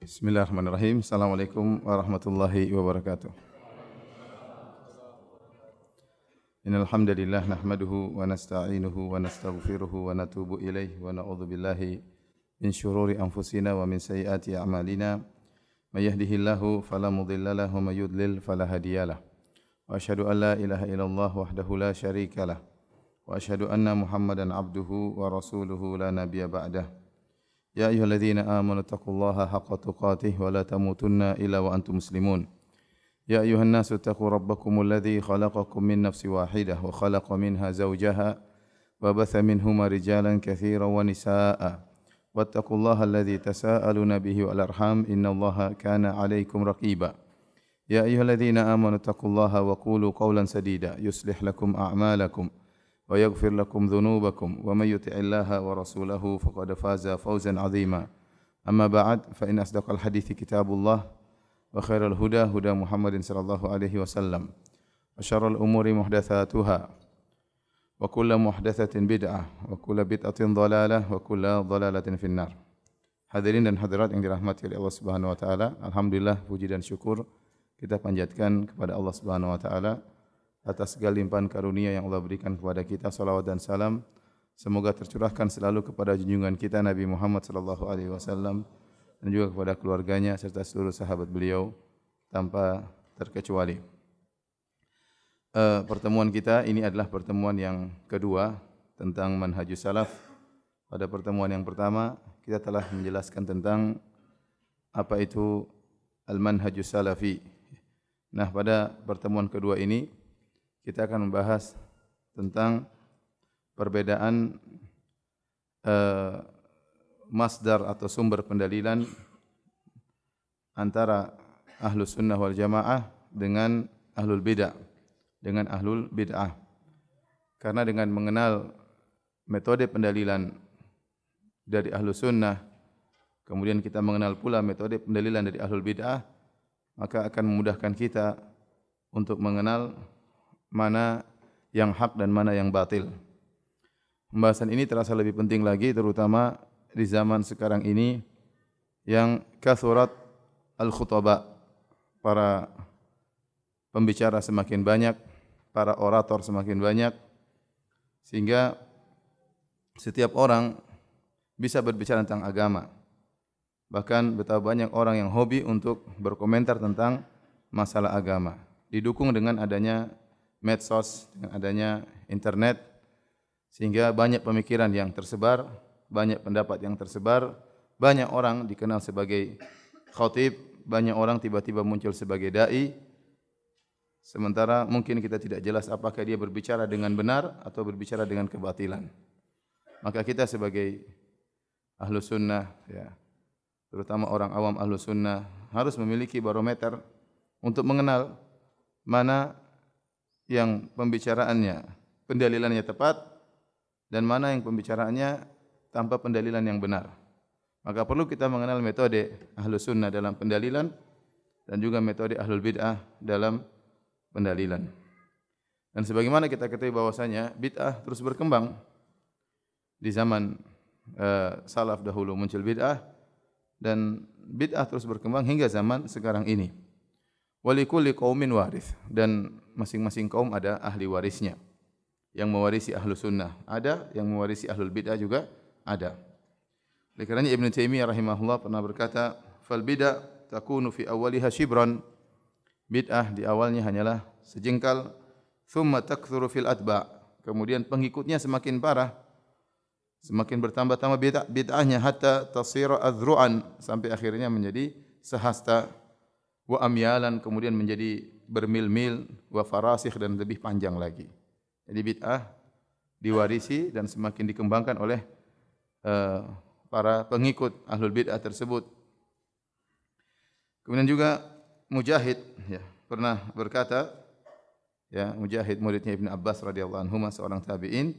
Bismillahirrahmanirrahim. Assalamualaikum warahmatullahi wabarakatuh. Innal hamdalillah nahmaduhu wa nasta'inuhu wa nastaghfiruhu wa natubu ilaihi wa na'udzu billahi min syururi anfusina wa min sayyiati a'malina. May yahdihillahu fala mudilla lahu wa may yudlil fala hadiyalah. Wa asyhadu an la ilaha illallah wahdahu la syarikalah. Wa asyhadu anna Muhammadan abduhu wa rasuluhu la nabiyya ba'dah. يا أيها الذين آمنوا اتقوا الله حق تقاته ولا تموتن إلا وأنتم مسلمون يا أيها الناس اتقوا ربكم الذي خلقكم من نفس واحدة وخلق منها زوجها وبث منهما رجالا كثيرا ونساء واتقوا الله الذي تساءلون به والأرحام إن الله كان عليكم رقيبا يا أيها الذين آمنوا اتقوا الله وقولوا قولا سديدا يصلح لكم أعمالكم ويغفر لكم ذنوبكم ومن يطع الله ورسوله فقد فاز فوزا عظيما أما بعد فإن أصدق الحديث كتاب الله وخير الهدى هدى محمد صلى الله عليه وسلم وشر الأمور محدثاتها وكل محدثة بدعة وكل بدعة ضلالة وكل ضلالة في النار. Hadirin dan hadirat yang dirahmati oleh Allah Subhanahu wa taala, alhamdulillah puji dan syukur kita panjatkan kepada Allah Subhanahu wa taala atas segala limpahan karunia yang Allah berikan kepada kita. Salawat dan salam semoga tercurahkan selalu kepada junjungan kita Nabi Muhammad sallallahu alaihi wasallam dan juga kepada keluarganya serta seluruh sahabat beliau tanpa terkecuali. Pertemuan kita ini adalah pertemuan yang kedua tentang manhajus salaf. Pada pertemuan yang pertama kita telah menjelaskan tentang apa itu al-manhajus salafi. Nah, pada pertemuan kedua ini kita akan membahas tentang perbedaan masdar atau sumber pendalilan antara ahlus sunnah wal jamaah dengan ahlul bid'ah. Karena dengan mengenal metode pendalilan dari ahlus sunnah, kemudian kita mengenal pula metode pendalilan dari ahlul bid'ah, maka akan memudahkan kita untuk mengenal mana yang hak dan mana yang batil. Pembahasan ini terasa lebih penting lagi terutama di zaman sekarang ini yang kathurat al-khutaba, para pembicara semakin banyak, para orator semakin banyak, sehingga setiap orang bisa berbicara tentang agama. Bahkan betapa banyak orang yang hobi untuk berkomentar tentang masalah agama. Didukung dengan adanya medsos, dengan adanya internet, sehingga banyak pemikiran yang tersebar, banyak pendapat yang tersebar, banyak orang dikenal sebagai khatib, banyak orang tiba-tiba muncul sebagai dai, sementara mungkin kita tidak jelas apakah dia berbicara dengan benar atau berbicara dengan kebatilan. Maka kita sebagai ahlus sunnah, ya, terutama orang awam ahlus sunnah, harus memiliki barometer untuk mengenal mana yang pembicaraannya, pendalilannya tepat dan mana yang pembicaraannya tanpa pendalilan yang benar. Maka perlu kita mengenal metode ahlus sunnah dalam pendalilan dan juga metode ahlul bid'ah dalam pendalilan. Dan sebagaimana kita ketahui bahwasanya bid'ah terus berkembang. Di zaman salaf dahulu muncul bid'ah dan bid'ah terus berkembang hingga zaman sekarang ini. Walikulli qaumin warith, dan masing-masing kaum ada ahli warisnya. Yang mewarisi ahlus sunnah ada, yang mewarisi ahlul bid'ah juga ada. Oleh kerana Ibn Taimiyah rahimahullah pernah berkata, "Fal bid'ah takunu fi awwaliha shibran." Bid'ah di awalnya hanyalah sejengkal, thumma takthuru fil atba'. Kemudian pengikutnya semakin parah, semakin bertambah-tambah bid'ahnya hatta tasira adhru'an, sampai akhirnya menjadi sehasta, wa amyalan, kemudian menjadi bermil-mil, wa farasikh, dan lebih panjang lagi. Jadi bid'ah diwarisi dan semakin dikembangkan oleh para pengikut ahlul bid'ah tersebut. Kemudian juga Mujahid, ya, pernah berkata, ya, Mujahid muridnya Ibn Abbas radhiyallahu anhu, seorang tabi'in,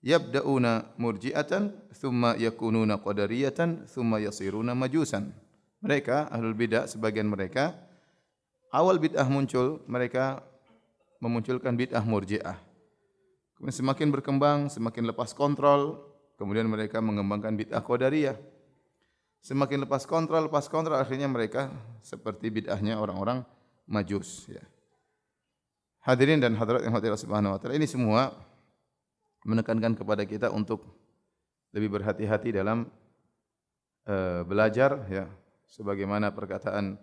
yabda'una murji'atan thumma yakununa qadariyatan thumma yasiruna majusan. Mereka ahlul bid'ah, sebagian mereka awal bid'ah muncul, mereka memunculkan bid'ah murji'ah. Kemudian semakin berkembang, semakin lepas kontrol, kemudian mereka mengembangkan bid'ah qadariyah. Semakin lepas kontrol, akhirnya mereka seperti bid'ahnya orang-orang Majus, ya. Hadirin dan hadirat yang hadirat subhanahu wa ta'ala, ini semua menekankan kepada kita untuk lebih berhati-hati dalam belajar, ya. Sebagaimana perkataan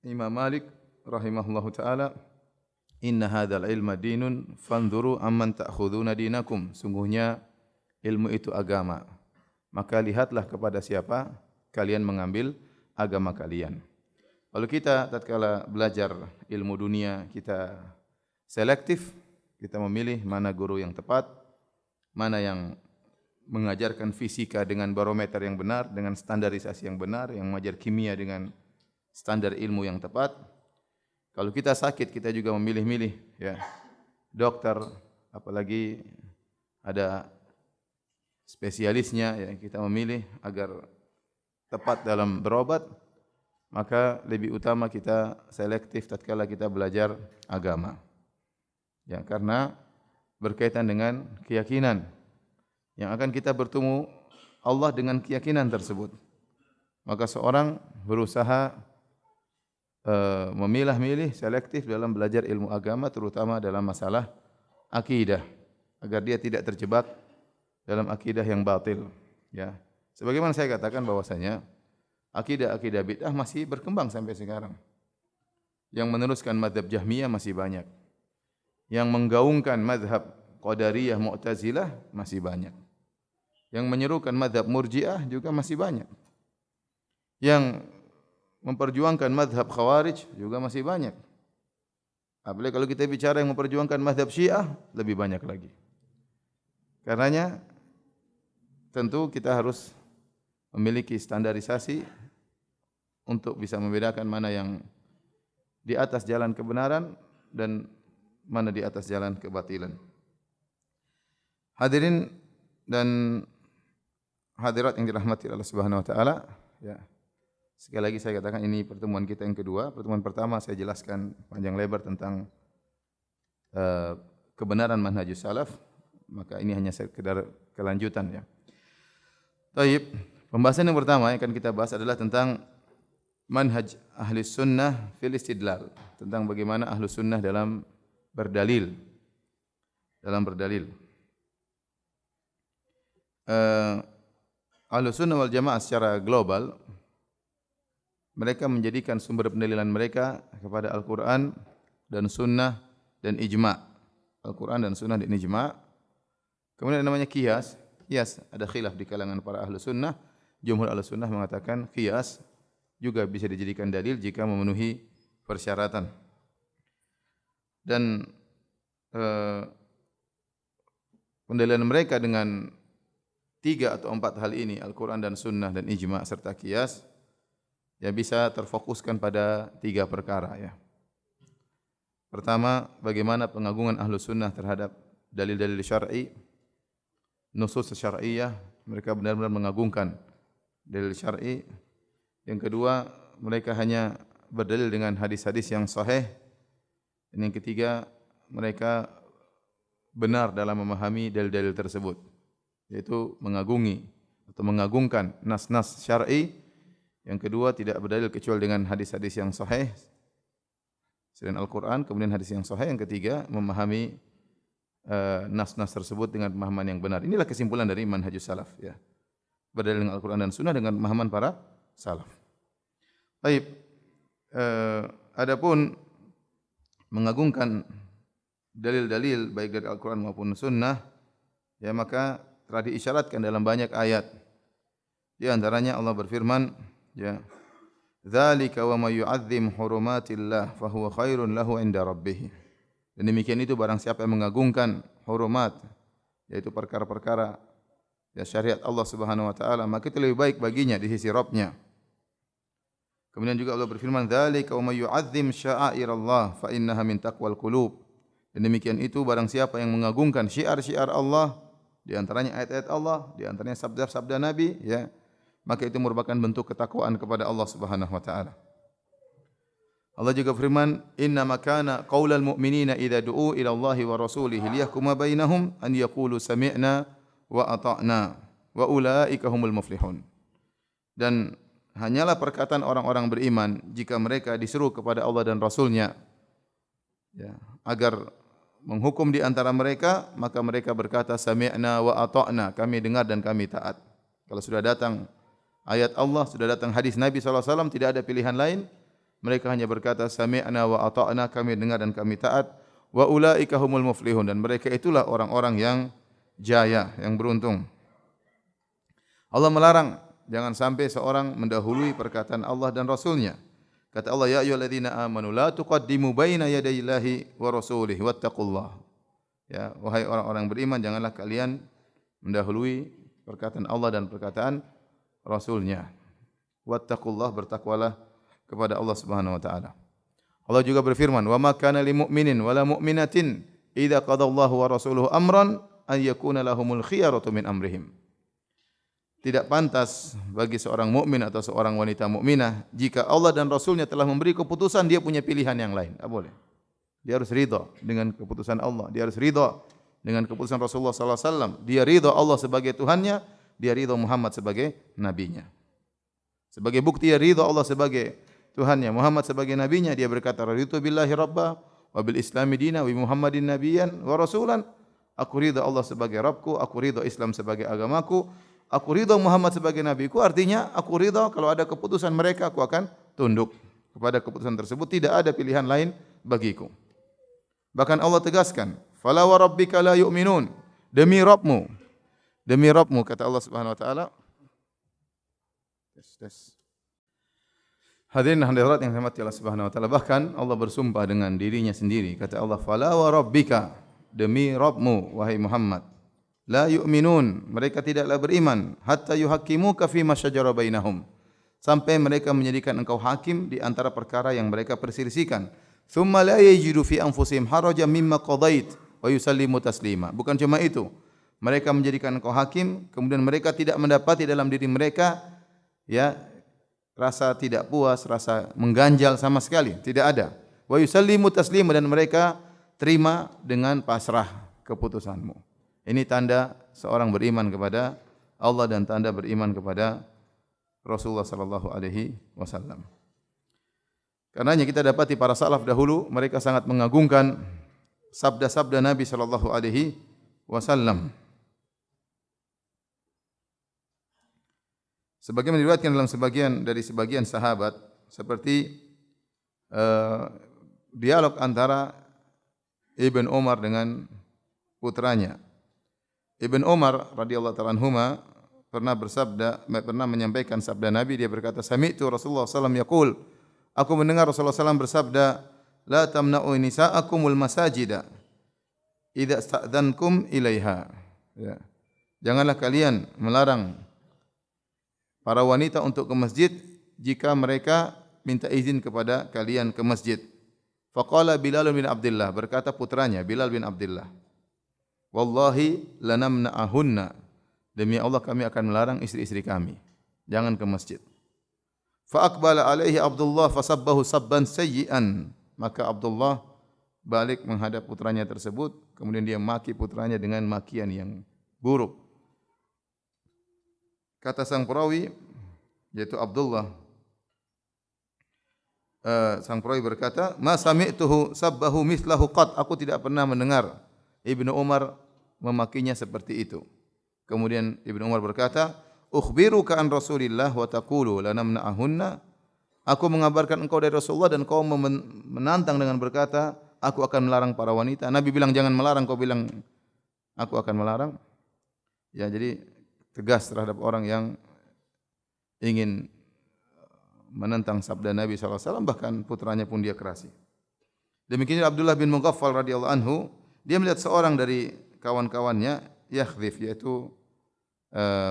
Imam Malik rahimahullahu taala, "Inna hadzal ilma dinun fanzuru amman ta'khuduna dinakum." Sungguhnya ilmu itu agama. Maka lihatlah kepada siapa kalian mengambil agama kalian. Kalau kita tatkala belajar ilmu dunia, kita selektif, kita memilih mana guru yang tepat, mana yang mengajarkan fisika dengan barometer yang benar, dengan standarisasi yang benar, yang mengajar kimia dengan standar ilmu yang tepat. Kalau kita sakit, kita juga memilih-milih, ya. Dokter, apalagi ada spesialisnya, ya, kita memilih agar tepat dalam berobat. Maka lebih utama kita selektif tatkala kita belajar agama. Ya, karena berkaitan dengan keyakinan yang akan kita bertemu Allah dengan keyakinan tersebut. Maka seorang berusaha memilah-milih, selektif dalam belajar ilmu agama, terutama dalam masalah akidah, agar dia tidak terjebak dalam akidah yang batil, ya. Sebagaimana saya katakan bahwasanya akidah-akidah bid'ah masih berkembang sampai sekarang. Yang meneruskan mazhab Jahmiyah masih banyak. Yang menggaungkan mazhab Qadariyah, Mu'tazilah masih banyak. Yang menyerukan mazhab Murji'ah juga masih banyak. Yang memperjuangkan mazhab Khawarij juga masih banyak. Apalagi kalau kita bicara yang memperjuangkan mazhab Syiah, lebih banyak lagi. Karenanya tentu kita harus memiliki standarisasi untuk bisa membedakan mana yang di atas jalan kebenaran dan mana di atas jalan kebatilan. Hadirin dan hadirat yang dirahmati Allah Subhanahu wa taala, ya. Sekali lagi saya katakan ini pertemuan kita yang kedua. Pertemuan pertama saya jelaskan panjang lebar tentang kebenaran manhajus salaf, maka ini hanya sekedar kelanjutan, ya. Baik, pembahasan yang pertama yang akan kita bahas adalah tentang manhaj ahli sunnah fil istidlal, tentang bagaimana ahli sunnah dalam berdalil. Ahli sunnah wal jamaah secara global, mereka menjadikan sumber pendalilan mereka kepada Al-Quran dan Sunnah dan Ijma'. Al-Quran dan Sunnah dan Ijma'. Kemudian ada namanya qiyas. Qiyas ada khilaf di kalangan para ahli sunnah. Jumhur ahli sunnah mengatakan qiyas juga bisa dijadikan dalil jika memenuhi persyaratan. Dan pendalilan mereka dengan 3 atau 4 hal ini, Al-Quran dan Sunnah dan Ijma' serta qiyas, ya bisa terfokuskan pada 3 perkara, ya. Pertama, bagaimana pengagungan ahlu sunnah terhadap dalil-dalil syar'i, nusus syar'iyah, mereka benar-benar mengagungkan dalil syar'i. Yang kedua, mereka hanya berdalil dengan hadis-hadis yang sahih. Dan yang ketiga, mereka benar dalam memahami dalil-dalil tersebut, yaitu mengagungi atau mengagungkan nas-nas syar'i. Yang kedua, tidak berdalil kecuali dengan hadis-hadis yang sahih selain Al-Quran, kemudian hadis yang sahih. Yang ketiga, memahami nas-nas tersebut dengan pemahaman yang benar. Inilah kesimpulan dari manhajus salaf, ya. Berdalil dengan Al-Quran dan Sunnah dengan pemahaman para salaf. Baik, adapun mengagungkan dalil-dalil baik dari Al-Quran maupun Sunnah, ya, maka telah diisyaratkan dalam banyak ayat. Di antaranya Allah berfirman, ya, dzalika wa may yu'azzim hurumatillah fa huwa khairun lahu 'inda rabbih. Dan demikian itu barang siapa yang mengagungkan hurumat, yaitu perkara-perkara, ya, syariat Allah Subhanahu wa taala, maka itu lebih baik baginya di sisi Rabb-Nya. Kemudian juga Allah berfirman, dzalika wa may yu'azzim sya'airallah fa innaha min taqwal qulub. Dan demikian itu barang siapa yang mengagungkan syiar-syiar Allah, di antaranya ayat-ayat Allah, di antaranya sabda-sabda Nabi, ya, maka itu merupakan bentuk ketakwaan kepada Allah Subhanahu wa taala. Allah juga firman, "Innama kana qaulal mu'minina idza du'u ila Allahi wa rasulihi liyahkuma bainahum an yaqulu sami'na wa ata'na wa ulaika humul muflihun." dan hanyalah perkataan orang-orang beriman jika mereka disuruh kepada Allah dan Rasul-Nya, ya, agar menghukum di antara mereka, maka mereka berkata sami'na wa ata'na, kami dengar dan kami taat. Kalau sudah datang ayat Allah, sudah datang hadis Nabi SAW, tidak ada pilihan lain, mereka hanya berkata sami'na wa ata'na, kami dengar dan kami taat. Wa ulaika humul muflihun, dan mereka itulah orang-orang yang jaya, yang beruntung. Allah melarang jangan sampai seorang mendahului perkataan Allah dan Rasul-Nya. Kata Allah, ya ayyuhalladzina amanu la tuqaddimu baina yadayillahi wa rasulih wattaqullah. Ya, wahai orang-orang beriman, janganlah kalian mendahului perkataan Allah dan perkataan Rasul-Nya. Wattaqullah, bertakwalah kepada Allah Subhanahu wa taala. Allah juga berfirman, wa ma kana lil mu'minin wala mu'minatin idza qadallahu wa rasuluhu amran an yakuna lahumul khiyaratu min amrihim. Tidak pantas bagi seorang mukmin atau seorang wanita mukminah jika Allah dan Rasul-Nya telah memberi keputusan, dia punya pilihan yang lain. Tak boleh. Dia harus ridha dengan keputusan Allah. Dia harus ridha dengan keputusan Rasulullah sallallahu alaihi wasallam. Dia ridha Allah sebagai Tuhannya, dia ridha Muhammad sebagai nabinya. Sebagai bukti dia ridha Allah sebagai Tuhannya, Muhammad sebagai nabinya, dia berkata raditu billahi rabba wa bil islami dina wa Muhammadin nabiyyan wa rasulan. Aku ridha Allah sebagai Rabbku, aku ridha Islam sebagai agamaku. Aku ridha Muhammad sebagai nabiku, artinya aku ridha kalau ada keputusan mereka aku akan tunduk kepada keputusan tersebut, tidak ada pilihan lain bagiku. Bahkan Allah tegaskan, "Fala wa rabbika la yu'minun." Demi Rabbmu kata Allah Subhanahu wa taala. Hadirin hadirat yang dirahmati Allah Subhanahu wa taala, bahkan Allah bersumpah dengan dirinya sendiri, kata Allah, "Fala wa rabbika," demi Rabbmu wahai Muhammad, la yu'minun, mereka tidaklah beriman, hatta yuhaqqimuka fi ma syajara bainahum, sampai mereka menjadikan engkau hakim di antara perkara yang mereka perselisihkan. Tsumma la yajidu fi anfusihim harajan mimma qadait wa yusallimu taslima. Bukan cuma itu, mereka menjadikan engkau hakim, kemudian mereka tidak mendapati dalam diri mereka ya rasa tidak puas, rasa mengganjal sama sekali, tidak ada. Wa yusallimu taslima, dan mereka terima dengan pasrah keputusanmu. Ini tanda seorang beriman kepada Allah dan tanda beriman kepada Rasulullah sallallahu alaihi wasallam. Karenanya kita dapati para salaf dahulu mereka sangat mengagungkan sabda-sabda Nabi sallallahu alaihi wasallam. Sebagaimana diriwayatkan dalam sebagian sahabat, seperti dialog antara Ibn Umar dengan putranya. Ibn Umar radhiyallahu ta'ala anhuma pernah menyampaikan sabda Nabi, dia berkata, "Sami'tu Rasulullah sallallahu alaihi wasallam yaqul," aku mendengar Rasulullah sallallahu bersabda, "La tamna'u nisa'akumul masajida idza sta'dzankum ilaiha." Ya. Janganlah kalian melarang para wanita untuk ke masjid jika mereka minta izin kepada kalian ke masjid. Faqala Bilal bin Abdullah, berkata putranya Bilal bin Abdullah, "Wallahi lanamna'ahunna." Demi Allah kami akan melarang istri-istri kami jangan ke masjid. Fa aqbala alaihi Abdullah fasabbahu sabban sayyi'an. Maka Abdullah balik menghadap putranya tersebut, kemudian dia maki putranya dengan makian yang buruk. Kata sang perawi yaitu Abdullah, sang perawi berkata, "Ma sami'tuhu sabbahu mislahu qat." Aku tidak pernah mendengar Ibnu Umar memakinya seperti itu. Kemudian Ibnu Umar berkata, "Ukhbiruka an Rasulillah wa taqulu lanamna'ahunna." Aku mengabarkan engkau dari Rasulullah dan kau menantang dengan berkata, "Aku akan melarang para wanita." Nabi bilang jangan melarang, kau bilang aku akan melarang. Ya, jadi tegas terhadap orang yang ingin menentang sabda Nabi SAW, bahkan putranya pun dia kerasi. Demikian Abdullah bin Mughaffal radhiyallahu anhu, dia melihat seorang dari kawan-kawannya yakhdhif, yaitu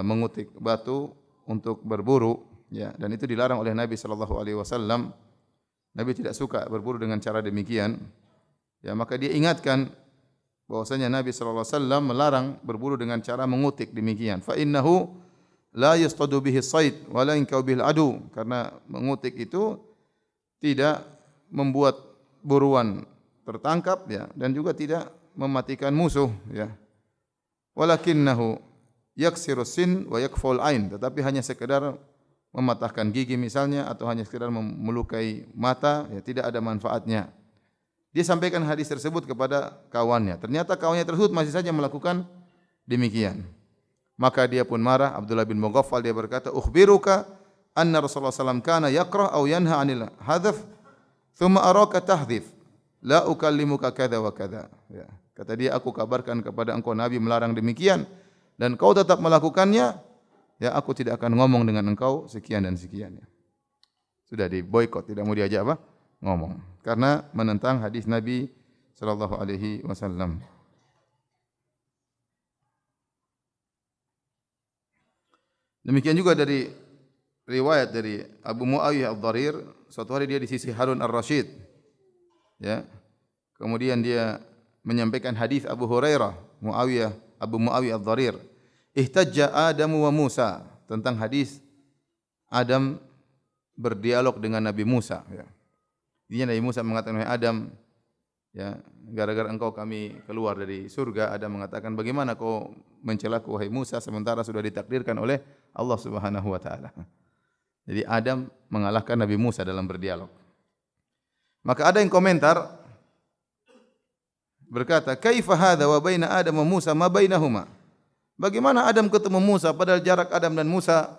mengutik batu untuk berburu, ya, dan itu dilarang oleh Nabi sallallahu alaihi wasallam. Nabi tidak suka berburu dengan cara demikian. Ya, maka dia ingatkan bahwasanya Nabi sallallahu alaihi wasallam melarang berburu dengan cara mengutik demikian. Fa innahu la yastadu bihi as-sayd wa la yankau bil adu, karena mengutik itu tidak membuat buruan tertangkap, ya, dan juga tidak mematikan musuh, ya. Walakinnahu yaksiru sin wa yakful ain, tetapi hanya sekedar mematahkan gigi misalnya atau hanya sekedar melukai mata, ya tidak ada manfaatnya. Dia sampaikan hadis tersebut kepada kawannya. Ternyata kawannya tersebut masih saja melakukan demikian. Maka dia pun marah. Abdullah bin Mughaffal dia berkata, "Ukhbiruka anna Rasulullah sallallahu alaihi wasallam kana yakrah aw yanha 'anil hadaf, thumma araka tahdhif. La ukallimuka kadza wa kadza." Ya. Kata dia, aku kabarkan kepada engkau Nabi melarang demikian dan kau tetap melakukannya, ya aku tidak akan ngomong dengan engkau sekian dan sekian. Ya. Sudah diboikot, tidak mau diajak apa? Ngomong. Karena menentang hadis Nabi sallallahu alaihi wasallam. Demikian juga dari riwayat dari Abu Muawiyah Ad-Dharir, suatu hari dia di sisi Harun Ar-Rasyid. Ya. Kemudian dia menyampaikan hadis Abu Hurairah, Abu Muawiyah Ad-Dharir. Ihtajja Adamu wa Musa, tentang hadis Adam berdialog dengan Nabi Musa, ya. Ini Nabi Musa mengatakan, "Wahai Adam, ya, gara-gara engkau kami keluar dari surga." Adam mengatakan, "Bagaimana kau mencelaku wahai Musa sementara sudah ditakdirkan oleh Allah Subhanahu wa taala?" Jadi Adam mengalahkan Nabi Musa dalam berdialog. Maka ada yang komentar berkata, "Kaifa hadza wa baina Adam wa Musa ma bainahuma?" Bagaimana Adam ketemu Musa padahal jarak Adam dan Musa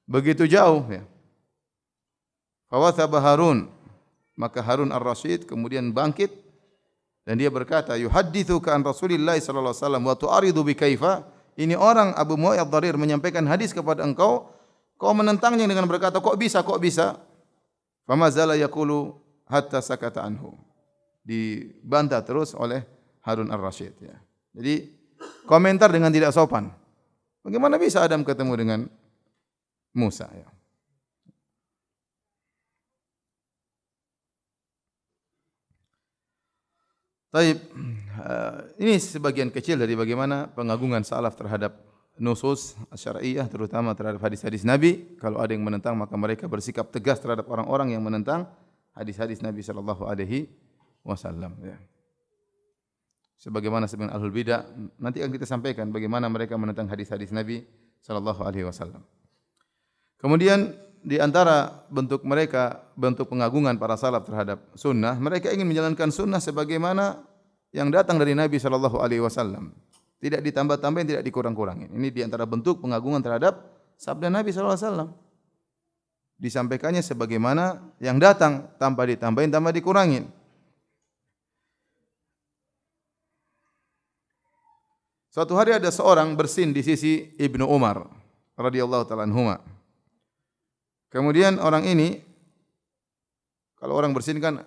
begitu jauh, ya. Fawathaba Harun, maka Harun Ar-Rasyid kemudian bangkit dan dia berkata, "Yuhaddithuka an Rasulillah sallallahu alaihi wasallam wa tu'aridu bi kaifa?" Ini orang Abu Muawiyah Ad-Dharir menyampaikan hadis kepada engkau, kau menentangnya dengan berkata, "Kok bisa? Kok bisa?" Famazala yaqulu hatta sakata anhu. Dibantah terus oleh Harun Ar-Rasyid, ya. Jadi komentar dengan tidak sopan. Bagaimana bisa Adam ketemu dengan Musa, ya. Taib, ini sebagian kecil dari bagaimana pengagungan salaf terhadap nusus syar'iyyah, terutama terhadap hadis-hadis Nabi. Kalau ada yang menentang, maka mereka bersikap tegas terhadap orang-orang yang menentang hadis-hadis Nabi sallallahu alaihi wasallam, ya. Sebagaimana sebagian ahlul bidah, nanti akan kita sampaikan bagaimana mereka menentang hadis-hadis Nabi sallallahu alaihi wasallam. Kemudian di antara bentuk mereka, bentuk pengagungan para salaf terhadap sunnah, mereka ingin menjalankan sunnah sebagaimana yang datang dari Nabi sallallahu alaihi wasallam. Tidak ditambah-tambahin, tidak dikurang-kurangin. Ini di antara bentuk pengagungan terhadap sabda Nabi sallallahu alaihi wasallam. Disampaikannya sebagaimana yang datang, tanpa ditambahin, tanpa dikurangin. Suatu hari ada seorang bersin di sisi Ibnu Umar radhiyallahu ta'ala anhuma. Kemudian orang ini, kalau orang bersin kan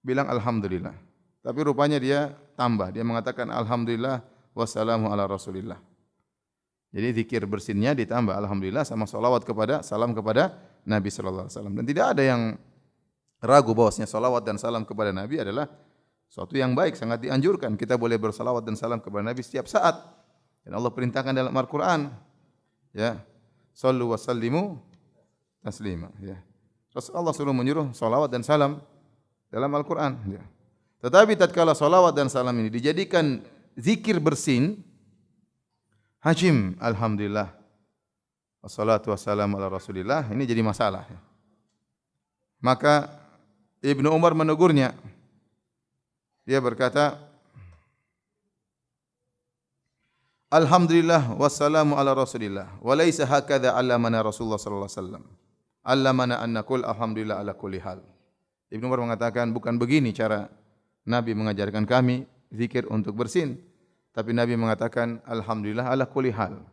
bilang alhamdulillah. Tapi rupanya dia tambah, dia mengatakan alhamdulillah wassalamu ala rasulillah. Jadi zikir bersinnya ditambah alhamdulillah sama salawat kepada, salam kepada Nabi sallallahu alaihi wasallam. Dan tidak ada yang ragu bahwasanya salawat dan salam kepada Nabi adalah suatu yang baik, sangat dianjurkan. Kita boleh bersalawat dan salam kepada Nabi setiap saat. Dan Allah perintahkan dalam Al-Qur'an, ya, sallu wa sallimu taslima, ya. Rasulullah suruh menyuruh salawat dan salam dalam Al-Qur'an, ya. Tetapi tatkala salawat dan salam ini dijadikan zikir bersin, hajim alhamdulillah wassalatu wassalamu ala rasulillah, ini jadi masalah, ya. Maka Ibnu Umar menegurnya. Dia berkata, alhamdulillah wassalamu ala rasulillah wa laisa hakadha 'allamana Rasulullah sallallahu alaihi wasallam. 'Allamana an naqul alhamdulillah ala kulli hal. Ibnu Umar mengatakan, bukan begini cara Nabi mengajarkan kami zikir untuk bersin, tapi Nabi mengatakan alhamdulillah ala kulli hal.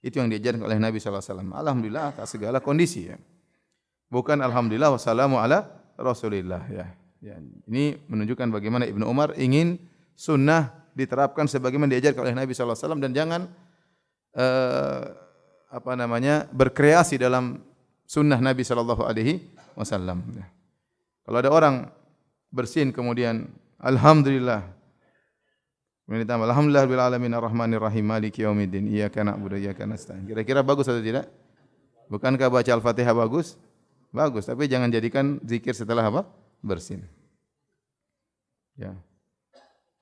Itu yang diajarkan oleh Nabi sallallahu alaihi wasallam. Alhamdulillah atas segala kondisi, ya. Bukan alhamdulillah wassalamu ala rasulillah, ya. Ya, ini menunjukkan bagaimana Ibnu Umar ingin sunnah diterapkan sebagaimana diajarkan oleh Nabi sallallahu alaihi wasallam dan jangan berkreasi dalam sunnah Nabi sallallahu alaihi wasallam. Kalau ada orang bersin kemudian alhamdulillah, kemudian ditambah alhamdulillah rabbil alamin arrahmanir rahim maliki yaumiddin iyyaka na'budu wa iyyaka nasta'in. Kira-kira bagus atau tidak? Bukankah baca Al-Fatihah bagus? Bagus, tapi jangan jadikan zikir setelah apa? Bersin. Ya.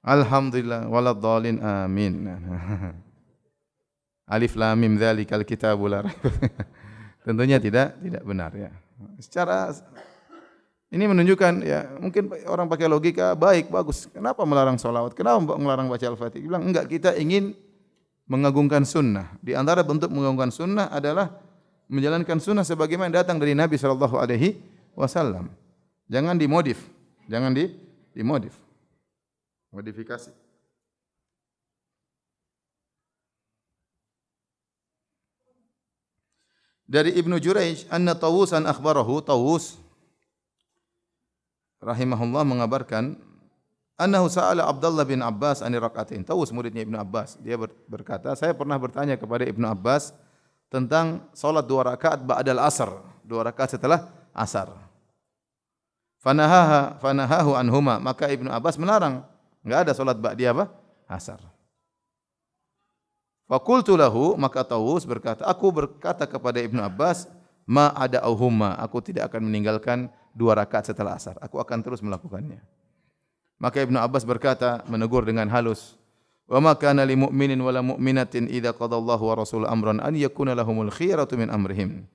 Alhamdulillah waladhdallin amin. Alif lam mim dzalikal kitabu la raib. Tentunya tidak benar ya. Secara ini menunjukkan ya mungkin orang pakai logika baik bagus. Kenapa melarang salawat? Kenapa melarang baca Al-Fatihah? Bilang enggak, kita ingin mengagungkan sunnah. Di antara bentuk mengagungkan sunnah adalah menjalankan sunnah sebagaimana datang dari Nabi sallallahu alaihi wasallam. Jangan dimodif, dimodif. Modifikasi. Dari Ibnu Jurayj, anna Tawusan akhbarahu, Tawus rahimahullah mengabarkan, annahu sa'ala Abdullah bin Abbas ani rak'atain. Tawus muridnya Ibnu Abbas. Dia berkata, saya pernah bertanya kepada Ibnu Abbas tentang salat 2 rakaat ba'dal asar, 2 rakaat setelah asar. Fanahahu anhuma, maka Ibnu Abbas melarang, enggak ada salat ba'di apa? Asar. Faqultu lahu, maka Tawus berkata, aku berkata kepada Ibnu Abbas, ma ada auhuma, aku tidak akan meninggalkan 2 rakaat setelah asar. Aku akan terus melakukannya. Maka Ibnu Abbas berkata, menegur dengan halus, wa ma kana lil mu'minin wala mu'minatin idza qadallahu wa rasuluhu amran an yakuna lahumul khiyaratu min amrihim.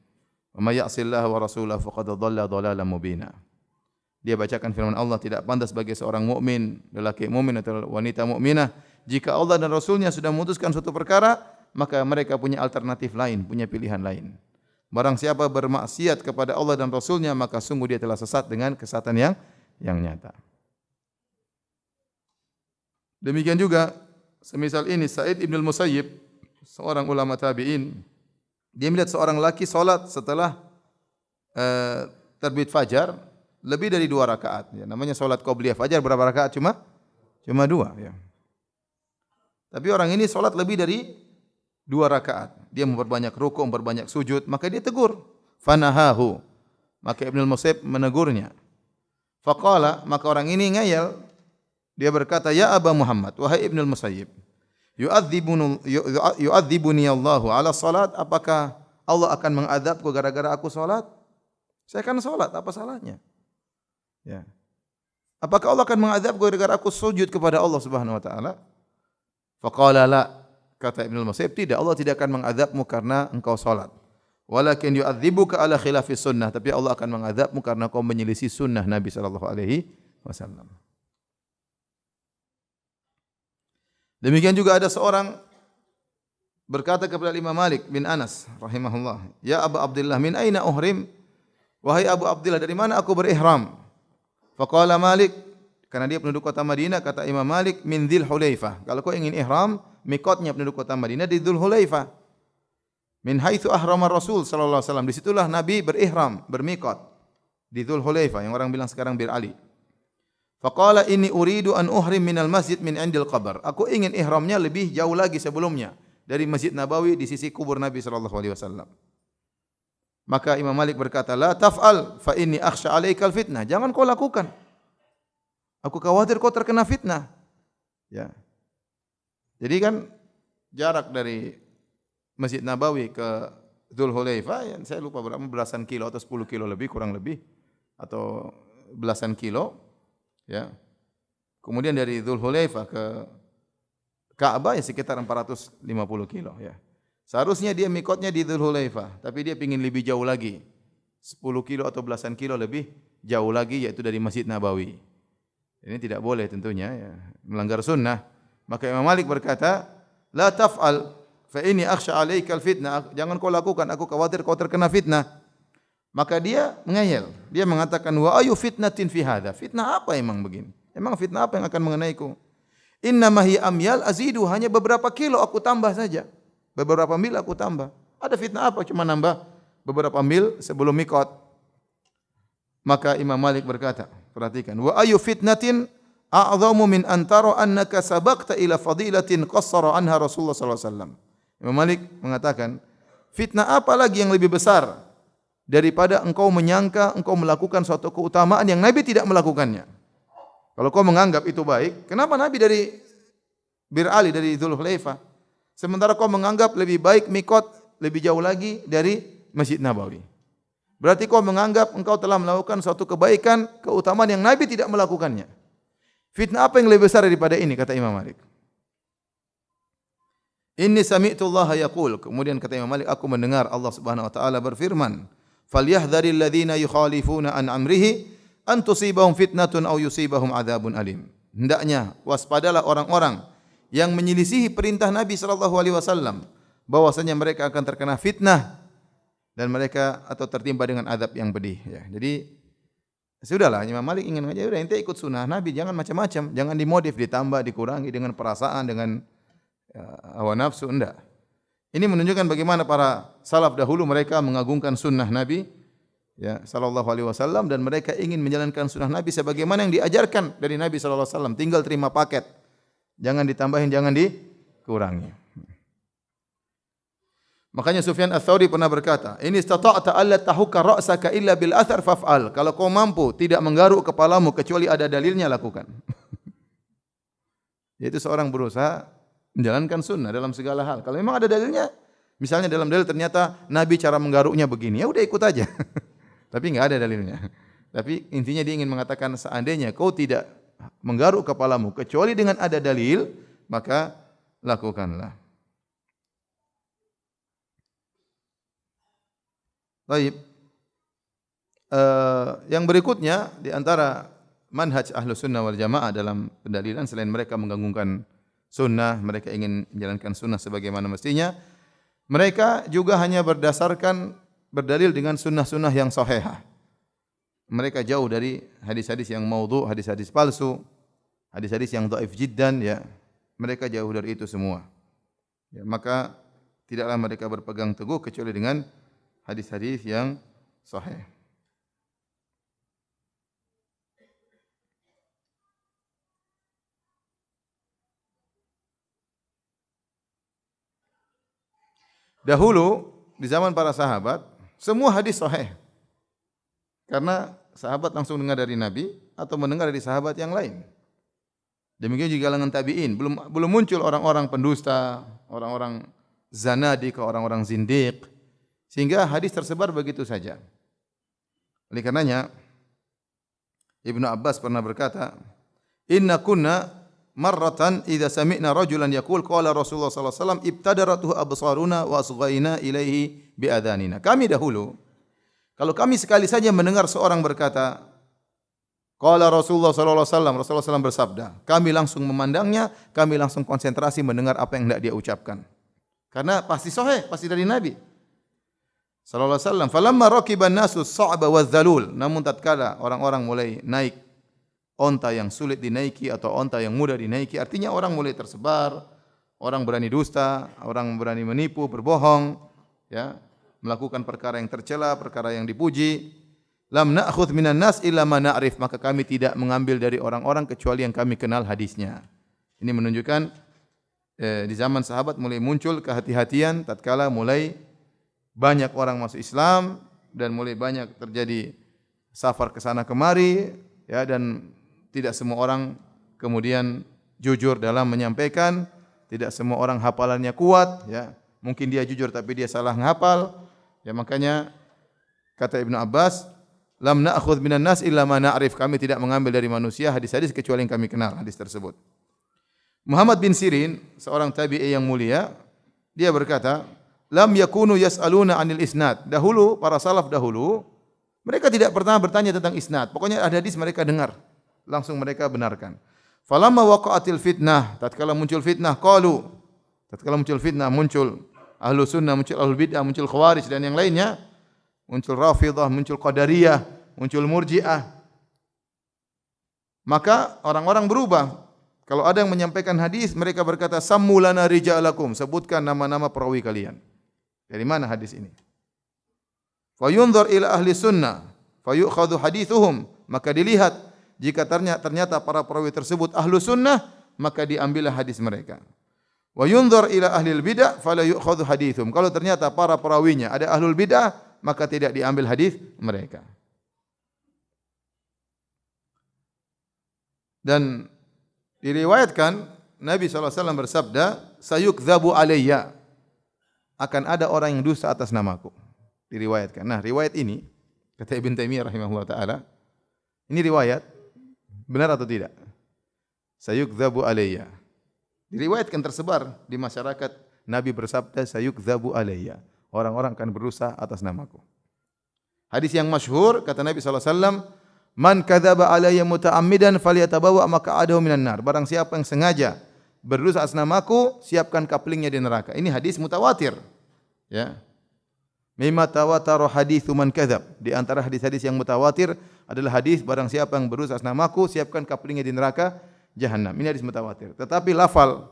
Wa may ya'sillaha wa rasulahu faqad dhalla dhalalan mubina. Dia bacakan firman Allah, tidak pantas bagi seorang mukmin, lelaki mukmin atau wanita mukminah, jika Allah dan Rasulnya sudah memutuskan suatu perkara, maka mereka punya alternatif lain, punya pilihan lain. Barang siapa bermaksiat kepada Allah dan Rasulnya, maka sungguh dia telah sesat dengan kesesatan yang nyata. Demikian juga, semisal ini, Sa'id ibn al-Musayyib, seorang ulama tabi'in, dia melihat seorang laki salat setelah terbit fajar, lebih dari 2 rakaat. Ya, namanya salat qobliyah fajar, berapa rakaat? Cuma 2. Ya. Tapi orang ini salat lebih dari 2 rakaat. Dia memperbanyak rukuk, memperbanyak sujud, maka dia tegur. Fanahahu. Maka Ibnu al-Musayyib menegurnya. Faqala, maka orang ini ngayal. Dia berkata, ya Aba Muhammad, wahai Ibnu al-Musayyib, yu'adzibuni Allahu ala salat, apakah Allah akan mengadabku gara-gara aku salat? Saya kan salat, apa salahnya? Ya. Apakah Allah akan mengadabku gara-gara aku sujud kepada Allah Subhanahu wa taala? Faqala la, kata Ibnu al-Musayyib, tidak, Allah tidak akan mengadabmu karena engkau salat. Walakin yu'adzibuka ala khilafi sunnah, tapi Allah akan mengadabmu karena kau menyelisih sunnah Nabi sallallahu alaihi wasallam. Demikian juga ada seorang berkata kepada Imam Malik bin Anas rahimahullah, ya Abu Abdullah, min aina uhrim? Wahai Abu Abdullah, dari mana aku berihram? Faqala Malik, karena dia penduduk kota Madinah, kata Imam Malik, min Dzul Hulaifah. Kalau kau ingin ihram, mikotnya penduduk kota Madinah di Dzul Hulaifah. Min haitsu ahrama Rasul sallallahu alaihi wasallam. Disitulah Nabi berihram, bermikot di Dzul Hulaifah, yang orang bilang sekarang Bir Ali. Faqala inni uridu an uhrim minal masjid min indil qabr. Aku ingin ihramnya lebih jauh lagi sebelumnya, dari Masjid Nabawi di sisi kubur Nabi sallallahu alaihi wasallam. Maka Imam Malik berkata, la taf'al fa inni akhsha 'alaikal fitnah. Jangan kau lakukan. Aku khawatir kau terkena fitnah. Ya. Jadi kan jarak dari Masjid Nabawi ke Dzul Hulaifah, ya, saya lupa berapa, belasan kilo atau 10 kilo lebih, kurang lebih, atau belasan kilo. Ya. Kemudian dari Dzul Hulaifah ke Ka'bah ya sekitar 450 kilo. Ya. Seharusnya dia mikotnya di Dzul Hulaifah, tapi dia ingin lebih jauh lagi, 10 kilo atau belasan kilo lebih jauh lagi, yaitu dari Masjid Nabawi. Ini tidak boleh tentunya, ya, melanggar sunnah. Maka Imam Malik berkata, la taf'al fa inni akhsha 'alaikal fitnah. Jangan kau lakukan, aku khawatir kau terkena fitnah. Maka dia mengayal. Dia mengatakan, wa ayu fitnatin fi hadza? Fitnah apa emang begini? Emang fitnah apa yang akan mengenaiku? Innama hiya amyal azidu, hanya beberapa kilo aku tambah saja. Beberapa mil aku tambah. Ada fitnah apa cuma nambah beberapa mil sebelum mikot? Maka Imam Malik berkata, perhatikan, wa ayu fitnatin a'dhamu min antara annaka sabaqta ila fadilatin qassara anha Rasulullah sallallahu alaihi wasallam. Imam Malik mengatakan, fitnah apa lagi yang lebih besar daripada engkau menyangka engkau melakukan suatu keutamaan yang Nabi tidak melakukannya. Kalau kau menganggap itu baik, kenapa Nabi dari Bir Ali, dari Dzul Hulaifah? Sementara kau menganggap lebih baik mikot lebih jauh lagi dari Masjid Nabawi. Berarti kau menganggap engkau telah melakukan suatu kebaikan, keutamaan yang Nabi tidak melakukannya. Fitnah apa yang lebih besar daripada ini, kata Imam Malik. Inni sami'tu Allah yaqul. Kemudian kata Imam Malik, aku mendengar Allah Subhanahu wa taala berfirman, "Falyahdharil ladzina yukhalifuna an amrihi an tusibahum fitnatun aw yusibahum adzabun alim." Hendaknya waspadalah orang-orang yang menyelisihi perintah Nabi sallallahu alaihi wasallam bahwasanya mereka akan terkena fitnah dan mereka atau tertimpa dengan azab yang pedih, ya. Jadi sudahlah, Imam Malik ingin aja udah ente ikut sunnah Nabi, jangan macam-macam, jangan dimodif, ditambah, dikurangi dengan perasaan, dengan hawa nafsu, enggak. Ini menunjukkan bagaimana para salaf dahulu mereka mengagungkan sunnah Nabi, ya, sallallahu alaihi wasallam, dan mereka ingin menjalankan sunnah Nabi sebagaimana yang diajarkan dari Nabi sallallahu alaihi wasallam, tinggal terima paket. Jangan ditambahin, jangan dikurangi. Makanya Sufyan Ats-Tsauri pernah berkata, "Ini istata'ta alla tahukka ra'saka illa bil athar faf'al." Kalau kau mampu tidak menggaruk kepalamu kecuali ada dalilnya, lakukan. Yaitu seorang berusaha menjalankan sunnah dalam segala hal. Kalau memang ada dalilnya, misalnya dalam dalil ternyata Nabi cara menggaruknya begini, ya udah ikut aja. Tapi enggak ada dalilnya. Tapi intinya dia ingin mengatakan seandainya kau tidak menggaruk kepalamu kecuali dengan ada dalil, maka lakukanlah. Baik. Yang berikutnya di antara manhaj Ahlus Sunnah wal Jamaah dalam pendalilan, selain mereka menggabungkan sunnah, mereka ingin menjalankan sunnah sebagaimana mestinya, mereka juga hanya berdalil dengan sunnah-sunnah yang sahihah. Mereka jauh dari hadis-hadis yang maudhu', hadis-hadis palsu, hadis-hadis yang dhaif jiddan, ya. Mereka jauh dari itu semua. Ya, maka tidaklah mereka berpegang teguh kecuali dengan hadis-hadis yang sahih. Dahulu di zaman para sahabat, semua hadis sahih. Karena sahabat langsung dengar dari Nabi atau mendengar dari sahabat yang lain. Demikian juga kalangan tabi'in, belum muncul orang-orang pendusta, orang-orang zanadiq, orang-orang zindiq. Sehingga hadis tersebar begitu saja. Oleh karenanya Ibnu Abbas pernah berkata, "Inna kunna marratan idza sami'na rajulan yaqul qala Rasulullah sallallahu alaihi wasallam ibtadaratuhu absaruna wa asghayna ilaihi bi adhanina." Kami dahulu, kalau kami sekali saja mendengar seorang berkata, qala Rasulullah sallallahu alaihi wasallam, Rasulullah SAW bersabda, kami langsung memandangnya, kami langsung konsentrasi mendengar apa yang hendak dia ucapkan. Karena pasti sahih, pasti dari Nabi sallallahu alaihi wasallam. Falamma rakiban nasu as-sa'ba wadh-dhalul, namun tatkala orang-orang mulai naik onta yang sulit dinaiki atau onta yang mudah dinaiki, artinya orang mulai tersebar, orang berani dusta, orang berani menipu, berbohong, ya, melakukan perkara yang tercela, perkara yang dipuji. Lam na'khudh minan nas illa ma na'rif, maka kami tidak mengambil dari orang-orang kecuali yang kami kenal hadisnya. Ini menunjukkan di zaman sahabat mulai muncul kehati-hatian tatkala mulai banyak orang masuk Islam dan mulai banyak terjadi safar ke sana kemari, ya, dan tidak semua orang kemudian jujur dalam menyampaikan, tidak semua orang hafalannya kuat, ya. Mungkin dia jujur tapi dia salah menghafal. Ya, makanya kata Ibnu Abbas, lam na'khudh minan nas illa ma na'rif, kami tidak mengambil dari manusia hadis-hadis kecuali yang kami kenal hadis tersebut. Muhammad bin Sirin, seorang tabi'i yang mulia, dia berkata, lam yakunu yas'aluna 'anil isnad. Dahulu para salaf dahulu mereka tidak pernah bertanya tentang isnad. Pokoknya ada hadis mereka dengar, langsung mereka benarkan. Falamma waqa'atil fitnah, tatkala muncul fitnah, muncul ahlu sunnah, muncul ahlul bid'ah, muncul khawarij dan yang lainnya, muncul rafidah, muncul qadariyah, muncul murji'ah. Maka orang-orang berubah. Kalau ada yang menyampaikan hadis, mereka berkata, sammu lana rijalakum, sebutkan nama-nama perawi kalian. Dari mana hadis ini? Fayunzar ila ahli sunnah, fayu'khadhu hadithuhum, maka dilihat jika ternyata para perawi tersebut ahlu sunnah, maka diambillah hadis mereka. Wa yunzar ila ahli bidah, fala yu'khadhu hadithum. Kalau ternyata para perawinya ada ahlul bidah, maka tidak diambil hadis mereka. Dan diriwayatkan Nabi SAW bersabda, sayukdzabu alayya, akan ada orang yang dusta atas namaku. Diriwayatkan. Nah, riwayat ini kata Ibn Taimiyah rahimahullah taala, ini riwayat benar atau tidak? Sayukdzabu alayya. Diriwayatkan tersebar di masyarakat Nabi bersabda, sayukdzabu alayya. Orang-orang akan berusaha atas namaku. Hadis yang masyhur kata Nabi SAW, man kadzaba alayya muta'ammidan falyatabawa maq'adahu minan nar. Barang siapa yang sengaja berdusta atas namaku, siapkan kaplingnya di neraka. Ini hadis mutawatir. Ya. Mimma tawatara haditsu man kadzab. Di antara hadis-hadis yang mutawatir adalah hadis barang siapa yang berdusta atas namaku, siapkan kaplingnya di neraka jahanam. Ini hadis mutawatir. Tetapi lafal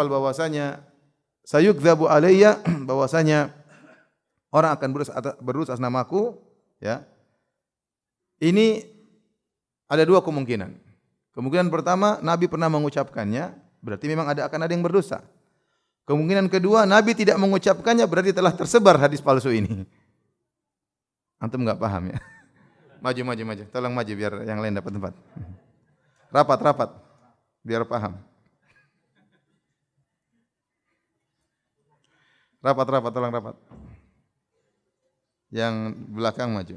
bahwasanya sayukdzabu alayya, bahwasanya orang akan berdusta atas namaku, ya. Ini ada dua kemungkinan. Kemungkinan pertama, Nabi pernah mengucapkannya, berarti memang akan ada yang berdosa. Kemungkinan kedua, Nabi tidak mengucapkannya, berarti telah tersebar hadis palsu ini. Antum enggak paham ya? Maju. Tolong maju biar yang lain dapat tempat. Rapat. Biar paham. Rapat, tolong rapat. Yang belakang maju.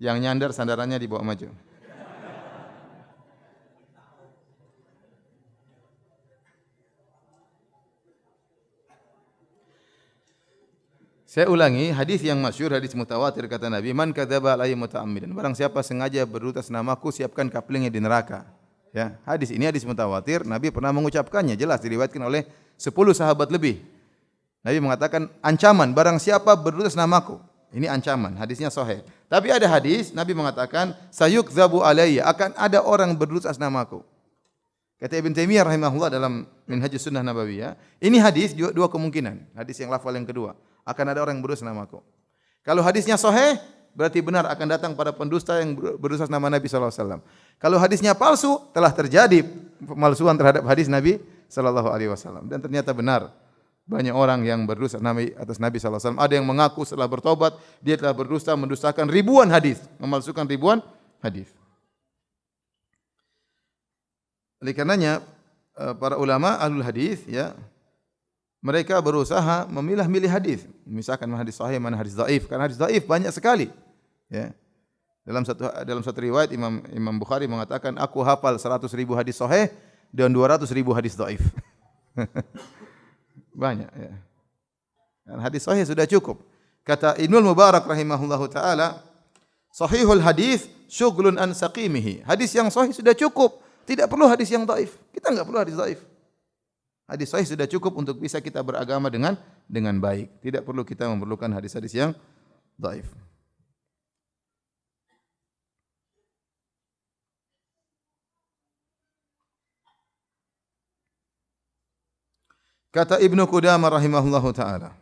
Yang nyandar sandarannya dibawa maju. Saya ulangi, hadis yang masyhur, hadis mutawatir kata Nabi, man kadzaba alayya muta'ammidan. Barang siapa sengaja berdusta atas namaku, siapkan kaplingnya di neraka. Ya, hadis ini hadis mutawatir, Nabi pernah mengucapkannya, jelas diriwayatkan oleh 10 sahabat lebih. Nabi mengatakan ancaman, barang siapa berdusta atas namaku. Ini ancaman, hadisnya sahih. Tapi ada hadis, Nabi mengatakan sayukdzabu alayya, akan ada orang berdusta atas namaku. Kata Ibn Taimiyah rahimahullah dalam Minhajus Sunnah Nabawiyah, ini hadis dua kemungkinan. Hadis yang lafal yang kedua, akan ada orang yang berdusta namaku. Kalau hadisnya sahih, berarti benar akan datang pada pendusta yang berdusta nama Nabi sallallahu alaihi wasallam. Kalau hadisnya palsu, telah terjadi pemalsuan terhadap hadis Nabi sallallahu alaihi wasallam, dan ternyata benar. Banyak orang yang berdusta atas Nabi sallallahu alaihi wasallam. Ada yang mengaku setelah bertobat dia telah berdusta, mendustakan ribuan hadis, memalsukan ribuan hadis. Oleh karenanya para ulama ahlul hadis, ya, mereka berusaha memilah-milih hadis, misalkan mana hadis sahih, mana hadis dhaif, karena hadis dhaif banyak sekali. Ya. Dalam satu riwayat Imam Bukhari mengatakan, aku hafal 100.000 hadis sahih dan 200.000 hadis dhaif. Banyak, ya. Dan hadis sahih sudah cukup. Kata Ibnul Mubarak rahimahullahu taala, sahihul hadis syughlun an saqimihi. Hadis yang sahih sudah cukup. Tidak perlu hadis yang dhaif. Kita enggak perlu hadis dhaif. Hadis sahih sudah cukup untuk bisa kita beragama dengan baik. Tidak perlu kita memerlukan hadis-hadis yang dhaif. Kata Ibnu Qudamah rahimahullahu taala,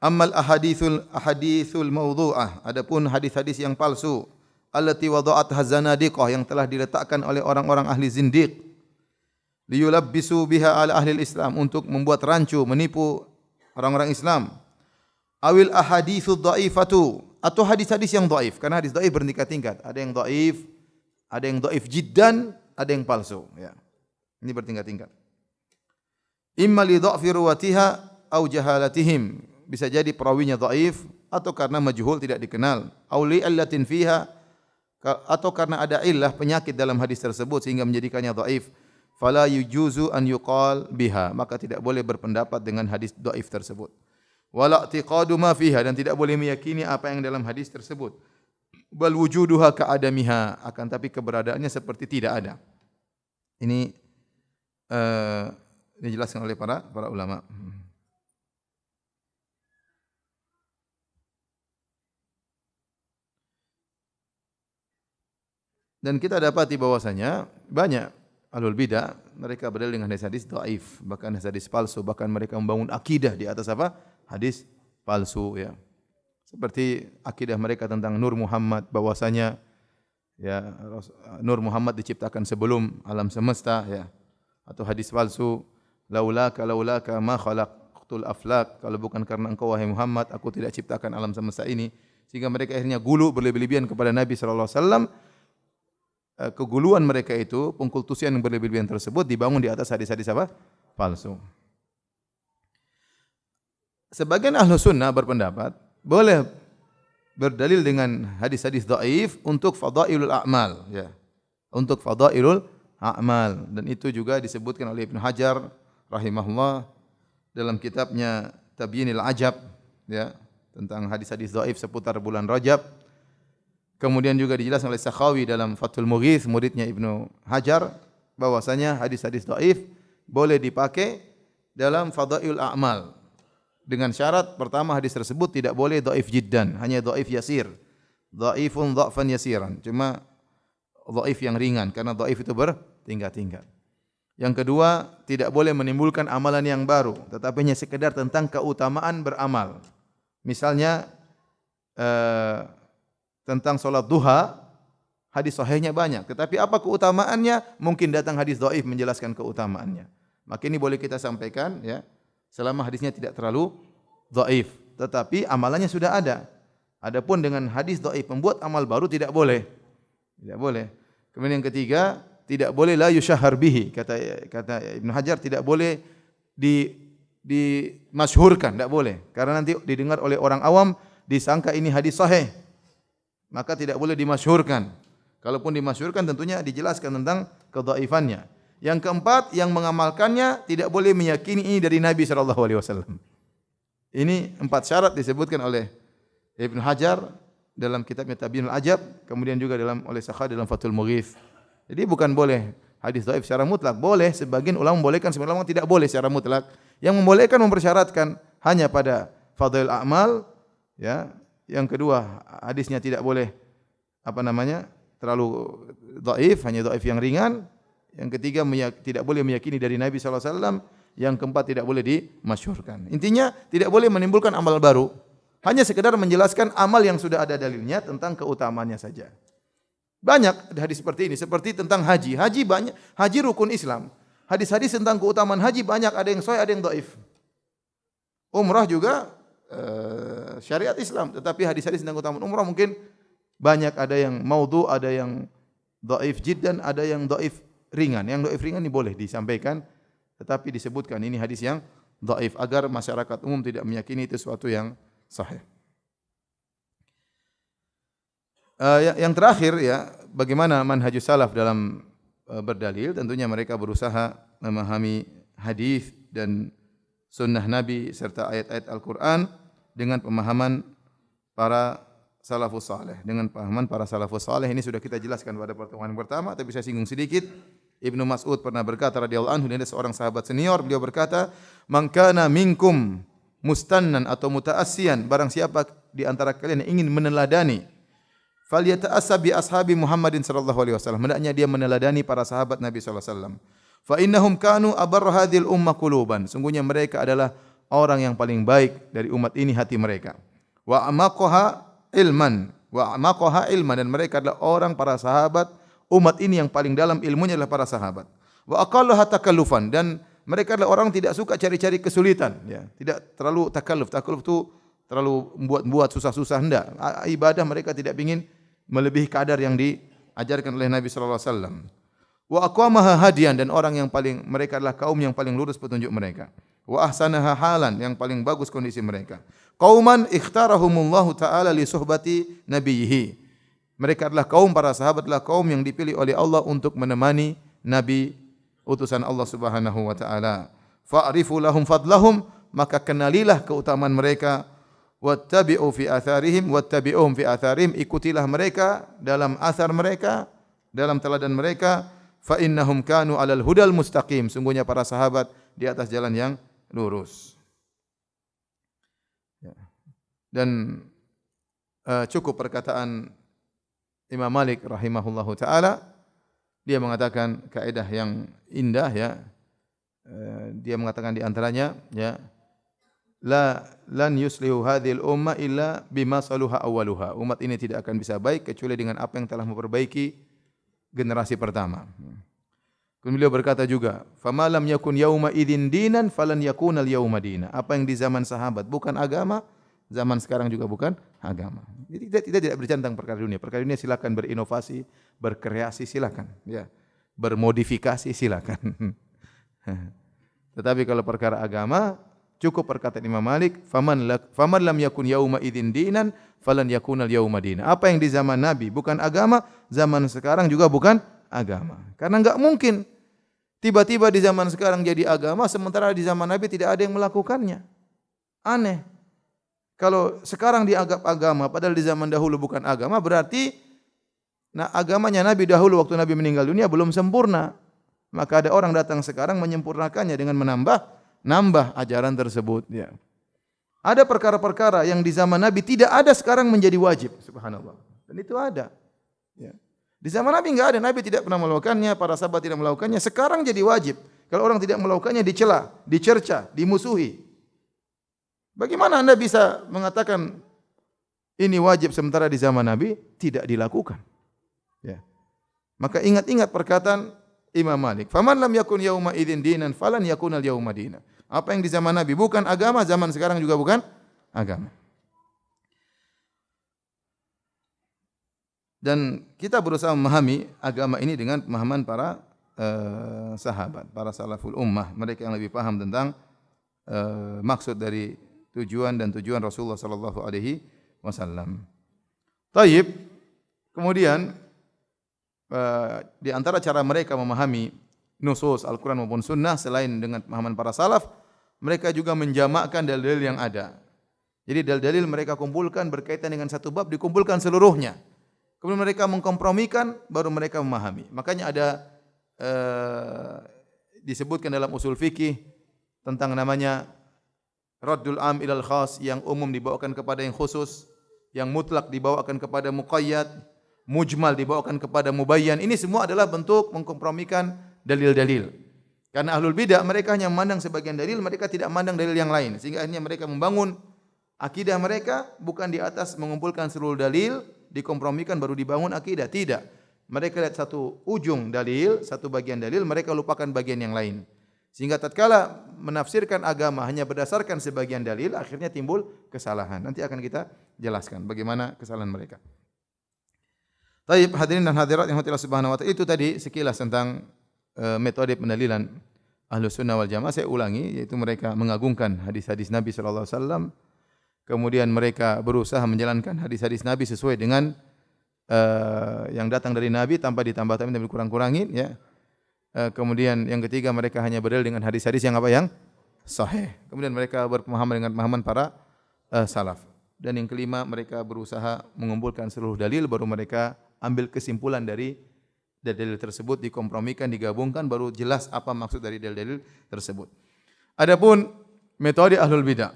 ammal ahadithul mawdu'ah, adapun hadis-hadis yang palsu, allati wada'atha zanadiqah, yang telah diletakkan oleh orang-orang ahli zindiq, liyulabbisu biha ala ahli Islam, untuk membuat rancu, menipu orang-orang Islam. Awil ahaditsu dhaifatu, atau hadis-hadis yang dhaif, karena hadis dhaif bertingkat-tingkat. Ada yang dhaif jiddan, ada yang palsu, ya. Ini bertingkat-tingkat. Imma li dha'fi ruwatiha au jahalatihim, bisa jadi perawinya dhaif atau karena majhul, tidak dikenal. Au li allatin fiha, atau karena ada illah, penyakit dalam hadis tersebut sehingga menjadikannya dhaif. Fala yujuzu an yuqal biha, maka tidak boleh berpendapat dengan hadis dhaif tersebut. Wala i'tiqadu ma fiha, dan tidak boleh meyakini apa yang dalam hadis tersebut. Bal wujuduha ka'adamiha, akan tapi keberadaannya seperti tidak ada. Ini dijelaskan oleh para ulama. Dan kita dapati bahwasanya banyak ahlul bidah, mereka berdalil dengan hadis-hadis dhaif, bahkan hadis palsu, bahkan mereka membangun akidah di atas apa? Hadis palsu, ya. Seperti akidah mereka tentang Nur Muhammad, bahwasanya ya Nur Muhammad diciptakan sebelum alam semesta, ya. Atau hadis palsu, laulaka ma khalaqtul aflak, kalau bukan karena engkau wahai Muhammad, aku tidak ciptakan alam semesta ini. Sehingga mereka akhirnya gulu berlebih-lebihan kepada Nabi sallallahu alaihi wasallam. Keguluan mereka itu, pengkultusian yang berlebih-lebihan tersebut dibangun di atas hadis-hadis apa? Palsu. Sebagian ahlu sunnah berpendapat boleh berdalil dengan hadis-hadis dhaif untuk fadailul a'mal, ya. untuk fadailul a'mal, dan itu juga disebutkan oleh Ibnu Hajar rahimahullah dalam kitabnya Tabyinil Ajab, ya, tentang hadis-hadis dhaif seputar bulan Rajab. Kemudian juga dijelaskan oleh Sakhawi dalam Fathul Mughith, muridnya Ibnu Hajar, bahwasanya hadis-hadis dhaif boleh dipakai dalam fadailul a'mal dengan syarat pertama hadis tersebut tidak boleh dhaif jiddan, hanya dhaif yasir. Dhaifun dha'fan yasiran, cuma dhaif yang ringan karena dhaif itu bertingkat-tingkat. Yang kedua, tidak boleh menimbulkan amalan yang baru, tetapi hanya sekedar tentang keutamaan beramal. Misalnya tentang salat duha, hadis sahihnya banyak, tetapi apa keutamaannya? Mungkin datang hadis dhaif menjelaskan keutamaannya. Maka ini boleh kita sampaikan, ya, selama hadisnya tidak terlalu dhaif, tetapi amalannya sudah ada. Adapun dengan hadis dhaif membuat amal baru tidak boleh. Tidak boleh. Kemudian yang ketiga, tidak boleh la yusyahhar bihi, kata Ibnu Hajar, tidak boleh dimasyhurkan, tidak boleh, karena nanti didengar oleh orang awam disangka ini hadis sahih, maka tidak boleh dimasyhurkan. Kalaupun dimasyhurkan tentunya dijelaskan tentang kedhaifannya. Yang keempat, yang mengamalkannya tidak boleh meyakini ini dari Nabi sallallahu alaihi wasallam. Ini 4 syarat disebutkan oleh Ibnu Hajar dalam kitabnya Tabyinul Ajab, kemudian juga oleh Sakhawi dalam Fathul Mughith. Jadi bukan boleh hadis dhaif secara mutlak, boleh sebagian ulama membolehkan, sebagian ulama tidak boleh secara mutlak. Yang membolehkan mempersyaratkan hanya pada fadail a'mal, ya. Yang kedua, hadisnya tidak boleh terlalu dhaif, hanya dhaif yang ringan. Yang ketiga, tidak boleh meyakini dari Nabi sallallahu alaihi wasallam. Yang keempat, tidak boleh dimasyhurkan. Intinya tidak boleh menimbulkan amal baru, hanya sekedar menjelaskan amal yang sudah ada dalilnya tentang keutamaannya saja. Banyak hadis seperti ini, seperti tentang haji. Haji banyak, haji rukun Islam. Hadis-hadis tentang keutamaan haji banyak, ada yang sahih, ada yang dhaif. Umrah juga syariat Islam, tetapi hadis-hadis tentang keutamaan umrah mungkin banyak, ada yang maudhu, ada yang dhaif jiddan, ada yang dhaif ringan. Yang dhaif ringan ini boleh disampaikan, tetapi disebutkan ini hadis yang dhaif agar masyarakat umum tidak meyakini itu sesuatu yang sahih. Yang terakhir, ya, bagaimana manhajus salaf dalam berdalil? Tentunya mereka berusaha memahami hadis dan sunnah Nabi serta ayat-ayat Al-Quran dengan pemahaman para salafus saleh. Dengan pemahaman para salafus saleh ini sudah kita jelaskan pada pertemuan pertama, tapi saya singgung sedikit. Ibnu Mas'ud pernah berkata radhiyallahu anhu, dia seorang sahabat senior, beliau berkata, "Man kana minkum mustannan atau mutaassiyan, barang siapa di antara kalian yang ingin meneladani, falyata'assa bi ashabi Muhammadin sallallahu alaihi wasallam." Hendaknya dia meneladani para sahabat Nabi sallallahu alaihi wasallam. Fa innahum kanu abarra hadhil ummah quluban. Sungguhnya mereka adalah orang yang paling baik dari umat ini hati mereka. Wa amaqaha ilman, dan mereka adalah orang para sahabat umat ini yang paling dalam ilmunya adalah para sahabat. Wa aqalluha takallufan, dan mereka adalah orang tidak suka cari-cari kesulitan, ya. Tidak terlalu takalluf. Takalluf itu terlalu buat susah-susah, hendak. Ibadah mereka tidak ingin melebihi kadar yang diajarkan oleh Nabi sallallahu alaihi wasallam. Wa aqwamaha hadiyan, dan orang yang paling, mereka adalah kaum yang paling lurus petunjuk mereka. Wa ahsanaha halan, yang paling bagus kondisi mereka. Qauman ikhtarahumullahu taala li suhbati nabiyhi. Mereka adalah kaum, para sahabat adalah kaum yang dipilih oleh Allah untuk menemani Nabi utusan Allah Subhanahu wa taala. Fa'rifu lahum fadlahum, maka kenalilah keutamaan mereka. Wattabi'u fi atharihim, wattabi'uhum fi atharihim, ikutilah mereka dalam athar mereka, dalam teladan mereka. Fa innahum kanu 'alal hudal mustaqim, sungguhnya para sahabat di atas jalan yang lurus. Dan cukup perkataan Imam Malik rahimahullahu taala, dia mengatakan kaidah yang indah, ya. Dia mengatakan di antaranya, ya, lan yuslihu hadhil umma illa bima saluha awwaluha. Umat ini tidak akan bisa baik kecuali dengan apa yang telah memperbaiki generasi pertama. Kemudian beliau berkata juga, "Fama lam yakun yauma idzin dinan falan yakunal yauma dina." Apa yang di zaman sahabat bukan agama, zaman sekarang juga bukan agama. Jadi kita tidak berbicara tentang perkara dunia. Perkara dunia silakan berinovasi, berkreasi silakan, ya. Bermodifikasi silakan. Tetapi kalau perkara agama, cukup perkataan Imam Malik, faman lam yakun yauma idzin dinan falan yakunal yauma dina. Apa yang di zaman Nabi bukan agama, zaman sekarang juga bukan agama. Karena enggak mungkin tiba-tiba di zaman sekarang jadi agama sementara di zaman Nabi tidak ada yang melakukannya. Aneh. Kalau sekarang dianggap agama padahal di zaman dahulu bukan agama, berarti agamanya Nabi dahulu waktu Nabi meninggal dunia belum sempurna. Maka ada orang datang sekarang menyempurnakannya dengan nambah ajaran tersebut, ya. Ada perkara-perkara yang di zaman Nabi tidak ada sekarang menjadi wajib, subhanallah. Dan itu ada. Ya. Di zaman Nabi enggak ada, Nabi tidak pernah melakukannya, para sahabat tidak melakukannya, sekarang jadi wajib. Kalau orang tidak melakukannya dicela, dicerca, dimusuhi. Bagaimana Anda bisa mengatakan ini wajib sementara di zaman Nabi tidak dilakukan? Ya. Maka ingat-ingat perkataan Imam Malik, "Faman lam yakun yauma idzin dinan falan yakunal yauma dinan." Apa yang di zaman Nabi bukan agama, zaman sekarang juga bukan agama. Dan kita berusaha memahami agama ini dengan pemahaman para sahabat, para salaful ummah, mereka yang lebih paham tentang maksud dari tujuan Rasulullah sallallahu alaihi wasallam. Taib. Kemudian di antara cara mereka memahami nusus Al-Quran maupun Sunnah selain dengan pemahaman para salaf, mereka juga menjamakkan dalil-dalil yang ada. Jadi dalil-dalil mereka kumpulkan berkaitan dengan satu bab dikumpulkan seluruhnya. Kemudian mereka mengkompromikan, baru mereka memahami. Makanya ada disebutkan dalam usul fikih tentang namanya Raddul Am ilal Khas, yang umum dibawakan kepada yang khusus, yang mutlak dibawakan kepada muqayyad, mujmal dibawakan kepada mubayyan. Ini semua adalah bentuk mengkompromikan dalil-dalil. Karena ahlul bidah mereka hanya memandang sebagian dalil, mereka tidak memandang dalil yang lain. Sehingga akhirnya mereka membangun akidah mereka bukan di atas mengumpulkan seluruh dalil, dikompromikan baru dibangun akidah. Tidak. Mereka lihat satu ujung dalil, satu bagian dalil, mereka lupakan bagian yang lain. Sehingga tatkala menafsirkan agama hanya berdasarkan sebagian dalil, akhirnya timbul kesalahan. Nanti akan kita jelaskan bagaimana kesalahan mereka. Taib, hadirin dan hadirat yang Allah Subhanahu wa taala, itu tadi sekilas tentang metode pendalilan Ahlus Sunnah wal Jamaah. Saya ulangi, yaitu mereka mengagungkan hadis-hadis Nabi sallallahu alaihi wasallam. Kemudian mereka berusaha menjalankan hadis-hadis Nabi sesuai dengan yang datang dari Nabi tanpa ditambah-tambahin dan dikurang-kurangin, ya. Kemudian yang ketiga, mereka hanya berdalil dengan hadis-hadis yang apa? Yang sahih. Kemudian mereka berpemahaman dengan pemahaman para salaf. Dan yang kelima, mereka berusaha mengumpulkan seluruh dalil, baru mereka ambil kesimpulan dari dalil tersebut, dikompromikan, digabungkan, baru jelas apa maksud dari dalil tersebut. Adapun metode ahlul bidah.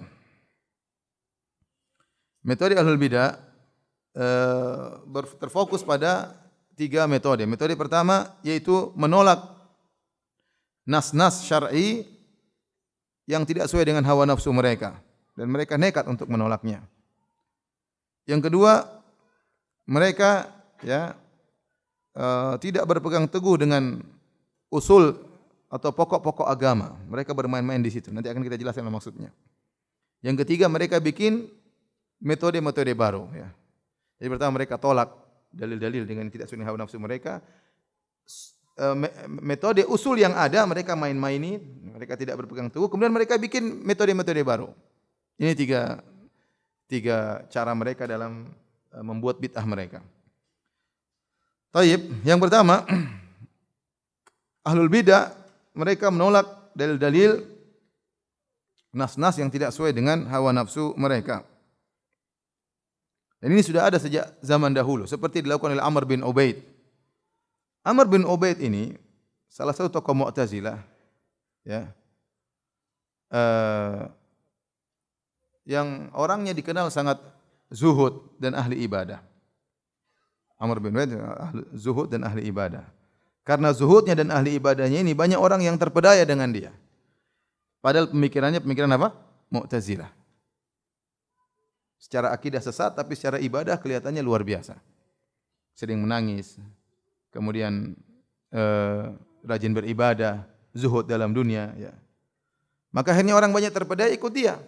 Metode ahlul bidah terfokus pada 3 metode. Metode pertama yaitu menolak nas-nas syar'i yang tidak sesuai dengan hawa nafsu mereka, dan mereka nekat untuk menolaknya. Yang kedua, mereka tidak berpegang teguh dengan usul atau pokok-pokok agama. Mereka bermain-main di situ. Nanti akan kita jelaskan maksudnya. Yang ketiga, mereka bikin metode-metode baru. Ya. Jadi pertama, mereka tolak dalil-dalil dengan tidak sesuai hawa nafsu mereka. Metode usul yang ada mereka main-maini, mereka tidak berpegang teguh. Kemudian mereka bikin metode-metode baru. Ini tiga cara mereka dalam membuat bid'ah mereka. Taib, yang pertama, ahlul bidah mereka menolak dalil-dalil nas-nas yang tidak sesuai dengan hawa nafsu mereka. Dan ini sudah ada sejak zaman dahulu, seperti dilakukan oleh Amr bin Ubaid. Amr bin Ubaid ini salah satu tokoh Mu'tazilah, ya, yang orangnya dikenal sangat zuhud dan ahli ibadah. Amr bin Ubaid zuhud dan ahli ibadah. Karena zuhudnya dan ahli ibadahnya ini banyak orang yang terpedaya dengan dia. Padahal pemikirannya pemikiran apa? Mu'tazilah. Secara akidah sesat, tapi secara ibadah kelihatannya luar biasa. Sering menangis, kemudian rajin beribadah, zuhud dalam dunia. Ya. Maka akhirnya orang banyak terpedaya ikut dia.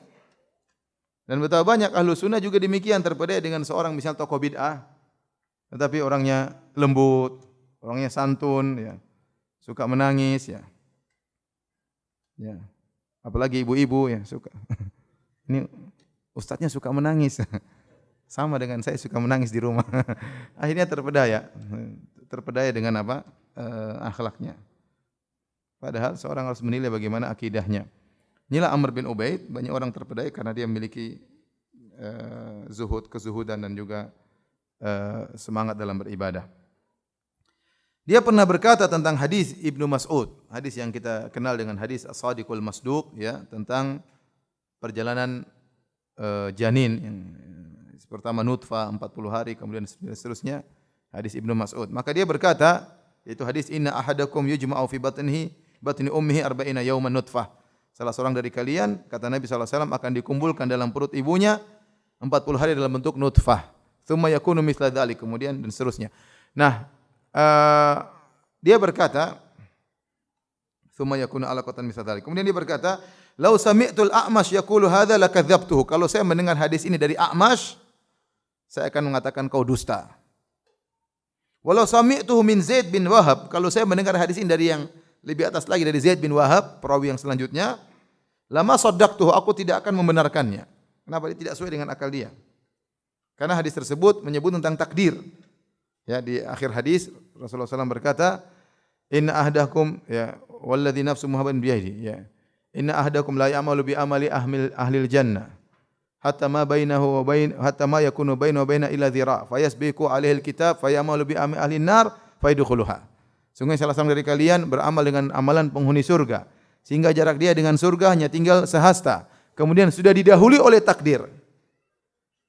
Dan betapa banyak ahlu sunnah juga demikian, terpedaya dengan seorang misal tokoh bid'ah, tetapi orangnya lembut, orangnya santun, ya, suka menangis, ya. Ya. Apalagi ibu-ibu, ya, suka. Ini ustadznya suka menangis. Sama dengan saya suka menangis di rumah. Akhirnya terpedaya dengan apa? akhlaknya. Padahal seorang harus menilai bagaimana akidahnya. Inilah Amr bin Ubaid, banyak orang terpedaya karena dia memiliki zuhud, kezuhudan dan juga semangat dalam beribadah. Dia pernah berkata tentang hadis Ibnu Mas'ud, hadis yang kita kenal dengan hadis As-Sadiqul Masduq, ya, tentang perjalanan janin yang pertama nutfah 40 hari kemudian seterusnya, hadis Ibnu Mas'ud. Maka dia berkata, yaitu hadis inna ahadakum yujma'u fi batni ummihi arba'ina yawman nutfah. Salah seorang dari kalian, kata Nabi SAW, akan dikumpulkan dalam perut ibunya 40 hari dalam bentuk nutfah. Tsumma yakunu mithla dzalik, kemudian dan seterusnya. Nah, dia berkata, "Tsumma yakunu 'alaqatan mithla dzalik." Kemudian dia berkata, "Lau sami'tul A'mash yaqulu hadza lakadzabtuhu." Kalau saya mendengar hadis ini dari A'mash, saya akan mengatakan kau dusta. Walau sami'tuhu min Zaid bin Wahab, kalau saya mendengar hadis ini dari yang lebih atas lagi dari Zaid bin Wahab, perawi yang selanjutnya, lama saddaqtuhu, aku tidak akan membenarkannya. Kenapa? Dia tidak sesuai dengan akal dia. Karena hadis tersebut menyebut tentang takdir. Ya, di akhir hadis Rasulullah SAW berkata, "Inna ahdakum ya walladzi nafsu Muhammadin biyadihi." Ya. "Inna ahdakum la ya'malu bi amali ahlil jannah hatta ma bainahu wa bain hatta ma yakunu bainahu wa baina illa dhira' fayasbiqu alaihi alkitab fayamalu bi amali ahlin nar fayadkhuluha." Sungguh salah seorang dari kalian beramal dengan amalan penghuni surga, sehingga jarak dia dengan surga hanya tinggal sehasta. Kemudian sudah didahului oleh takdir.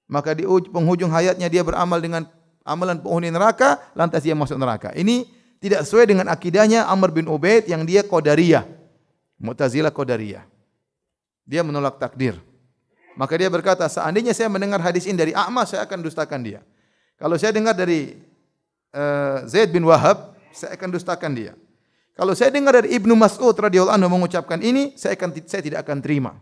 Maka di penghujung hayatnya dia beramal dengan amalan penghuni neraka, lantas dia masuk neraka. Ini tidak sesuai dengan akidahnya Amr bin Ubaid yang dia Qadariyah. Mu'tazilah Qadariyah. Dia menolak takdir. Maka dia berkata, seandainya saya mendengar hadis ini dari A'mash, saya akan dustakan dia. Kalau saya dengar dari Zaid bin Wahab, saya akan dustakan dia. Kalau saya dengar dari Ibnu Mas'ud radhiyallahu anhu mengucapkan ini, saya tidak akan terima.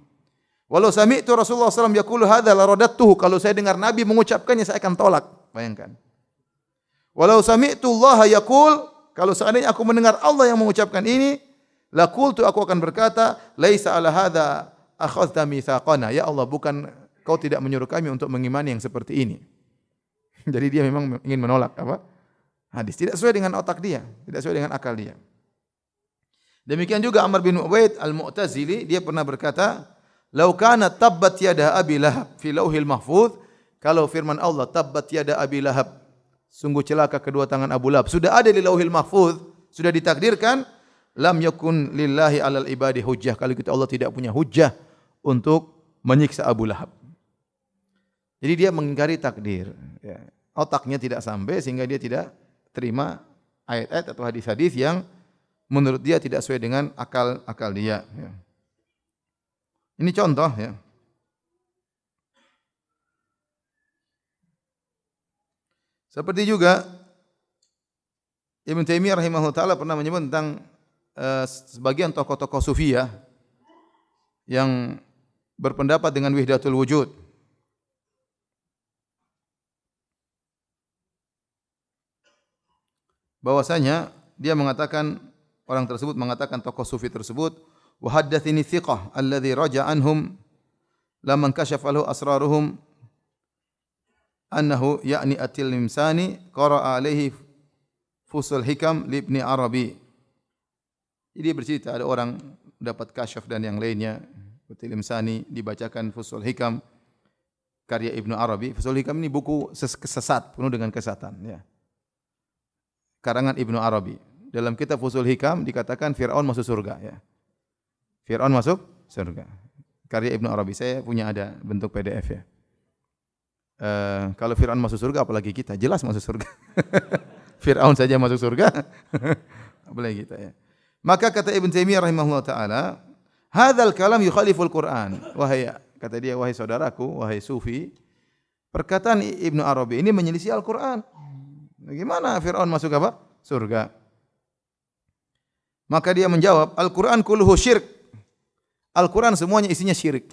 Walau sami'tu Rasulullah SAW yaqulu hadza la radattuhu, kalau saya dengar Nabi mengucapkannya, saya akan tolak. Bayangkan. Walau sami'tu Allah yaqul, kalau seandainya aku mendengar Allah yang mengucapkan ini, la qultu, aku akan berkata, laisa ala hadza akhadta mitsaqana. Ya Allah, bukan kau tidak menyuruh kami untuk mengimani yang seperti ini. Jadi dia memang ingin menolak apa? Hadis tidak sesuai dengan otak dia, tidak sesuai dengan akal dia. Demikian juga Amr bin Ubaid Al-Mu'tazili, dia pernah berkata, "Lau kana tabbat yada Abi Lahab fi lauhil mahfuz." Kalau firman Allah tabbat yada Abi Lahab, sungguh celaka kedua tangan Abu Lahab, sudah ada di lauhil mahfuz, sudah ditakdirkan, lam yakun lillahi 'alal ibadi hujjah. Kalau kita Allah tidak punya hujjah untuk menyiksa Abu Lahab. Jadi dia mengingkari takdir, ya. Otaknya tidak sampai sehingga dia tidak terima ayat-ayat atau hadis-hadis yang menurut dia tidak sesuai dengan akal dia. Ya. Ini contoh, ya. Seperti juga Ibnu Taimiyah rahimahullah taala pernah menyebut tentang sebagian tokoh-tokoh sufiyah yang berpendapat dengan wahdatul wujud. Bahwasanya dia mengatakan, orang tersebut mengatakan, tokoh sufi tersebut, wa haddatsini thiqah alladhi raja anhum lamman kashafa lahu asraruhum annahu ya'ni at-Tilmisani qara'a alaihi fusul hikam li Ibni Arabi. Jadi bercerita ada orang dapat kasyaf dan yang lainnya, at-Tilmisani dibacakan fusul hikam karya Ibnu Arabi. Fusul hikam ini buku sesat, penuh dengan kesesatan, ya. Karangan Ibnu Arabi. Dalam kitab Fusul Hikam dikatakan Fir'aun masuk surga, ya. Fir'aun masuk surga. Karya Ibnu Arabi. Saya punya ada bentuk PDF, ya. Kalau Fir'aun masuk surga apalagi kita, jelas masuk surga. Fir'aun saja masuk surga. Apalagi kita, ya. Maka kata Ibnu Taimiyah rahimahullah taala, hadzal kalam yukhaliful Qur'an. Wahai, kata dia, wahai saudaraku, wahai sufi, perkataan Ibnu Arabi ini menyelisih Al-Qur'an. Bagaimana Fir'aun masuk apa? Surga. Maka dia menjawab, Al-Quran kulluhu syirk. Al-Quran semuanya isinya syirik.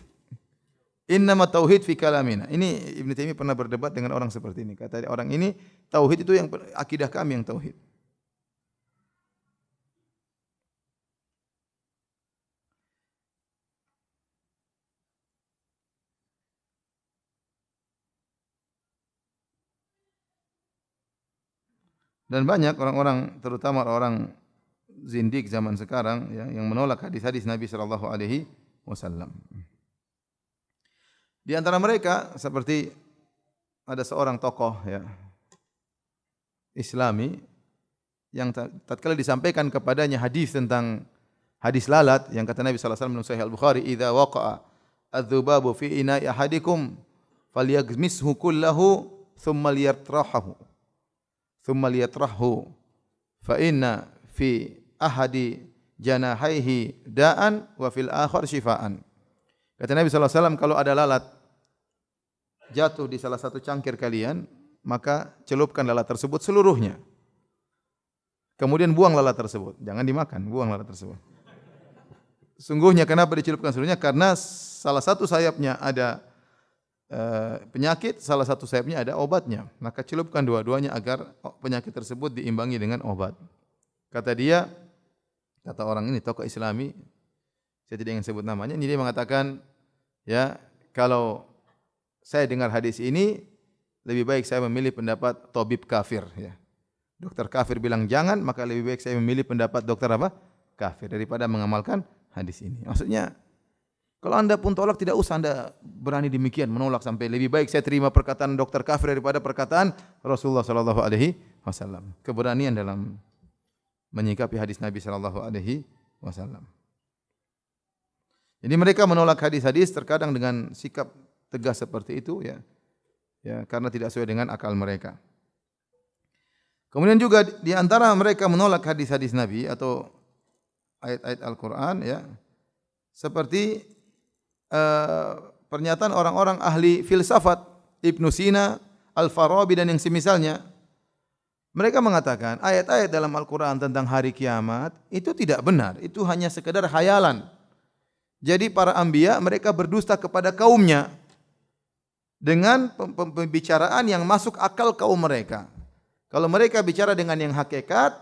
Innama tauhid fi kalamina. Ini Ibnu Taimiyah pernah berdebat dengan orang seperti ini. Kata orang ini, tauhid itu yang akidah kami yang tauhid. Dan banyak orang-orang, terutama orang zindik zaman sekarang ya, yang menolak hadis-hadis Nabi sallallahu alaihi wasallam. Di antara mereka seperti ada seorang tokoh ya Islami yang tatkala disampaikan kepadanya hadis tentang hadis lalat yang kata Nabi sallallahu alaihi wasallam dalam Sahih Al-Bukhari, "Idza waqa'a adz-dzubabu fi ina'i ahadikum falyaghmishu kullahu thumma liyatrahu fa inna fi ahadi janahaihi da'an wa fil akhar shifaan." Kata Nabi sallallahu alaihi wasallam, kalau ada lalat jatuh di salah satu cangkir kalian, maka celupkan lalat tersebut seluruhnya. Kemudian buang lalat tersebut. Jangan dimakan, buang lalat tersebut. Sungguhnya kenapa dicelupkan seluruhnya? Karena salah satu sayapnya ada penyakit, salah satu sayapnya ada obatnya. Maka celupkan dua-duanya agar penyakit tersebut diimbangi dengan obat. Kata dia, kata orang ini, tokoh Islami, saya tidak ingin sebut namanya, ini dia mengatakan, ya, kalau saya dengar hadis ini, lebih baik saya memilih pendapat tabib kafir. Ya. Dokter kafir bilang jangan, maka lebih baik saya memilih pendapat dokter apa? Kafir daripada mengamalkan hadis ini. Maksudnya, kalau anda pun tolak, tidak usah anda berani demikian menolak sampai lebih baik saya terima perkataan dokter kafir daripada perkataan Rasulullah sallallahu alaihi wasallam. Keberanian dalam menyikapi hadis Nabi sallallahu alaihi wasallam. Jadi mereka menolak hadis-hadis terkadang dengan sikap tegas seperti itu ya. Ya, karena tidak sesuai dengan akal mereka. Kemudian juga di antara mereka menolak hadis-hadis Nabi atau ayat-ayat Al-Qur'an ya. Seperti pernyataan orang-orang ahli filsafat Ibnu Sina, Al-Farabi dan yang semisalnya. Mereka mengatakan ayat-ayat dalam Al-Qur'an tentang hari kiamat itu tidak benar, itu hanya sekedar khayalan. Jadi para anbiya mereka berdusta kepada kaumnya dengan pembicaraan yang masuk akal kaum mereka. Kalau mereka bicara dengan yang hakikat,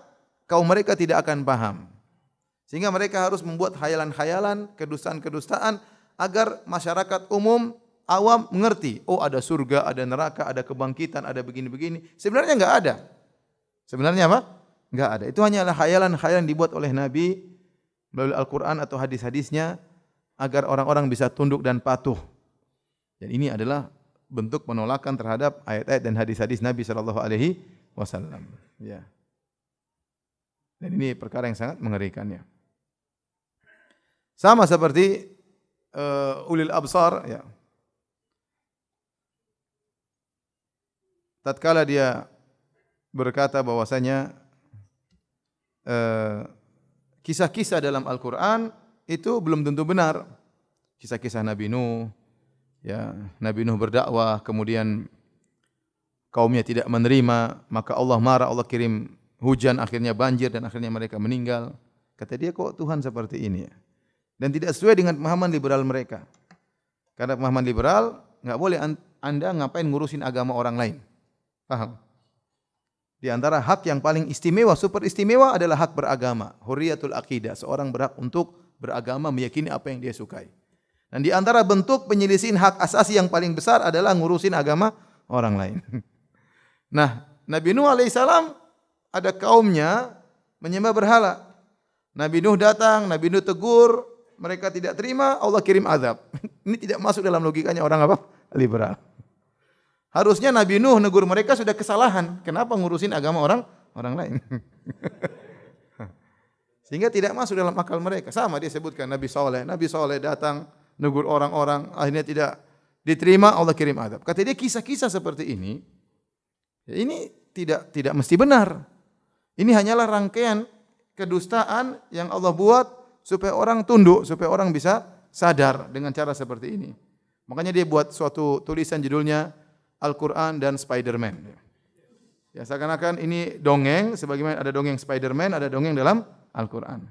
kaum mereka tidak akan paham. Sehingga mereka harus membuat khayalan-khayalan, kedustaan-kedustaan agar masyarakat umum awam mengerti. Oh, ada surga, ada neraka, ada kebangkitan, ada begini-begini. Sebenarnya enggak ada. Sebenarnya apa? Enggak ada. Itu hanyalah khayalan-khayalan dibuat oleh Nabi melalui Al-Qur'an atau hadis-hadisnya agar orang-orang bisa tunduk dan patuh. Dan ini adalah bentuk penolakan terhadap ayat-ayat dan hadis-hadis Nabi sallallahu alaihi wasallam. Ya. Dan ini perkara yang sangat mengerikan ya. Sama seperti ulil absar ya. Tatkala dia berkata bahwasanya kisah-kisah dalam Al-Qur'an itu belum tentu benar. Kisah-kisah Nabi Nuh, ya, Nabi Nuh berdakwah, kemudian kaumnya tidak menerima, maka Allah marah, Allah kirim hujan, akhirnya banjir dan akhirnya mereka meninggal. Kata dia, kok Tuhan seperti ini ya? Dan tidak sesuai dengan pemahaman liberal mereka. Karena pemahaman liberal, enggak boleh anda ngapain ngurusin agama orang lain. Paham? Di antara hak yang paling istimewa, super istimewa adalah hak beragama. Hurriyatul aqidah, seorang berhak untuk beragama, meyakini apa yang dia sukai. Dan di antara bentuk penyelisihan hak asasi yang paling besar adalah ngurusin agama orang lain. Nah, Nabi Nuh alaihissalam ada kaumnya menyembah berhala. Nabi Nuh datang, Nabi Nuh tegur, mereka tidak terima, Allah kirim azab. Ini tidak masuk dalam logikanya orang apa? Liberal. Harusnya Nabi Nuh negur mereka sudah kesalahan. Kenapa ngurusin agama orang lain? Sehingga tidak masuk dalam akal mereka. Sama dia sebutkan Nabi Saleh datang negur orang-orang, akhirnya tidak diterima, Allah kirim azab. Kata dia kisah-kisah seperti ini, ya ini tidak mesti benar. Ini hanyalah rangkaian kedustaan yang Allah buat supaya orang tunduk, supaya orang bisa sadar dengan cara seperti ini. Makanya dia buat suatu tulisan judulnya Al-Quran dan Spider-Man. Ya, seakan-akan ini dongeng, sebagaimana ada dongeng Spider-Man, ada dongeng dalam Al-Quran.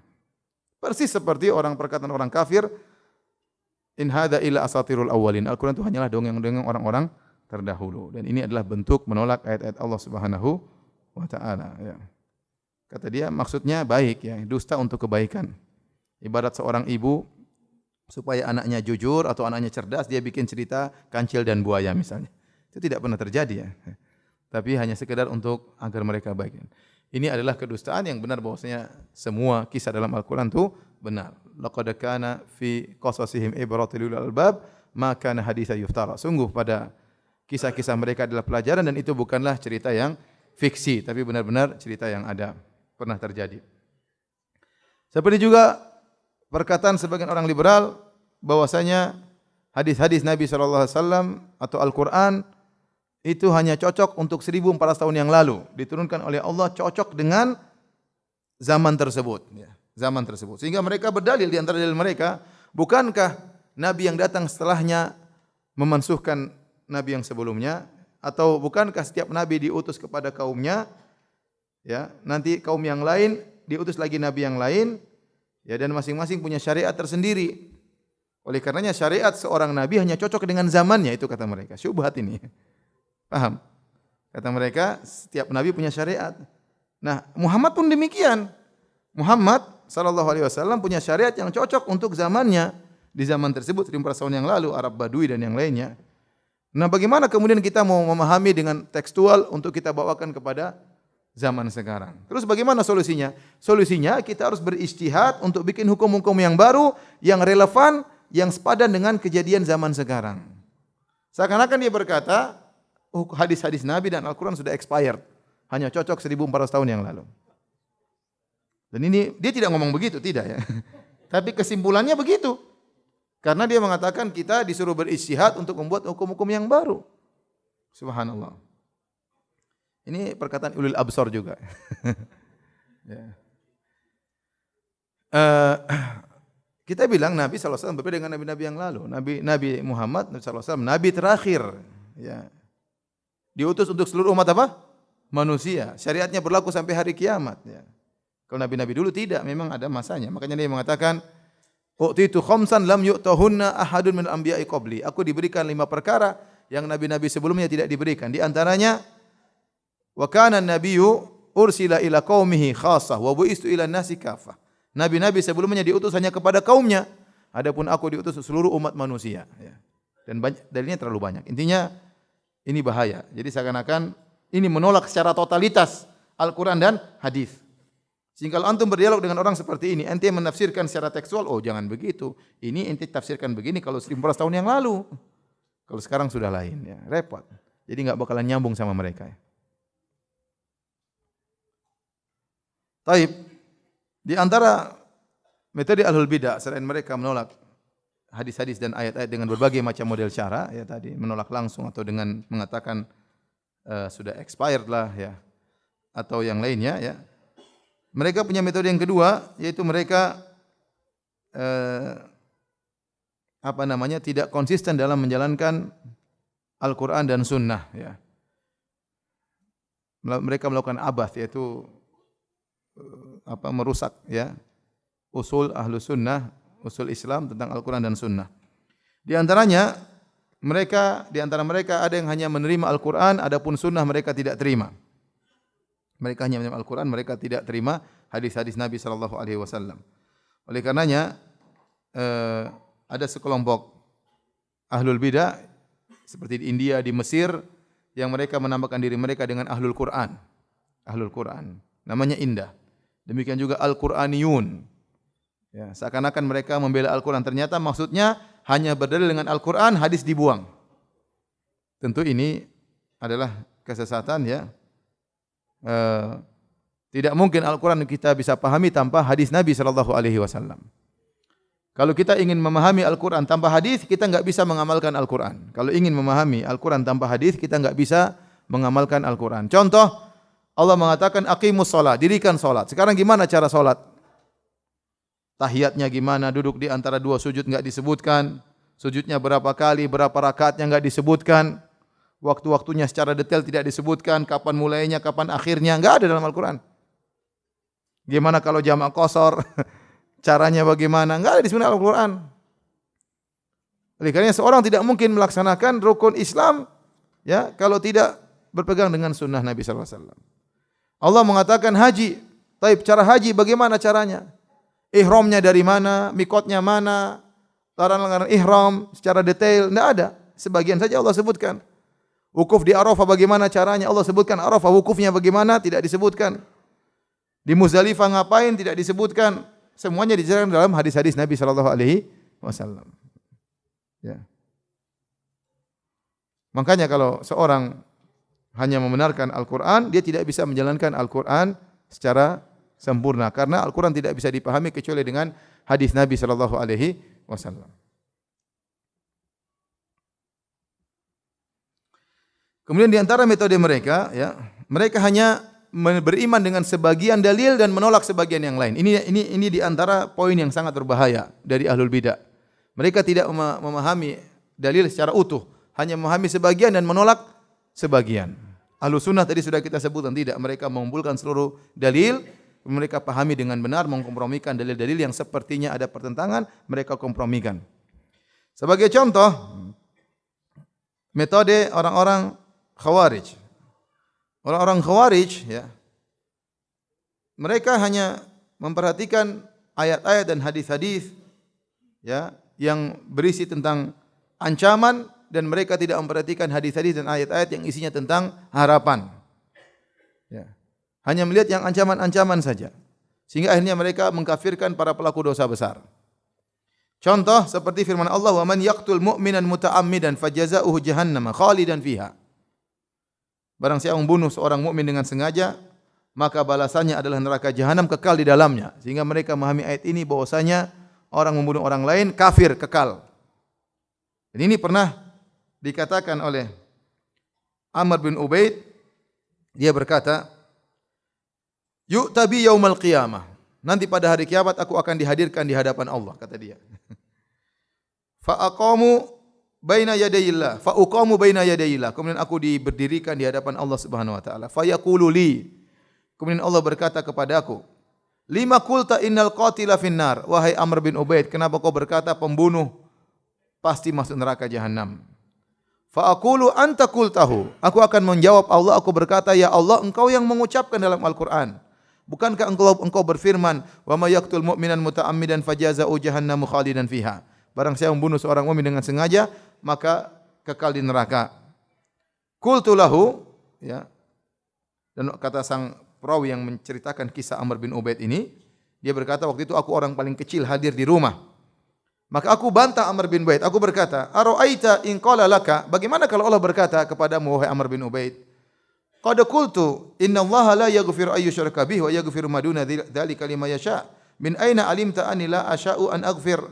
Persis seperti perkataan orang kafir, in hadza illa asatirul awwalin. Al-Quran itu hanyalah dongeng-dongeng orang-orang terdahulu. Dan ini adalah bentuk menolak ayat-ayat Allah Subhanahu wa taala, ya. Kata dia maksudnya baik ya, dusta untuk kebaikan. Ibarat seorang ibu supaya anaknya jujur atau anaknya cerdas, dia bikin cerita kancil dan buaya misalnya. Itu tidak pernah terjadi ya. tapi hanya sekedar untuk agar mereka baik. Ini adalah kedustaan yang benar bahwasanya semua kisah dalam Al-Qur'an itu benar. Laqad kana fi qasasihim ibratun lil albab ma kana haditsan yuftara. Sungguh pada kisah-kisah mereka adalah pelajaran dan itu bukanlah cerita yang fiksi tapi benar-benar cerita yang ada pernah terjadi. Seperti juga perkataan sebagian orang liberal bahwasanya hadis-hadis Nabi sallallahu alaihi wasallam atau Al-Qur'an itu hanya cocok untuk 1400 tahun yang lalu, diturunkan oleh Allah cocok dengan zaman tersebut, ya, zaman tersebut. Sehingga mereka berdalil di antara dalil mereka, bukankah nabi yang datang setelahnya memansuhkan nabi yang sebelumnya, atau bukankah setiap nabi diutus kepada kaumnya, ya, nanti kaum yang lain diutus lagi nabi yang lain, ya, dan masing-masing punya syariat tersendiri. Oleh karenanya syariat seorang nabi hanya cocok dengan zamannya, itu kata mereka. Syubhat ini. Paham? Kata mereka, setiap nabi punya syariat. Nah, Muhammad pun demikian. Muhammad sallallahu alaihi wasallam punya syariat yang cocok untuk zamannya. Di zaman tersebut 1400 tahun yang lalu, Arab Badui dan yang lainnya. Nah, bagaimana kemudian kita mau memahami dengan tekstual untuk kita bawakan kepada zaman sekarang? Terus bagaimana solusinya? Solusinya kita harus berijtihad untuk bikin hukum-hukum yang baru, yang relevan, yang sepadan dengan kejadian zaman sekarang. Seakan-akan dia berkata, hadis-hadis Nabi dan Al-Quran sudah expired. Hanya cocok 1400 tahun yang lalu. Dan ini dia tidak ngomong begitu, tidak ya. Tapi kesimpulannya begitu. Karena dia mengatakan kita disuruh berijtihad untuk membuat hukum-hukum yang baru. Subhanallah. Ini perkataan ulil absar juga. Ya. Kita bilang Nabi SAW berbeda dengan nabi-nabi yang lalu. Nabi Muhammad SAW, Nabi terakhir. Ya. Diutus untuk seluruh umat apa? Manusia. Syariatnya berlaku sampai hari kiamat. Ya. Kalau nabi-nabi dulu tidak, memang ada masanya. Makanya dia mengatakan, "U'titu khamsan lam yu'tahunna ahadun min anbiya'i qabli." Aku diberikan 5 perkara yang nabi-nabi sebelumnya tidak diberikan. Di antaranya, wa kana an-nabiyyu ursila ila qaumihi khassah wa bu'istu ila an-nasi kaffah. Nabi-nabi sebelumnya diutus hanya kepada kaumnya. Adapun aku diutus seluruh umat manusia. Ya. Dan dalilnya terlalu banyak. Intinya ini bahaya. Jadi seakan-akan ini menolak secara totalitas Al-Quran dan hadis. Sehingga kalau antum berdialog dengan orang seperti ini, ente menafsirkan secara tekstual, oh jangan begitu. Ini ente tafsirkan begini kalau 1400 tahun yang lalu. Kalau sekarang sudah lain, ya repot. Jadi enggak bakalan nyambung sama mereka. Taib. Di antara metode ahlul bidah selain mereka menolak hadis-hadis dan ayat-ayat dengan berbagai macam model cara, ya tadi menolak langsung atau dengan mengatakan sudah expired lah, ya, atau yang lainnya, ya. Mereka punya metode yang kedua, yaitu mereka tidak konsisten dalam menjalankan Al-Quran dan Sunnah, ya. Mereka melakukan abath, yaitu merusak, ya, usul Ahlus Sunnah, usul Islam tentang Al-Quran dan Sunnah. Di antara mereka ada yang hanya menerima Al-Quran, adapun Sunnah mereka tidak terima. Mereka hanya menerima Al-Quran, mereka tidak terima hadis-hadis Nabi sallallahu alaihi wasallam. Oleh karenanya ada sekelompok ahlul bidah seperti di India, di Mesir, yang mereka menamakan diri mereka dengan ahlul Quran. Ahlul Quran. Namanya indah. Demikian juga Al-Quraniyun. Ya, seakan-akan mereka membela Al-Quran. Ternyata maksudnya hanya berdalil dengan Al-Quran, hadis dibuang. Tentu ini adalah kesesatan, ya. Tidak mungkin Al-Quran kita bisa pahami tanpa hadis Nabi SAW. Kalau kita ingin memahami Al-Quran tanpa hadis, kita enggak bisa mengamalkan Al-Quran. Kalau ingin memahami Al-Quran tanpa hadis, kita enggak bisa mengamalkan Al-Quran. Contoh, Allah mengatakan aqimus shalah, dirikan salat. Sekarang gimana cara salat? Tahiyatnya gimana? Duduk di antara 2 sujud enggak disebutkan. Sujudnya berapa kali, berapa rakaatnya enggak disebutkan. Waktu-waktunya secara detail tidak disebutkan. Kapan mulainya, kapan akhirnya, enggak ada dalam Al-Quran. Gimana kalau jamak qasar? Caranya bagaimana? Enggak ada di dalam Al-Quran. Oleh karena seorang tidak mungkin melaksanakan rukun Islam, ya, kalau tidak berpegang dengan sunnah Nabi sallallahu alaihi wasallam. Allah mengatakan haji. Taib, cara haji bagaimana caranya? Ihramnya dari mana? Mikotnya mana? Larangan ihram secara detail? Tidak ada. Sebagian saja Allah sebutkan. Wukuf di Arafah bagaimana caranya? Allah sebutkan Arafah wukufnya bagaimana? Tidak disebutkan. Di Muzdalifah ngapain? Tidak disebutkan. Semuanya dijelaskan dalam hadis-hadis Nabi sallallahu alaihi wasallam. Ya. Makanya kalau seorang hanya membenarkan Al-Qur'an, dia tidak bisa menjalankan Al-Qur'an secara sempurna karena Al-Qur'an tidak bisa dipahami kecuali dengan hadis Nabi sallallahu alaihi wasallam. Kemudian di antara metode mereka, ya, mereka hanya beriman dengan sebagian dalil dan menolak sebagian yang lain. Ini di antara poin yang sangat berbahaya dari ahlul bidah. Mereka tidak memahami dalil secara utuh, hanya memahami sebagian dan menolak sebagian. Ahlus sunnah tadi sudah kita sebutkan, tidak, mereka mengumpulkan seluruh dalil, mereka pahami dengan benar, mengkompromikan dalil-dalil yang sepertinya ada pertentangan, mereka kompromikan. Sebagai contoh, metode orang-orang Khawarij. Orang-orang Khawarij, ya, mereka hanya memperhatikan ayat-ayat dan hadis-hadis, ya, yang berisi tentang ancaman, dan mereka tidak memperhatikan hadis-hadis dan ayat-ayat yang isinya tentang harapan. Ya. Hanya melihat yang ancaman-ancaman saja. Sehingga akhirnya mereka mengkafirkan para pelaku dosa besar. Contoh seperti firman Allah, "Wa man yaqtul mu'minan muta'ammidan fajaza'uhu jahannam khalidan fiha." Barang siapa membunuh seorang mukmin dengan sengaja, maka balasannya adalah neraka jahanam kekal di dalamnya. Sehingga mereka memahami ayat ini bahwasanya orang membunuh orang lain kafir kekal. Dan ini pernah dikatakan oleh Amr bin Ubaid, dia berkata, "Yu'tabi yaumal qiyamah." Nanti pada hari kiamat aku akan dihadirkan di hadapan Allah, kata dia. Fa aqamu baina yadayillah, fa uqamu baina yadayillah. Kemudian aku diberdirikan di hadapan Allah Subhanahu wa taala. Fa yaqulu li. Kemudian Allah berkata kepadaku, "Lima qulta innal qatila finnar." Wahai Amr bin Ubaid, kenapa kau berkata pembunuh pasti masuk neraka jahanam? Fa aqulu anta qultahu. Aku akan menjawab Allah, aku berkata, "Ya Allah, Engkau yang mengucapkan dalam Al-Qur'an. Bukankah engkau berfirman, "Wa may yaqtul mu'minan muta'ammidan fajazaa'u jahannamu khalidan fiha." Barang siapa membunuh seorang mukmin dengan sengaja, maka kekal di neraka. Qultu lahu, ya. Dan kata sang perawi yang menceritakan kisah Amr bin Ubaid ini, dia berkata, waktu itu aku orang paling kecil hadir di rumah. Maka aku bantah Amr bin Ubaid. Aku berkata, "Ara'aita in qala laka?" Bagaimana kalau Allah berkata kepadamu, wahai Amr bin Ubaid, "Qad qultu innallaha la yaghfiru ayyushraka bihi wa yaghfiru ma duna dzalika liman yasha. Min aina alimta anni la asya'u an aghfir?"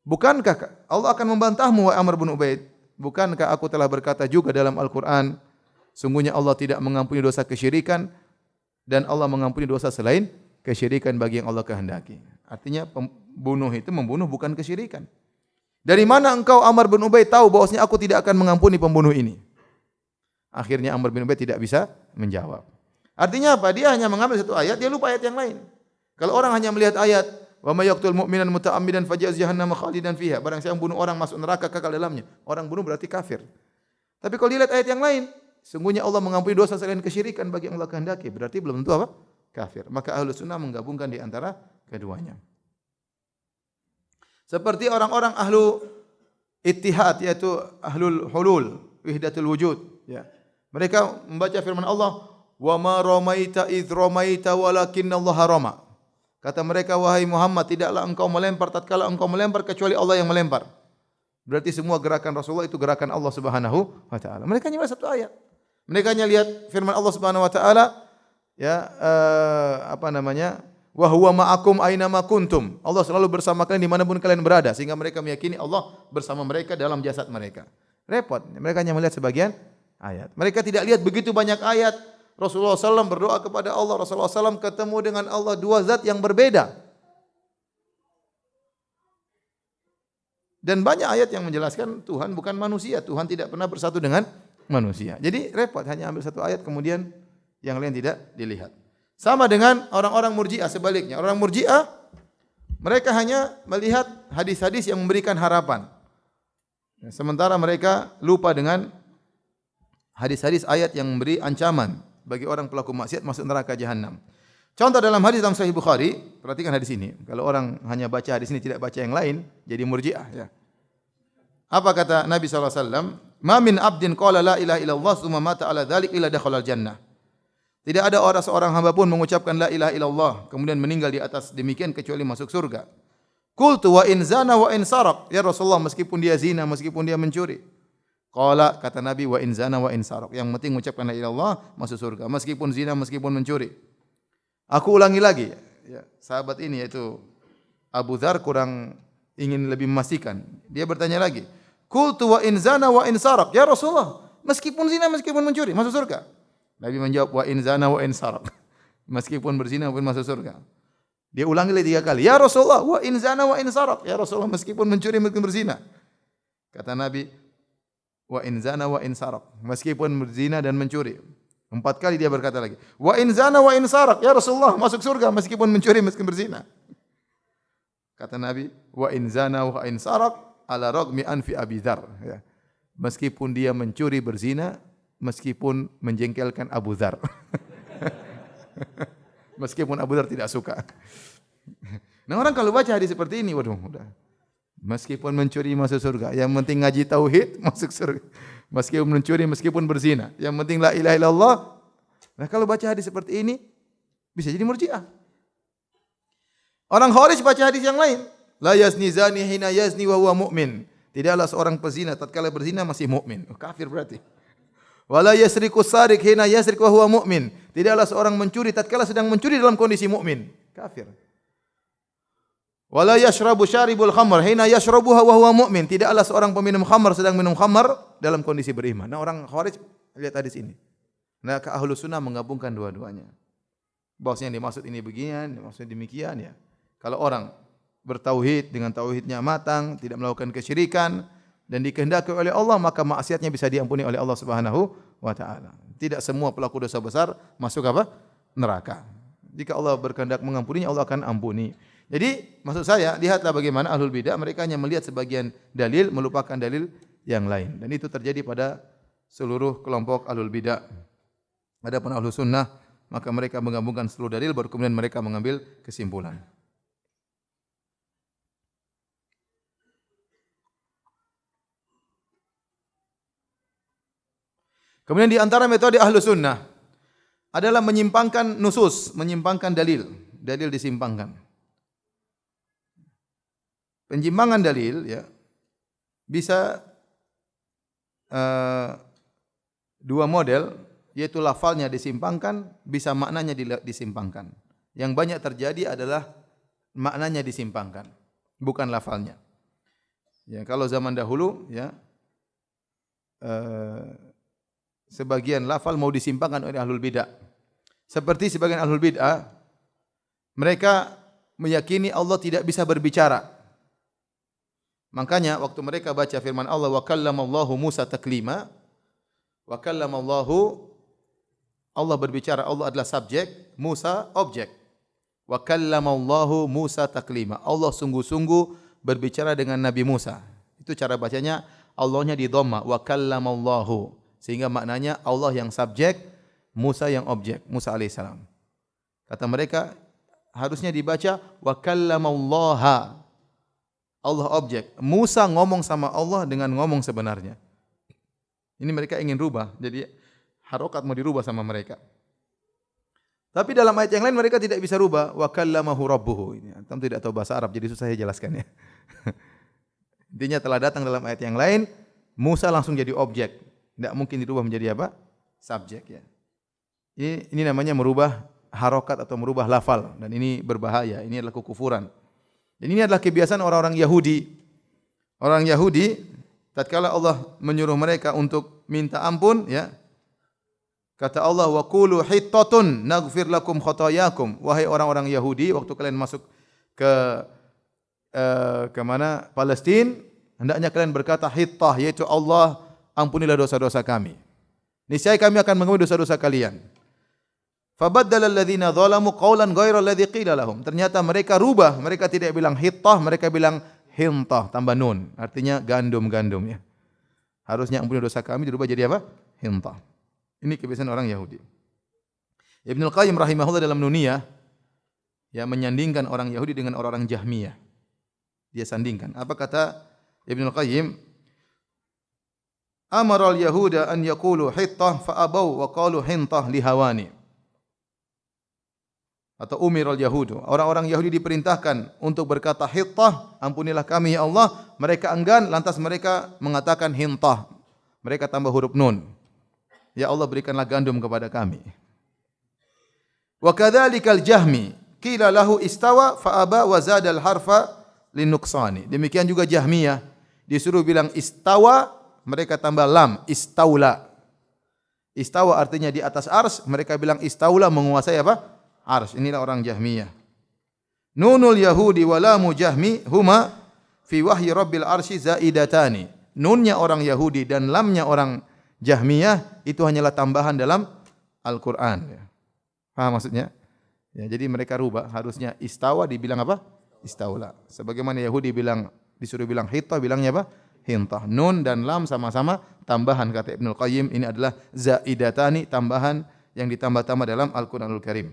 Bukankah Allah akan membantahmu, wahai Amr bin Ubaid? Bukankah aku telah berkata juga dalam Al-Qur'an, sungguhnya Allah tidak mengampuni dosa kesyirikan dan Allah mengampuni dosa selain kesyirikan bagi yang Allah kehendaki. Artinya pembunuh itu membunuh bukan kesyirikan. Dari mana engkau Amr bin Ubaid tahu bahwasanya aku tidak akan mengampuni pembunuh ini? Akhirnya Amr bin Ubaid tidak bisa menjawab. Artinya apa? Dia hanya mengambil satu ayat, dia lupa ayat yang lain. Kalau orang hanya melihat ayat, "Wa may yaqtul mu'minan muta'ammidan fajaz jahannam khalidan fiha." Barang siapa membunuh orang masuk neraka kekal dalamnya. Orang bunuh berarti kafir. Tapi kalau dilihat ayat yang lain, sungguhnya Allah mengampuni dosa selain kesyirikan bagi yang Allah kehendaki. Berarti belum tentu apa? Kafir. Maka Ahlus Sunnah menggabungkan di antara keduanya. Seperti orang-orang ahlu ittihad, yaitu ahlul hulul, wahdatul wujud, ya. Mereka membaca firman Allah, "Wa ma ramaita idz ramaita walakinallaha rama." Kata mereka, wahai Muhammad, tidaklah engkau melempar tatkala engkau melempar kecuali Allah yang melempar. Berarti semua gerakan Rasulullah itu gerakan Allah Subhanahu wa taala. Mereka hanya satu ayat. Mereka hanya lihat firman Allah Subhanahu wa taala, ya, wa huwa ma'akum aina ma kuntum. Allah selalu bersama kalian dimanapun kalian berada, sehingga mereka meyakini Allah bersama mereka dalam jasad mereka. Repot. Mereka hanya melihat sebagian ayat. Mereka tidak lihat begitu banyak ayat. Rasulullah SAW berdoa kepada Allah. Rasulullah SAW ketemu dengan Allah, dua zat yang berbeda. Dan banyak ayat yang menjelaskan Tuhan bukan manusia. Tuhan tidak pernah bersatu dengan manusia. Jadi repot, hanya ambil satu ayat kemudian yang lain tidak dilihat. Sama dengan orang-orang Murji'ah sebaliknya. Orang Murji'ah mereka hanya melihat hadis-hadis yang memberikan harapan. Sementara mereka lupa dengan hadis-hadis ayat yang memberi ancaman bagi orang pelaku maksiat masuk neraka jahanam. Contoh dalam hadis dalam Sahih Bukhari, perhatikan hadis ini. Kalau orang hanya baca hadis ini tidak baca yang lain, jadi Murji'ah, ya. Apa kata Nabi sallallahu alaihi wasallam? Ma min abdin qala la ilaha illallah tsumma mata ala dzalik illa dakhala al-jannah. Tidak ada orang seorang hamba pun mengucapkan la ilaha illallah kemudian meninggal di atas demikian kecuali masuk surga. Qultu wa in zana wa in saraq. Ya Rasulullah, meskipun dia zina, meskipun dia mencuri. Qala, kata Nabi, wa in zana wa in saraq. Yang penting mengucapkan la ilaha illallah masuk surga, meskipun zina, meskipun mencuri. Aku ulangi lagi. Ya, sahabat ini yaitu Abu Dzar kurang ingin lebih memastikan. Dia bertanya lagi. Qultu wa in zana wa in saraq. Ya Rasulullah, meskipun zina, meskipun mencuri, masuk surga. Nabi menjawab wa in zana wa in saraq. Meskipun berzina pun masuk surga. Dia ulangi lagi 3 kali. Ya Rasulullah, wa in zana wa in saraq. Ya Rasulullah, meskipun mencuri, meskipun berzina. Kata Nabi, wa in zana wa in saraq. Meskipun berzina dan mencuri. 4 kali dia berkata lagi. Wa in zana wa in saraq. Ya Rasulullah, masuk surga meskipun mencuri, meskipun berzina. Kata Nabi, wa in zana wa in saraq ala ragmi anfi Abi Dzar. Ya. Meskipun dia mencuri, berzina, meskipun menjengkelkan Abu Dzar. Meskipun Abu Dzar tidak suka. Nah, orang kalau baca hadis seperti ini, waduh, udah. Meskipun mencuri masuk surga, yang penting ngaji tauhid masuk surga. Meskipun mencuri, meskipun berzina, yang penting la ilaha illallah. Nah, kalau baca hadis seperti ini bisa jadi murji'ah. Orang Khawarij baca hadis yang lain. La yazni zani hina yazni wa huwa mu'min. Tidaklah seorang pezina tatkala berzina masih mukmin. Kafir berarti. Wala yasriku sariq hina yasriq wa huwa mu'min. Tidaklah seorang mencuri tatkala sedang mencuri dalam kondisi mukmin. Kafir. Wala yashrabu syaribul khamr hina yashrabuha wa huwa mu'min. Tidaklah seorang peminum khamr sedang minum khamr dalam kondisi beriman. Nah, orang Khawarij lihat hadis ini. Nah, ke Ahlus Sunnah menggabungkan dua-duanya. Bahwasanya yang dimaksud ini beginian, dimaksud demikian ya. Kalau orang bertauhid dengan tauhidnya matang, tidak melakukan kesyirikan dan dikehendaki oleh Allah, maka maksiatnya bisa diampuni oleh Allah Subhanahu wa taala. Tidak semua pelaku dosa besar masuk apa? Neraka. Jika Allah berkehendak mengampuninya, Allah akan ampuni. Jadi, maksud saya, lihatlah bagaimana ahlul bidah mereka hanya melihat sebagian dalil, melupakan dalil yang lain. Dan itu terjadi pada seluruh kelompok ahlul bidah. Adapun ahlus sunnah, maka mereka menggabungkan seluruh dalil baru kemudian mereka mengambil kesimpulan. Kemudian di antara metode Ahlus Sunnah adalah menyimpangkan nusus, menyimpangkan dalil. Dalil disimpangkan. Penyimpangan dalil ya bisa dua model, yaitu lafalnya disimpangkan, bisa maknanya disimpangkan. Yang banyak terjadi adalah maknanya disimpangkan, bukan lafalnya. Ya, kalau zaman dahulu ya sebagian lafal mau disimpangkan oleh ahlul bidah. Seperti sebagian ahlul bidah, mereka meyakini Allah tidak bisa berbicara. Makanya waktu mereka baca firman Allah, wa kallamallahu Musa taklima, wa kallamallahu, Allah berbicara, Allah adalah subjek, Musa objek. Wa kallamallahu Musa taklima, Allah sungguh-sungguh berbicara dengan Nabi Musa. Itu cara bacanya, Allahnya di dhamma, wa kallamallahu. Sehingga maknanya Allah yang subjek, Musa yang objek, Musa alaihissalam. Kata mereka harusnya dibaca wa kallamallaha. Allah objek, Musa ngomong sama Allah dengan ngomong sebenarnya. Ini mereka ingin rubah, jadi harokat mau dirubah sama mereka. Tapi dalam ayat yang lain mereka tidak bisa rubah wa kallamahu rabbuhu. Ini antum tidak tahu bahasa Arab jadi susah saya jelaskan ya. Intinya telah datang dalam ayat yang lain, Musa langsung jadi objek. Tidak mungkin dirubah menjadi apa? Subjek ya. Ini namanya merubah harokat atau merubah lafal. Dan ini berbahaya. Ini adalah kekufuran. Dan ini adalah kebiasaan orang-orang Yahudi. Orang Yahudi, tatkala Allah menyuruh mereka untuk minta ampun, ya, kata Allah, wa qulu hittatun naghfir lakum khotayakum. Wahai orang-orang Yahudi, waktu kalian masuk ke mana? Palestina, hendaknya kalian berkata hittah, yaitu Allah, ampunilah dosa-dosa kami. Niscaya kami akan mengampuni dosa-dosa kalian. Fabaddala alladhina zalamu qawlan ghairal ladzi qila lahum. Ternyata mereka rubah, mereka tidak bilang hittah, mereka bilang hintah tambah nun, artinya gandum-gandum ya. Harusnya ampuni dosa kami dirubah jadi apa? Hintah. Ini kebiasaan orang Yahudi. Ibnu Qayyim rahimahullah dalam Nuniyah ya menyandingkan orang Yahudi dengan orang-orang Jahmiyah. Dia sandingkan. Apa kata Ibnu Qayyim? amara al-yahuda an yaqulu hittah fa abaw wa qalu hintah lihawani. Atau umiral yahudu, orang-orang Yahudi diperintahkan untuk berkata hittah, ampunilah kami ya Allah, mereka enggan, lantas mereka mengatakan hintah, mereka tambah huruf nun, ya Allah berikanlah gandum kepada kami. Wa kadzalikal jahmi qila lahu istawa fa aba wa zada al harfa linuqsani. Demikian juga Jahmiyah, disuruh bilang istawa, mereka tambah lam, istaula. Istawa artinya di atas ars, mereka bilang istaula, menguasai apa? Ars. Inilah orang Jahmiyah. Nunul Yahudi wa lamu Jahmi huma fi wahyi Rabbil arsy zaidatani. Nunnya orang Yahudi dan lamnya orang Jahmiyah itu hanyalah tambahan dalam Al-Qur'an. Paham maksudnya? Ya, jadi mereka rubah, harusnya istawa dibilang apa? Istaula. Sebagaimana Yahudi bilang, disuruh bilang hittah, bilangnya apa? Hintah. Nun dan lam sama-sama tambahan, kata Ibnul Qayyim, ini adalah zaidatani, tambahan yang ditambah-tambah dalam Al-Qur'anul Karim.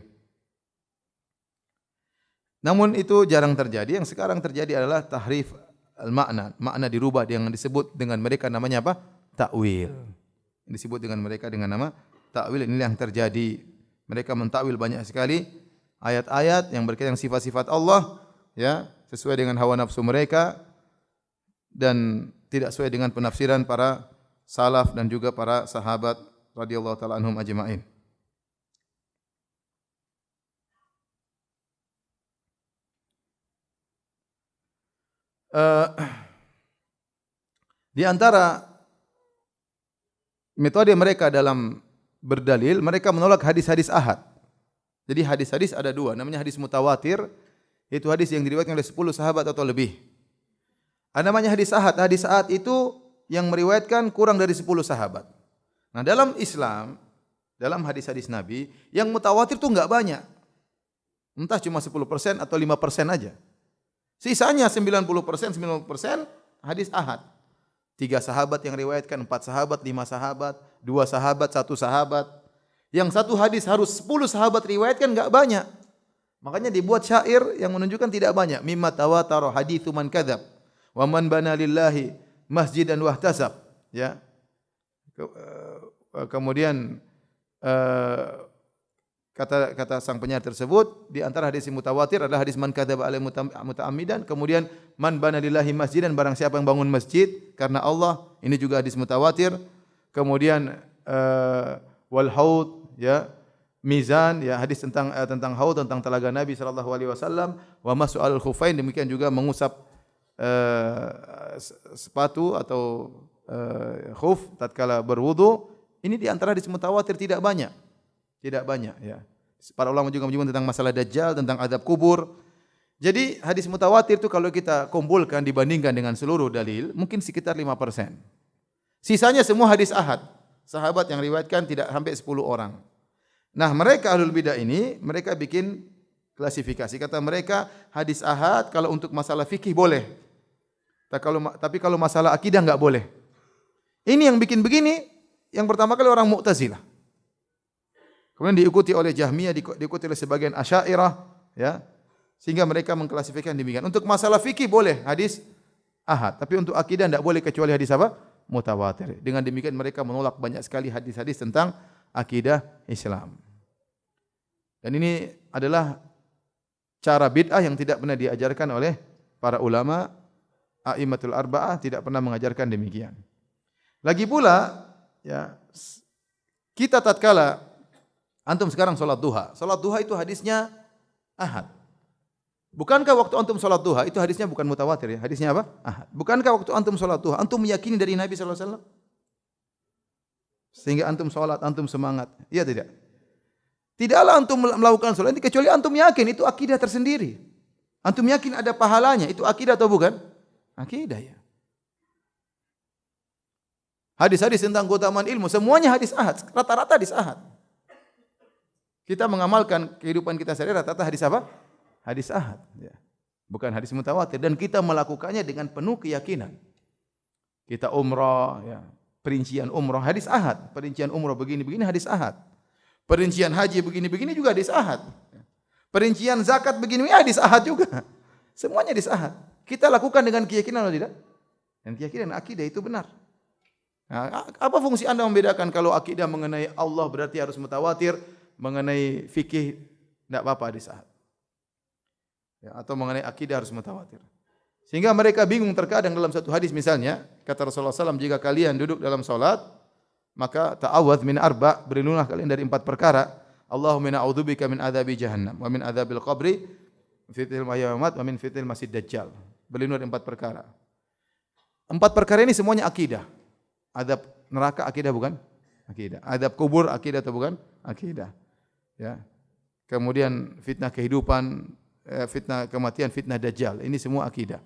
Namun itu jarang terjadi. Yang sekarang terjadi adalah tahrif al-makna. Makna dirubah yang disebut dengan mereka namanya apa? Ta'wil. Disebut dengan mereka dengan nama ta'wil. Inilah yang terjadi. Mereka mentakwil banyak sekali ayat-ayat yang berkaitan dengan sifat-sifat Allah, ya, sesuai dengan hawa nafsu mereka dan tidak sesuai dengan penafsiran para salaf dan juga para sahabat radhiyallahu taala anhum ajma'in. Di antara metode mereka dalam berdalil, mereka menolak hadis-hadis ahad. Jadi hadis-hadis ada dua, namanya hadis mutawatir, itu hadis yang diriwayatkan oleh 10 sahabat atau lebih. Ada namanya hadis ahad. Hadis ahad itu yang meriwayatkan kurang dari 10 sahabat. Nah, dalam Islam, dalam hadis-hadis Nabi, yang mutawatir itu enggak banyak. Entah cuma 10% atau 5% aja. Sisanya 90% hadis ahad. 3 sahabat yang riwayatkan, 4 sahabat, 5 sahabat, 2 sahabat, 1 sahabat. Yang satu hadis harus 10 sahabat riwayatkan enggak banyak. Makanya dibuat syair yang menunjukkan tidak banyak. Mimma tawatara haditsu man kadzab wa man bana lillahi masjidan wahtasab. Ya. Kemudian kata sang penyair tersebut, di antara hadis mutawatir adalah hadis man kadzaba alaihi muta'ammidan, kemudian man bana lillahi masjidan, barang siapa yang bangun masjid karena Allah, ini juga hadis mutawatir. Kemudian wal haud, ya, mizan, ya, hadis tentang haud, tentang telaga Nabi sallallahu alaihi wasallam, wa mas'u al khufain, demikian juga mengusap sepatu atau khuf tatkala berwudu. Ini di antara hadis mutawatir, tidak banyak. Tidak banyak, ya. Para ulama juga menyebut tentang masalah dajjal, tentang azab kubur. Jadi hadis mutawatir itu kalau kita kumpulkan dibandingkan dengan seluruh dalil, mungkin sekitar 5%. Sisanya semua hadis ahad. Sahabat yang riwayatkan tidak sampai 10 orang. Nah, mereka ahlul bidah ini, mereka bikin klasifikasi. Kata mereka, hadis ahad kalau untuk masalah fikih boleh. Tapi kalau masalah akidah enggak boleh. Ini yang bikin begini, yang pertama kali orang Mu'tazilah. Kemudian diikuti oleh Jahmiyah, diikuti oleh sebagian Asy'ariyah, ya. Sehingga mereka mengklasifikasikan demikian. Untuk masalah fikih boleh hadis ahad, tapi untuk akidah tidak boleh kecuali hadis apa? Mutawatir. Dengan demikian mereka menolak banyak sekali hadis-hadis tentang akidah Islam. Dan ini adalah cara bid'ah yang tidak pernah diajarkan oleh para ulama a'immatul arba'ah, tidak pernah mengajarkan demikian. Lagi pula, ya, kita tatkala antum sekarang salat duha. Salat duha itu hadisnya ahad. Bukankah waktu antum salat duha itu hadisnya bukan mutawatir, ya? Hadisnya apa? Ahad. Bukankah waktu antum salat duha antum meyakini dari Nabi sallallahu alaihi wasallam? Sehingga antum salat, antum semangat. Iya tidak? Tidaklah antum melakukan salat ini kecuali antum yakin itu akidah tersendiri. Antum yakin ada pahalanya, itu akidah atau bukan? Akidah, ya. Hadis-hadis tentang keutamaan ilmu semuanya hadis ahad, rata-rata hadis ahad. Kita mengamalkan kehidupan kita sehari rata-rata hadis apa? Hadis ahad, ya. Bukan hadis mutawatir, dan kita melakukannya dengan penuh keyakinan. Kita umrah, ya, perincian umrah hadis ahad, perincian umrah begini-begini hadis ahad. Perincian haji begini-begini juga hadis ahad. Perincian zakat begini hadis ahad juga. Semuanya hadis ahad. Kita lakukan dengan keyakinan atau tidak? Dan keyakinan akidah itu benar. Nah, apa fungsi Anda membedakan kalau akidah mengenai Allah berarti harus mutawatir, mengenai fikih tidak apa-apa hadis ahad. Ya, atau mengenai akidah harus mutawatir. Sehingga mereka bingung terkadang dalam satu hadis misalnya, kata Rasulullah SAW, jika kalian duduk dalam salat, maka ta'awadz min arba', berlindunglah kalian dari 4 perkara. Allahumma inna a'udzubika min adzabi jahannam wa min adzabil qabri, fitnil mahya wa mamat wa min fitnil masih dajjal. Berlindung dari 4 perkara. 4 perkara ini semuanya akidah. Azab neraka akidah bukan? Akidah. Azab kubur akidah atau bukan? Akidah. Ya. Kemudian fitnah kehidupan, fitnah kematian, fitnah dajjal. Ini semua akidah.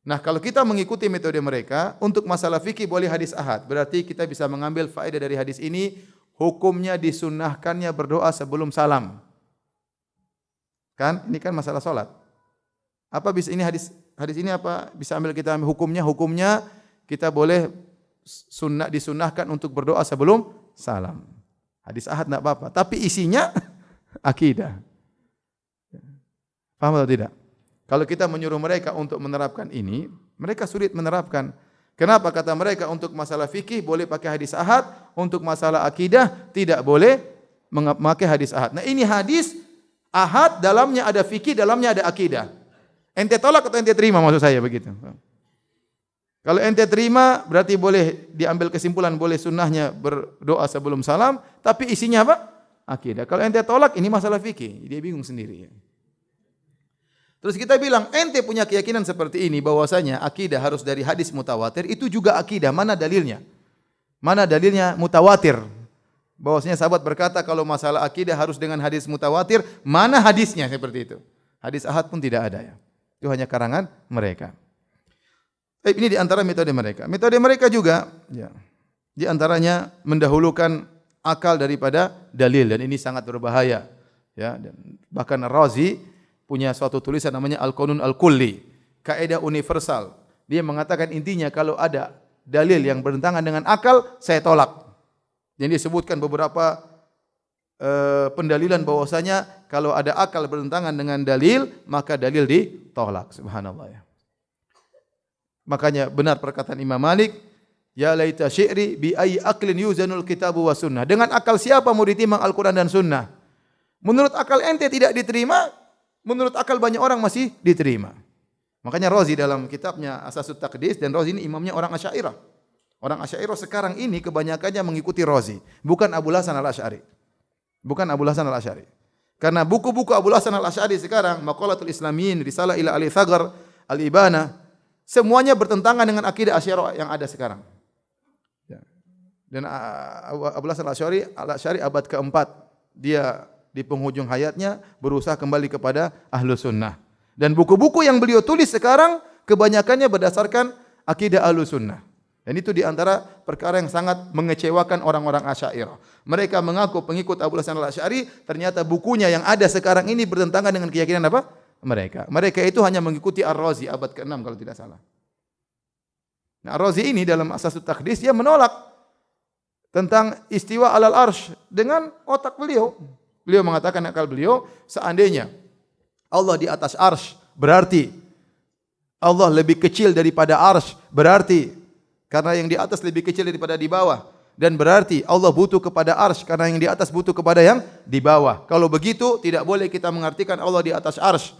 Nah, kalau kita mengikuti metode mereka, untuk masalah fikih boleh hadis ahad. Berarti kita bisa mengambil faedah dari hadis ini, hukumnya disunnahkannya berdoa sebelum salam. Kan? Ini kan masalah salat. Apa bisa ini hadis ini apa bisa ambil kita ambil hukumnya? Hukumnya kita boleh disunnahkan untuk berdoa sebelum salam. Hadis ahad enggak apa-apa, tapi isinya akidah. Paham atau tidak? Kalau kita menyuruh mereka untuk menerapkan ini, mereka sulit menerapkan. Kenapa? Kata mereka untuk masalah fikih boleh pakai hadis ahad, untuk masalah akidah tidak boleh memakai hadis ahad. Nah, ini hadis ahad dalamnya ada fikih, dalamnya ada akidah. Ente tolak atau ente terima maksud saya begitu. Kalau ente terima berarti boleh diambil kesimpulan boleh sunnahnya berdoa sebelum salam, tapi isinya apa? Akidah. Kalau ente tolak ini masalah fikih, dia bingung sendiri. Terus kita bilang, ente punya keyakinan seperti ini bahwasanya akidah harus dari hadis mutawatir, itu juga akidah. Mana dalilnya? Mana dalilnya mutawatir? Bahwasanya sahabat berkata kalau masalah akidah harus dengan hadis mutawatir, mana hadisnya seperti itu? Hadis ahad pun tidak ada ya. Itu hanya karangan mereka. Ini di antara metode mereka. Metode mereka juga ya, di antaranya mendahulukan akal daripada dalil dan ini sangat berbahaya. Ya, dan bahkan Razi punya suatu tulisan namanya Al-Qanun Al-Kulli, kaidah universal. Dia mengatakan intinya kalau ada dalil yang bertentangan dengan akal, saya tolak. Jadi disebutkan beberapa pendalilan bahwasanya kalau ada akal bertentangan dengan dalil, maka dalil ditolak. Subhanallah ya. Makanya benar perkataan Imam Malik, ya laita syi'ri bi ayyi aqlin yuzanul kitabu wa sunnah. Dengan akal siapa mau ditimbang Al-Qur'an dan sunnah? Menurut akal ente tidak diterima, menurut akal banyak orang masih diterima. Makanya Razi dalam kitabnya Asasut Taqdis, dan Razi ini imamnya orang Asy'ariyah. Orang Asy'ariyah sekarang ini kebanyakannya mengikuti Razi, bukan Abu Hasan Al-Asy'ari. Bukan Abu Hasan Al-Asy'ari. Karena buku-buku Abu Hasan Al-Asy'ari sekarang, Maqalatul Islamin, Risalah ila Ali Thagar, Al-Ibana, semuanya bertentangan dengan akidah Asy'ariyah yang ada sekarang. Ya. Dan Abu Hasan Al-Asy'ari abad keempat, dia di penghujung hayatnya berusaha kembali kepada Ahlus Sunnah. Dan buku-buku yang beliau tulis sekarang kebanyakannya berdasarkan akidah Ahlus Sunnah. Dan itu di antara perkara yang sangat mengecewakan orang-orang Asy'ariyah. Mereka mengaku pengikut Abu Hasan Al-Asy'ari, ternyata bukunya yang ada sekarang ini bertentangan dengan keyakinan apa? Mereka itu hanya mengikuti Ar-Razi abad ke-6 kalau tidak salah. Nah, Ar-Razi ini dalam Asasut Taqdis dia menolak tentang istiwa alal arsh dengan otak beliau. Beliau mengatakan akal beliau, seandainya Allah di atas arsy, berarti Allah lebih kecil daripada arsy, berarti karena yang di atas lebih kecil daripada di bawah, dan berarti Allah butuh kepada arsy karena yang di atas butuh kepada yang di bawah. Kalau begitu tidak boleh kita mengartikan Allah di atas arsy.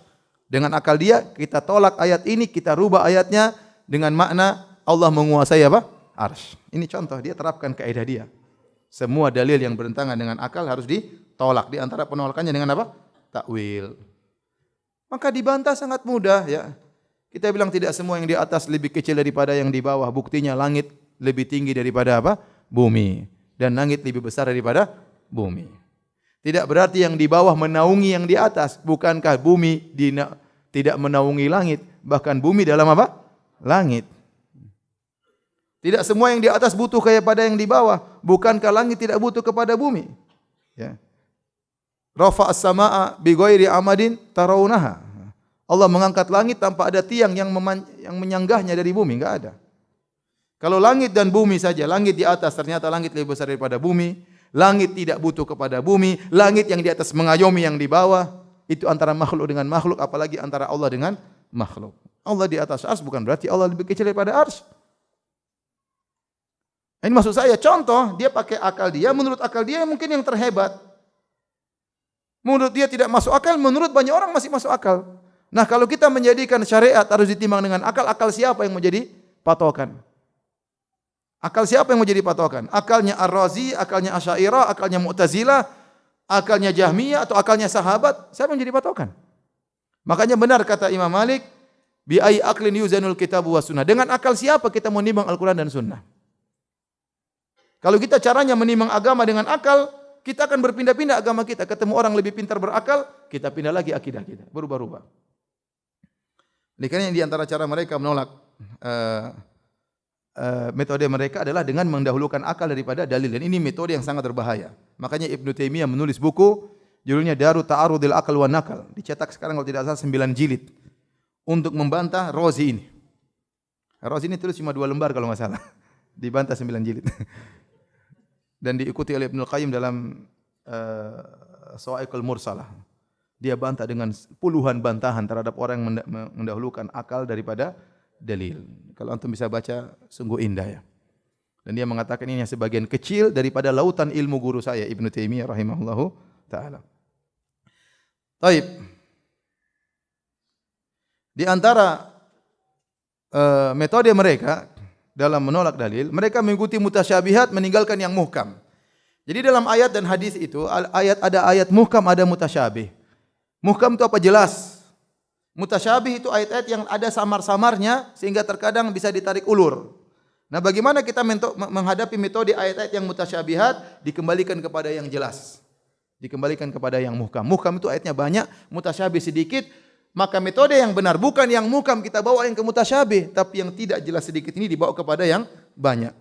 Dengan akal dia kita tolak ayat ini, kita rubah ayatnya dengan makna Allah menguasai apa? Arsy. Ini contoh, dia terapkan kaidah dia. Semua dalil yang bertentangan dengan akal harus ditolak. Di antara penolakannya dengan apa? Takwil. Maka dibantah sangat mudah ya. Kita bilang tidak semua yang di atas lebih kecil daripada yang di bawah. Buktinya langit lebih tinggi daripada apa? Bumi. Dan langit lebih besar daripada bumi. Tidak berarti yang di bawah menaungi yang di atas. Bukankah bumi tidak menaungi langit? Bahkan bumi dalam apa? Langit. Tidak semua yang di atas butuh kepada yang di bawah. Bukankah langit tidak butuh kepada bumi? Ya. Rafa'as samaa bi ghairi amadin tarawunaha. Allah mengangkat langit tanpa ada tiang yang menyanggahnya dari bumi, enggak ada. Kalau langit dan bumi saja, langit di atas ternyata langit lebih besar daripada bumi, langit tidak butuh kepada bumi, langit yang di atas mengayomi yang di bawah, itu antara makhluk dengan makhluk, apalagi antara Allah dengan makhluk. Allah di atas arsy bukan berarti Allah lebih kecil daripada arsy. Ini maksud saya, contoh, dia pakai akal dia, menurut akal dia mungkin yang terhebat. Menurut dia tidak masuk akal, menurut banyak orang masih masuk akal. Nah, kalau kita menjadikan syariat harus ditimbang dengan akal, akal siapa yang menjadi patokan? Akal siapa yang menjadi patokan? Akalnya Ar-Razi, akalnya Asy'ariyah, akalnya Mu'tazilah, akalnya Jahmiyah atau akalnya sahabat? Siapa yang menjadi patokan? Makanya benar kata Imam Malik, bi ai aqlin yuzanul kitab wa sunnah. Dengan akal siapa kita menimbang Al-Qur'an dan Sunnah? Kalau kita caranya menimbang agama dengan akal, kita akan berpindah-pindah agama kita. Ketemu orang lebih pintar berakal, kita pindah lagi akidah kita. Berubah-ubah. Karena di antara cara mereka menolak metode mereka adalah dengan mendahulukan akal daripada dalil. Dan ini metode yang sangat berbahaya. Makanya Ibnu Taimiyah menulis buku, judulnya Daru Ta'arudil Aql wa Naql. Dicetak sekarang kalau tidak salah 9 jilid. Untuk membantah Razi ini. Razi ini tulis cuma 2 lembar kalau nggak salah. Dibantah 9 jilid. Dan diikuti oleh Ibnu Qayyim dalam Sawa'iqul Mursalah. Dia bantah dengan puluhan bantahan terhadap orang yang mendahulukan akal daripada dalil. Kalau antum bisa baca, sungguh indah ya. Dan dia mengatakan ini sebagian kecil daripada lautan ilmu guru saya, Ibnu Taimiyah rahimahullahu ta'ala. Baik. Di antara metode mereka dalam menolak dalil, mereka mengikuti mutasyabihat, meninggalkan yang muhkam. Jadi dalam ayat dan hadis itu, ada ayat muhkam, ada mutasyabih. Muhkam itu apa? Jelas. Mutasyabih itu ayat-ayat yang ada samar-samarnya sehingga terkadang bisa ditarik ulur. Nah, bagaimana kita menghadapi metode ayat-ayat yang mutasyabihat? Dikembalikan kepada yang jelas. Dikembalikan kepada yang muhkam. Muhkam itu ayatnya banyak, mutasyabih sedikit. Maka metode yang benar bukan yang muhkam kita bawa yang ke mutasyabih, tapi yang tidak jelas sedikit ini dibawa kepada yang banyak.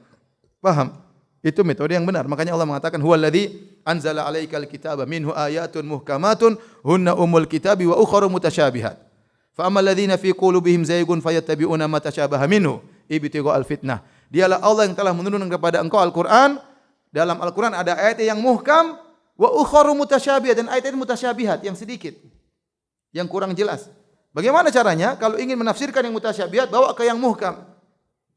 Paham? Itu metode yang benar. Makanya Allah mengatakan huwallazi anzala 'alaikal kitaba minhu ayatun muhkamatun hunna umul kitabi wa ukharu mutasyabihat. Fa ammal ladzina fi qulubihim zaygun fayattabi'una ma tasyabaha minhu ibtigha'al fitnah. Dialah Allah yang telah menurunkan kepada engkau Al-Qur'an. Dalam Al-Qur'an ada ayat yang muhkam wa ukharu mutasyabihat, dan ayat mutasyabihat yang sedikit, yang kurang jelas. Bagaimana caranya? Kalau ingin menafsirkan yang mutasyabihat, bawa ke yang muhkam.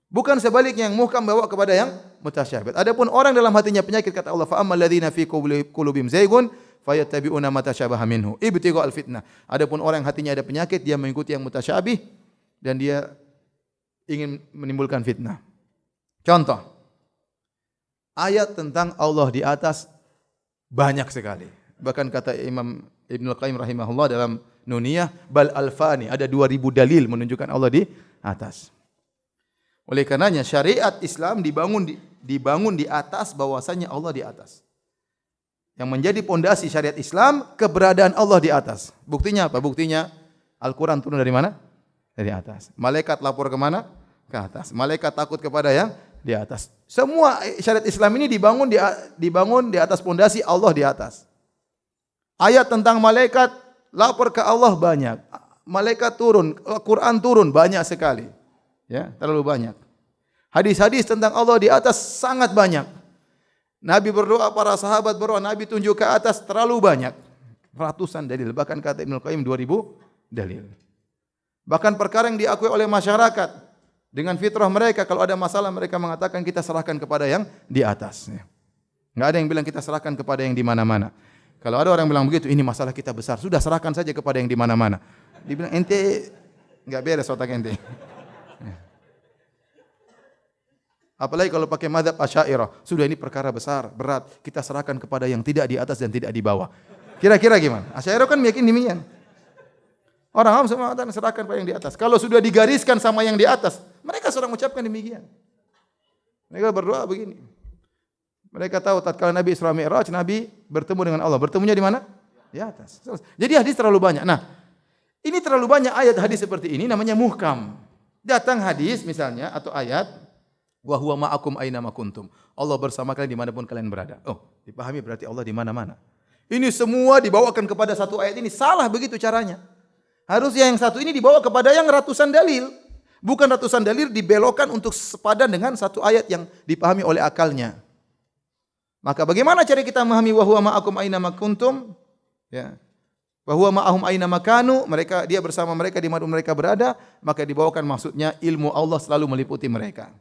Bukan sebaliknya, yang muhkam bawa kepada yang mutasyabihat. Adapun orang dalam hatinya penyakit, kata Allah, fa ammal ladzina fi qulubihim zaygun fayattabi'una ma tasyabaha minhu ibtigha'al fitnah. Adapun orang yang hatinya ada penyakit, dia mengikuti yang mutasyabih dan dia ingin menimbulkan fitnah. Contoh, ayat tentang Allah di atas banyak sekali. Bahkan kata Imam Ibnu Qayyim rahimahullah dalam Nuniyah, bal alfani, ada 2000 dalil menunjukkan Allah di atas. Oleh karenanya syariat Islam dibangun di atas bahwasanya Allah di atas. Yang menjadi pondasi syariat Islam keberadaan Allah di atas. Buktinya apa? Buktinya Al-Qur'an turun dari mana? Dari atas. Malaikat lapor ke mana? Ke atas. Malaikat takut kepada yang di atas. Semua syariat Islam ini dibangun di atas pondasi Allah di atas. Ayat tentang malaikat lapor ke Allah banyak. Malaikat turun, Quran turun banyak sekali. Ya, terlalu banyak. Hadis-hadis tentang Allah di atas sangat banyak. Nabi berdoa, para sahabat berdoa, Nabi tunjuk ke atas, terlalu banyak. Ratusan dalil, bahkan kata Ibnu Qayyim 2000 dalil. Bahkan perkara yang diakui oleh masyarakat dengan fitrah mereka, kalau ada masalah mereka mengatakan kita serahkan kepada yang di atas. Enggak ada yang bilang kita serahkan kepada yang di mana-mana. Kalau ada orang bilang begitu, ini masalah kita besar, sudah serahkan saja kepada yang di mana-mana. Dibilang ente enggak beres otak ente. Apalagi kalau pakai mazhab Asy'ariyah, sudah ini perkara besar, berat, kita serahkan kepada yang tidak di atas dan tidak di bawah. Kira-kira gimana? Asy'ariyah kan meyakini demikian. Orang awam semua mengatakan serahkan pada yang di atas. Kalau sudah digariskan sama yang di atas, mereka sedang mengucapkan demikian. Mereka berdoa begini. Mereka tahu tatkala Nabi Isra Mi'raj, Nabi bertemu dengan Allah. Bertemunya di mana? Di atas. Jadi hadis terlalu banyak. Nah, ini terlalu banyak ayat hadis seperti ini namanya muhkam. Datang hadis misalnya atau ayat, wa huwa ma'akum aina ma kuntum. Allah bersama kalian dimanapun kalian berada. Oh, dipahami berarti Allah di mana-mana. Ini semua dibawakan kepada satu ayat ini, salah begitu caranya. Harusnya yang satu ini dibawa kepada yang ratusan dalil. Bukan ratusan dalil dibelokkan untuk sepadan dengan satu ayat yang dipahami oleh akalnya. Maka bagaimana cara kita memahami wa huwa ma'akum aina ma kuntum? Ya. Wa huwa ma'ahum aina ma kanu, dia bersama mereka di mana mereka berada, maka dibawakan maksudnya ilmu Allah selalu meliputi mereka.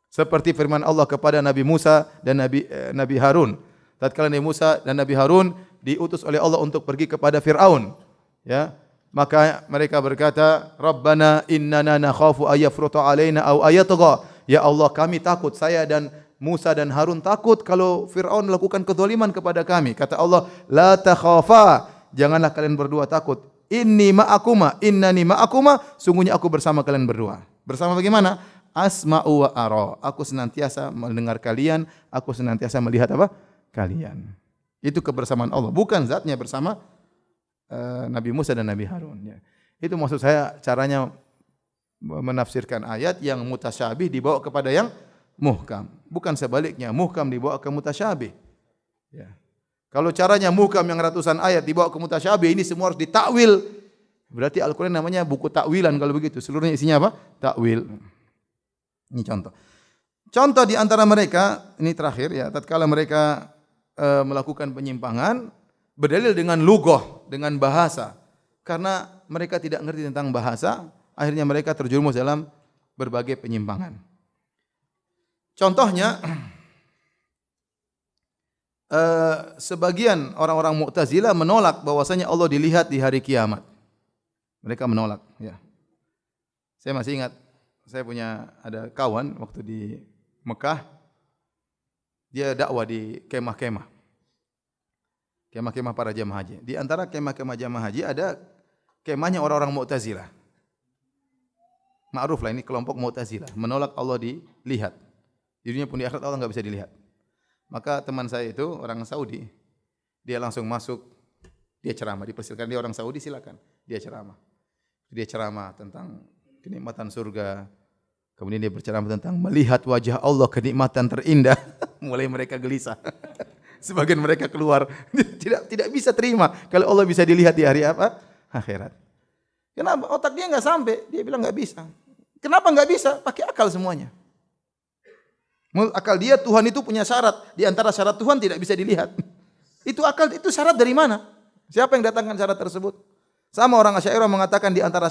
Seperti firman Allah kepada Nabi Musa dan Nabi Harun. Tatkala Nabi Musa dan Nabi Harun diutus oleh Allah untuk pergi kepada Firaun, ya. Maka mereka berkata, "Rabbana innana nakhafu ayyafruta alaina aw ayatgha." Ya Allah, kami takut, saya dan Musa dan Harun takut kalau Firaun melakukan kezaliman kepada kami. Kata Allah, "La takhafa." Janganlah kalian berdua takut. Inni ma'akuma, innani ma'akuma, sungguhnya aku bersama kalian berdua. Bersama bagaimana? Asma'u wa ara. Aku senantiasa mendengar kalian, aku senantiasa melihat apa? Kalian. Itu kebersamaan Allah, bukan zatnya bersama Nabi Musa dan Nabi Harun. Ya. Itu maksud saya caranya menafsirkan ayat yang mutasyabih dibawa kepada yang muhkam. Bukan sebaliknya, muhkam dibawa ke mutasyabih. Ya. Kalau caranya muhkam yang ratusan ayat dibawa ke mutasyabih, ini semua harus ditakwil. Berarti Al-Quran namanya buku takwilan kalau begitu. Seluruhnya isinya apa? Takwil. Ini contoh. Contoh di antara mereka, ini terakhir ya, tatkala mereka melakukan penyimpangan, berdalil dengan lughah, dengan bahasa. Karena mereka tidak mengerti tentang bahasa, akhirnya mereka terjerumus dalam berbagai penyimpangan. Contohnya, sebagian orang-orang Mu'tazilah menolak bahwasanya Allah dilihat di hari kiamat. Mereka menolak. Ya. Saya masih ingat, saya punya ada kawan waktu di Mekah, dia dakwah di kemah-kemah. Kemah-kemah para jamaah haji. Di antara kemah-kemah jamaah haji ada kemahnya orang-orang Mu'tazilah. Ma'ruf lah, ini kelompok Mu'tazilah, menolak Allah dilihat. Di dunia pun di akhirat Allah enggak bisa dilihat. Maka teman saya itu orang Saudi, dia langsung masuk, dia ceramah, dipersilakan, dia orang Saudi, silakan. Dia ceramah. Dia ceramah tentang kenikmatan surga. Kemudian dia berceramah tentang melihat wajah Allah, kenikmatan terindah. Mulai mereka gelisah. Sebagian mereka keluar, tidak bisa terima kalau Allah bisa dilihat di hari apa? Akhirat. Kenapa? Otak dia enggak sampai, dia bilang enggak bisa. Kenapa enggak bisa? Pakai akal semuanya. Menurut akal dia Tuhan itu punya syarat, di antara syarat Tuhan tidak bisa dilihat. Itu akal, itu syarat dari mana? Siapa yang datangkan syarat tersebut? Sama orang Asy'ariyah mengatakan di antara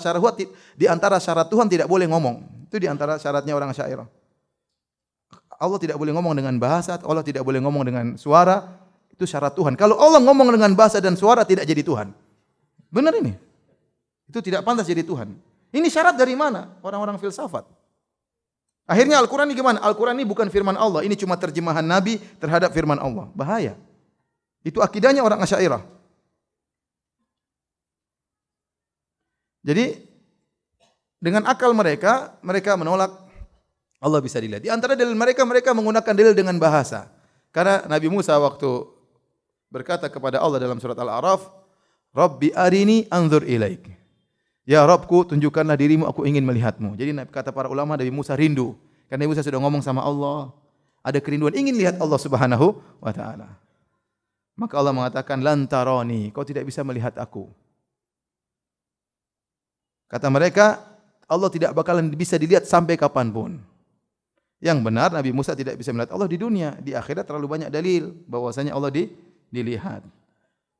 syarat Tuhan tidak boleh ngomong. Itu di antara syaratnya orang Asy'ariyah. Allah tidak boleh ngomong dengan bahasa, Allah tidak boleh ngomong dengan suara, itu syarat Tuhan. Kalau Allah ngomong dengan bahasa dan suara tidak jadi Tuhan. Benar ini? Itu tidak pantas jadi Tuhan. Ini syarat dari mana? Orang-orang filsafat. Akhirnya Al-Quran ini gimana? Al-Quran ini bukan firman Allah, ini cuma terjemahan Nabi terhadap firman Allah. Bahaya. Itu akidahnya orang Asy'ariyah. Jadi dengan akal mereka menolak Allah bisa dilihat. Di antara dalil mereka menggunakan dalil dengan bahasa. Karena Nabi Musa waktu berkata kepada Allah dalam surat Al-A'raf, "Rabbi arini anzur ilaik." Ya Rabbku, tunjukkanlah dirimu, aku ingin melihatmu. Jadi kata para ulama, Nabi Musa rindu. Karena Nabi Musa sudah ngomong sama Allah, ada kerinduan ingin lihat Allah Subhanahu wa taala. Maka Allah mengatakan, "Lan tarani," kau tidak bisa melihat aku. Kata mereka, Allah tidak bakalan bisa dilihat sampai kapanpun. Yang benar Nabi Musa tidak bisa melihat Allah di dunia, di akhirat terlalu banyak dalil bahwasanya Allah dilihat.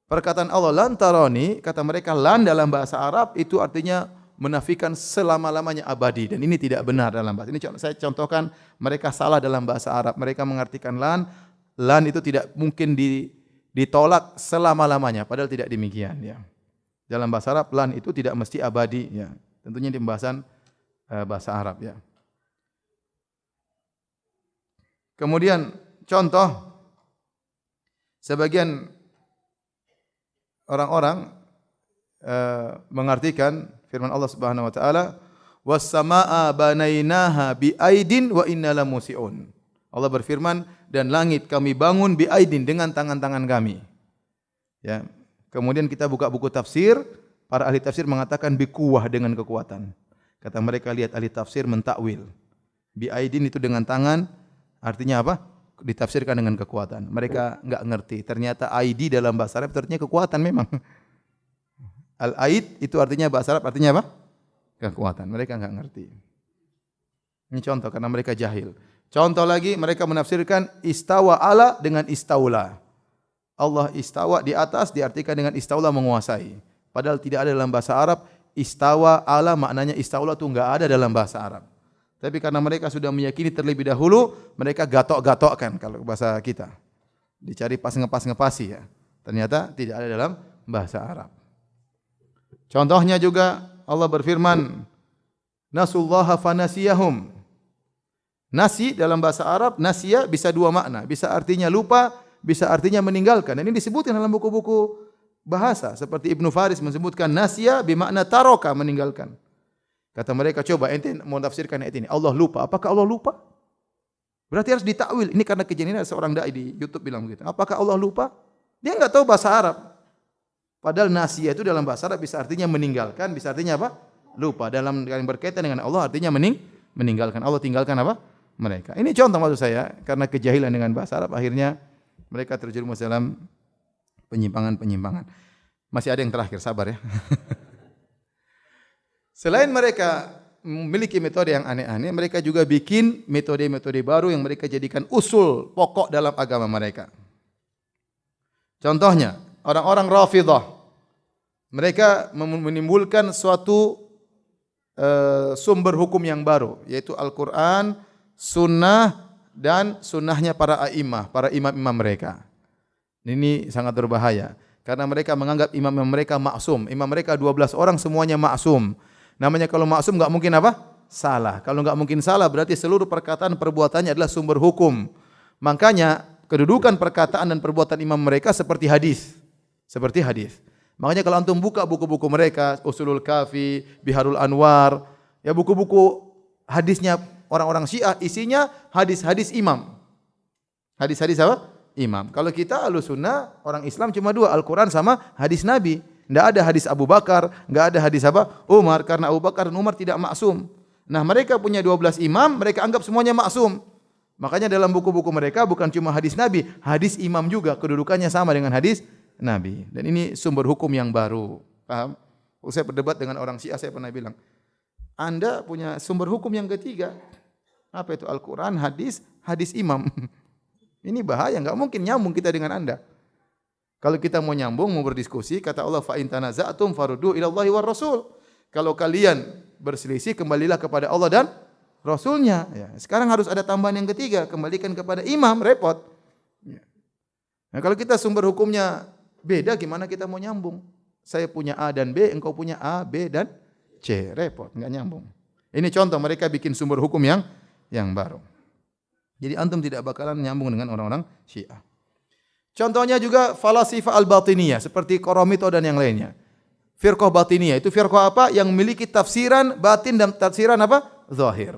Perkataan Allah lan tarani, kata mereka lan dalam bahasa Arab itu artinya menafikan selama-lamanya abadi, dan ini tidak benar dalam bahasa. Ini saya contohkan, mereka salah dalam bahasa Arab. Mereka mengartikan lan itu tidak mungkin ditolak selama-lamanya, padahal tidak demikian ya. Dalam bahasa Arab lan itu tidak mesti abadi ya. Tentunya di pembahasan bahasa Arab ya. Kemudian contoh, sebagian orang-orang mengartikan firman Allah Subhanahu wa taala, "Was-samaa'a banainaha bi'aidin wa inna lamusi'un." Allah berfirman, dan langit kami bangun bi'aidin, dengan tangan-tangan kami. Ya. Kemudian kita buka buku tafsir, para ahli tafsir mengatakan biquwah, dengan kekuatan. Kata mereka, lihat ahli tafsir mentakwil. Bi'aidin itu dengan tangan, artinya apa? Ditafsirkan dengan kekuatan. Mereka enggak ngerti. Ternyata ID dalam bahasa Arab artinya kekuatan memang. Al-aid itu artinya bahasa Arab artinya apa? Kekuatan. Mereka enggak ngerti. Ini contoh karena mereka jahil. Contoh lagi, mereka menafsirkan istawa ala dengan istaula. Allah istawa di atas diartikan dengan istaula, menguasai. Padahal tidak ada dalam bahasa Arab. Istawa ala maknanya istaula itu enggak ada dalam bahasa Arab. Tapi karena mereka sudah meyakini terlebih dahulu, mereka gatok-gatokkan kalau bahasa kita. Dicari pas ngepas-ngepasi ya. Ternyata tidak ada dalam bahasa Arab. Contohnya juga Allah berfirman, Nasullaha fanasiyahum. Nasi dalam bahasa Arab, nasiya bisa dua makna. Bisa artinya lupa, bisa artinya meninggalkan. Dan ini disebutkan dalam buku-buku bahasa. Seperti Ibnu Faris menyebutkan nasiya bermakna taroka, meninggalkan. Kata mereka, coba ente mau tafsirkan ayat ini. Allah lupa. Apakah Allah lupa? Berarti harus ditakwil. Ini karena kejadian seorang dai di YouTube bilang begitu. Apakah Allah lupa? Dia enggak tahu bahasa Arab. Padahal nasiya itu dalam bahasa Arab bisa artinya meninggalkan, bisa artinya apa? Lupa. Dalam yang berkaitan dengan Allah artinya meninggalkan. Allah tinggalkan apa? Mereka. Ini contoh maksud saya. Karena kejahilan dengan bahasa Arab akhirnya mereka terjerumus dalam penyimpangan-penyimpangan. Masih ada yang terakhir, sabar ya. Selain mereka memiliki metode yang aneh-aneh, mereka juga bikin metode-metode baru yang mereka jadikan usul pokok dalam agama mereka. Contohnya, orang-orang Rafidhah. Mereka menimbulkan suatu sumber hukum yang baru, yaitu Al-Quran, Sunnah, dan sunnahnya para a'imah, para imam-imam mereka. Ini sangat berbahaya, karena mereka menganggap imam-imam mereka maksum. Imam mereka 12 orang semuanya maksum. Namanya kalau maksum enggak mungkin apa? Salah. Kalau enggak mungkin salah berarti seluruh perkataan perbuatannya adalah sumber hukum. Makanya kedudukan perkataan dan perbuatan imam mereka seperti hadis. Seperti hadis. Makanya kalau antum buka buku-buku mereka, Usulul Kafi, Biharul Anwar, ya buku-buku hadisnya orang-orang Syiah isinya hadis-hadis imam. Hadis-hadis apa? Imam. Kalau kita Ahlussunnah, orang Islam cuma dua, Al-Quran sama hadis Nabi. Tidak ada hadis Abu Bakar, enggak ada hadis apa? Umar, karena Abu Bakar dan Umar tidak maksum. Nah, mereka punya 12 imam, mereka anggap semuanya maksum. Makanya dalam buku-buku mereka bukan cuma hadis Nabi, hadis imam juga kedudukannya sama dengan hadis Nabi. Dan ini sumber hukum yang baru. Paham? Saya berdebat dengan orang Syiah, saya pernah bilang, Anda punya sumber hukum yang ketiga. Apa itu? Al-Quran, hadis, hadis imam. Ini bahaya, enggak mungkin nyambung kita dengan Anda. Kalau kita mau nyambung, mau berdiskusi, kata Allah, fa in tanaza'tum faruddu ila Allahi war Rasul. Kalau kalian berselisih, kembalilah kepada Allah dan Rasulnya. Ya. Sekarang harus ada tambahan yang ketiga, kembalikan kepada imam, repot. Ya. Nah, kalau kita sumber hukumnya beda, gimana kita mau nyambung? Saya punya A dan B, engkau punya A, B dan C, repot, enggak nyambung. Ini contoh mereka bikin sumber hukum yang baru. Jadi antum tidak bakalan nyambung dengan orang-orang Syiah. Contohnya juga falasifah al-batiniyah seperti Qaramito dan yang lainnya. Firqah batiniyah itu firqah apa? Yang memiliki tafsiran batin dan tafsiran apa? Zahir.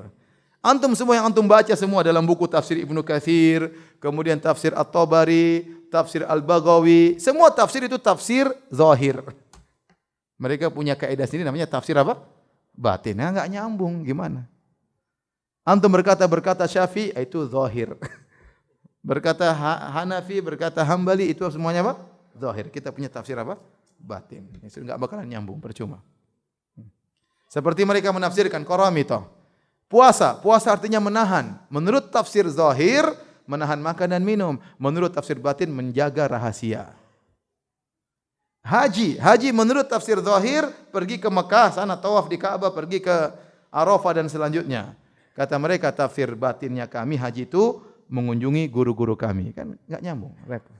Antum semua yang antum baca semua dalam buku tafsir Ibnu Katsir, kemudian tafsir At-Tabari, tafsir Al-Baghawi, semua tafsir itu tafsir zahir. Mereka punya kaidah sendiri namanya tafsir apa? Batin. Nah, enggak nyambung gimana? Antum berkata Syafi'i itu zahir. Berkata Hanafi, berkata Hambali, itu semuanya apa? Zahir. Kita punya tafsir apa? Batin. Itu enggak bakalan nyambung, percuma. Seperti mereka menafsirkan Qaramito. Puasa artinya menahan. Menurut tafsir zahir, menahan makan dan minum. Menurut tafsir batin, menjaga rahasia. Haji menurut tafsir zahir, pergi ke Mekah, sana tawaf di Ka'bah, pergi ke Arafah dan selanjutnya. Kata mereka tafsir batinnya kami haji itu mengunjungi guru-guru kami, kan enggak nyambung, repot.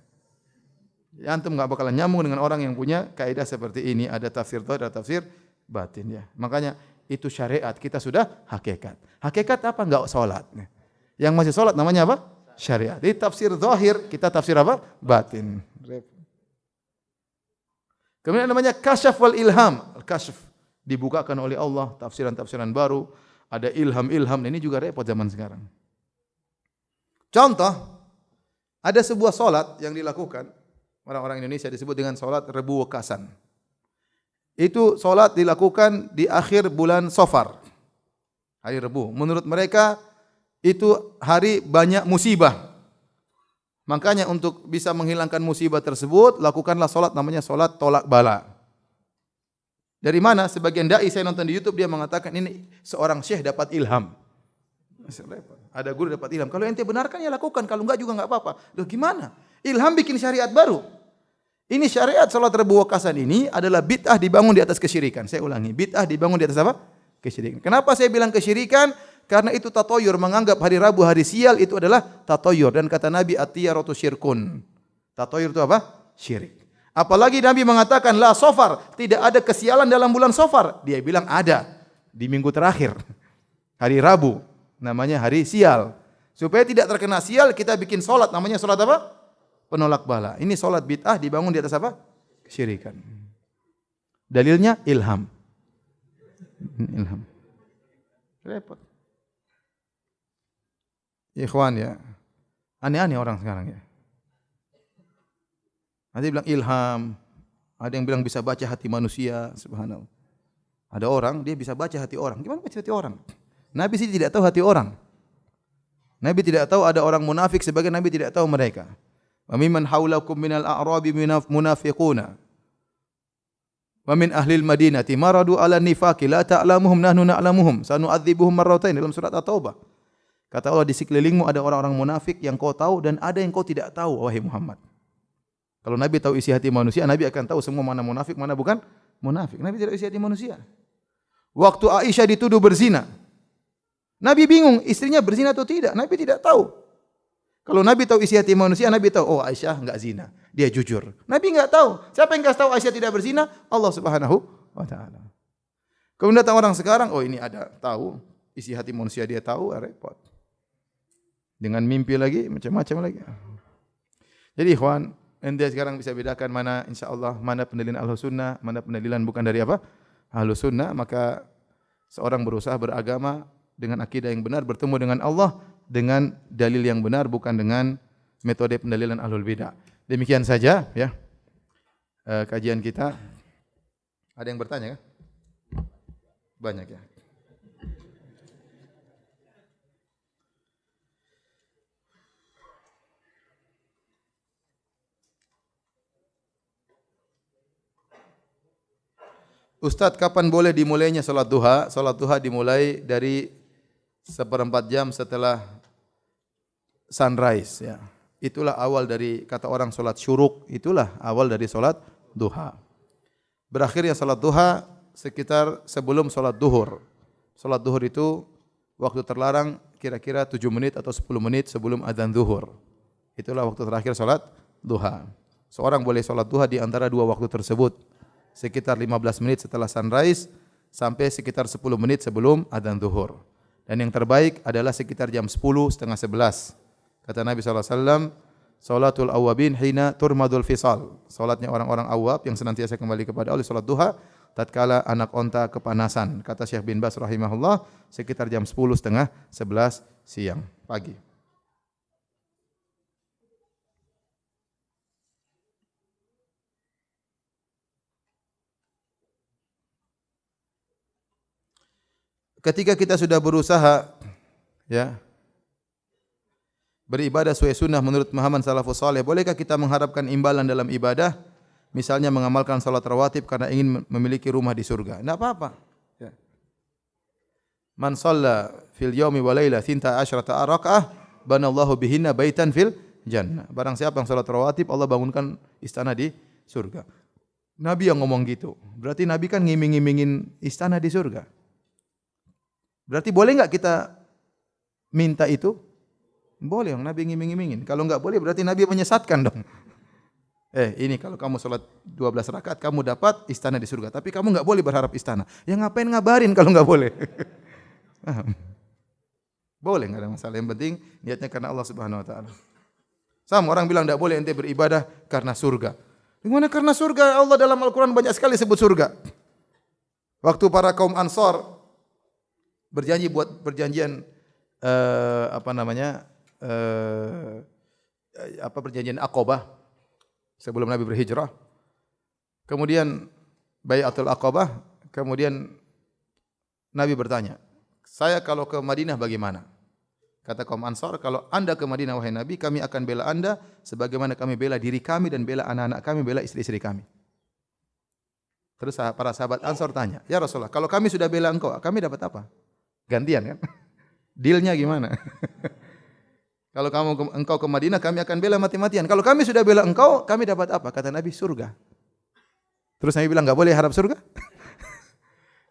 Antum enggak bakalan nyambung dengan orang yang punya kaidah seperti ini, ada tafsir zahir, ada tafsir batin ya. Makanya itu syariat, kita sudah hakikat. Hakikat apa? Enggak salat. Yang masih salat namanya apa? Syariat. Di tafsir zahir, kita tafsir apa? Batin. Kemudian namanya kasyaf wal ilham. Kasyaf dibukakan oleh Allah tafsiran-tafsiran baru, ada ilham-ilham. Ini juga repot zaman sekarang. Contoh, ada sebuah solat yang dilakukan orang-orang Indonesia disebut dengan solat Rebu Wekasan. Itu solat dilakukan di akhir bulan Safar, hari Rebu. Menurut mereka itu hari banyak musibah. Makanya untuk bisa menghilangkan musibah tersebut, lakukanlah solat namanya solat tolak bala. Dari mana? Sebagian dai saya nonton di YouTube dia mengatakan ini seorang syekh dapat ilham. Ada guru dapat ilham. Kalau ente benarkan ya lakukan, kalau enggak juga enggak apa-apa. Loh gimana? Ilham bikin syariat baru. Ini syariat salat Rebu Wekasan ini adalah bid'ah dibangun di atas kesyirikan. Saya ulangi, bid'ah dibangun di atas apa? Kesyirikan. Kenapa saya bilang kesyirikan? Karena itu tatoyur, menganggap hari Rabu hari sial itu adalah tatoyur. Dan kata Nabi, at-tiyaratu syirkun. Tatoyur itu apa? Syirik. Apalagi Nabi mengatakan, la sofar, tidak ada kesialan dalam bulan Sofar. Dia bilang ada di minggu terakhir, hari Rabu, namanya hari sial. Supaya tidak terkena sial, kita bikin solat, namanya solat apa? Penolak bala. Ini solat bid'ah dibangun di atas apa? Kesyirikan. Dalilnya ilham. Ilham. Repot. Ikhwan ya. Aneh-aneh orang sekarang ya. Ada yang bilang ilham, ada yang bilang bisa baca hati manusia, subhanallah. Ada orang dia bisa baca hati orang. Gimana baca hati orang? Nabi sih tidak tahu hati orang. Nabi tidak tahu ada orang munafik sebagai Nabi tidak tahu mereka. Wa mimman haulakum minal a'rabi munafiquna. Wa min ahlil madinati maradu ala nifaqi la ta'lamuhum nahnu na'lamuhum sanu'adzibuhum marratain dalam surat At-Taubah. Kata Allah, di sekelilingmu ada orang-orang munafik yang kau tahu dan ada yang kau tidak tahu, wahai Muhammad. Kalau Nabi tahu isi hati manusia, Nabi akan tahu semua mana munafik, mana bukan munafik. Nabi tidak tahu isi hati manusia. Waktu Aisyah dituduh berzina, Nabi bingung, istrinya berzina atau tidak. Nabi tidak tahu. Kalau Nabi tahu isi hati manusia, Nabi tahu, oh Aisyah enggak zina, dia jujur. Nabi enggak tahu. Siapa yang kasih tahu Aisyah tidak berzina? Allah Subhanahu wa taala. Kemudian datang orang sekarang, oh ini ada tahu isi hati manusia, dia tahu, repot. Dengan mimpi lagi, macam-macam lagi. Jadi ikhwan, ente sekarang bisa bedakan mana insyaallah mana pendalilan Ahlus Sunnah, mana pendalilan bukan dari apa? Ahlus Sunnah. Maka seorang berusaha beragama dengan akidah yang benar, bertemu dengan Allah dengan dalil yang benar, bukan dengan metode pendalilan Ahlul Bidah. Demikian saja ya kajian kita. Ada yang bertanya kan? Banyak ya. Ustadz, kapan boleh dimulainya salat duha? Salat duha dimulai dari 1/4 jam setelah sunrise ya. Itulah awal dari, kata orang, salat syuruk, itulah awal dari salat duha. Berakhirnya salat duha sekitar sebelum salat duhur. Salat duhur itu waktu terlarang kira-kira 7 menit atau 10 menit sebelum adzan zuhur. Itulah waktu terakhir salat duha. Seorang boleh salat duha di antara dua waktu tersebut. Sekitar 15 menit setelah sunrise sampai sekitar 10 menit sebelum adzan zuhur. Dan yang terbaik adalah sekitar jam 10, setengah 11. Kata Nabi SAW, salatul awwabin hina turmadul fisal. Salatnya orang-orang awwab yang senantiasa kembali kepada Allah, salat duha tatkala anak onta kepanasan. Kata Syekh bin Baz rahimahullah, sekitar jam 10, setengah 11 siang, pagi. Ketika kita sudah berusaha ya beribadah sesuai sunnah menurut pemahaman salafus saleh, bolehkah kita mengharapkan imbalan dalam ibadah? Misalnya mengamalkan salat rawatib karena ingin memiliki rumah di surga. Tidak apa-apa. Ya. Man shalla fil yaumi wa laila 12 raka'ah banallahu bihinna baitan fil jannah. Barang siapa yang salat rawatib, Allah bangunkan istana di surga. Nabi yang ngomong gitu. Berarti Nabi kan ngiming-ngimingin istana di surga. Berarti boleh enggak kita minta itu? Boleh, Nabi ngiming-ngimingin. Kalau enggak boleh berarti Nabi menyesatkan dong. Ini kalau kamu sholat 12 rakaat kamu dapat istana di surga. Tapi kamu enggak boleh berharap istana. Ya ngapain ngabarin kalau enggak boleh? Boleh, enggak ada masalah. Yang penting niatnya karena Allah Subhanahu wa taala. Sama orang bilang enggak boleh ente beribadah karena surga. Gimana karena surga? Allah dalam Al-Qur'an banyak sekali sebut surga. Waktu para kaum Ansar berjanji buat perjanjian perjanjian Aqabah sebelum Nabi berhijrah. Kemudian Bai'atul Aqabah, kemudian Nabi bertanya, "Saya kalau ke Madinah bagaimana?" Kata kaum Ansar, "Kalau Anda ke Madinah wahai Nabi, kami akan bela Anda sebagaimana kami bela diri kami dan bela anak-anak kami, bela istri-istri kami." Terus para sahabat Ansar tanya, "Ya Rasulullah, kalau kami sudah bela engkau, kami dapat apa?" Gantian kan? Dealnya gimana? Kalau engkau ke Madinah, kami akan bela mati-matian. Kalau kami sudah bela engkau, kami dapat apa? Kata Nabi, surga. Terus Nabi bilang, enggak boleh harap surga?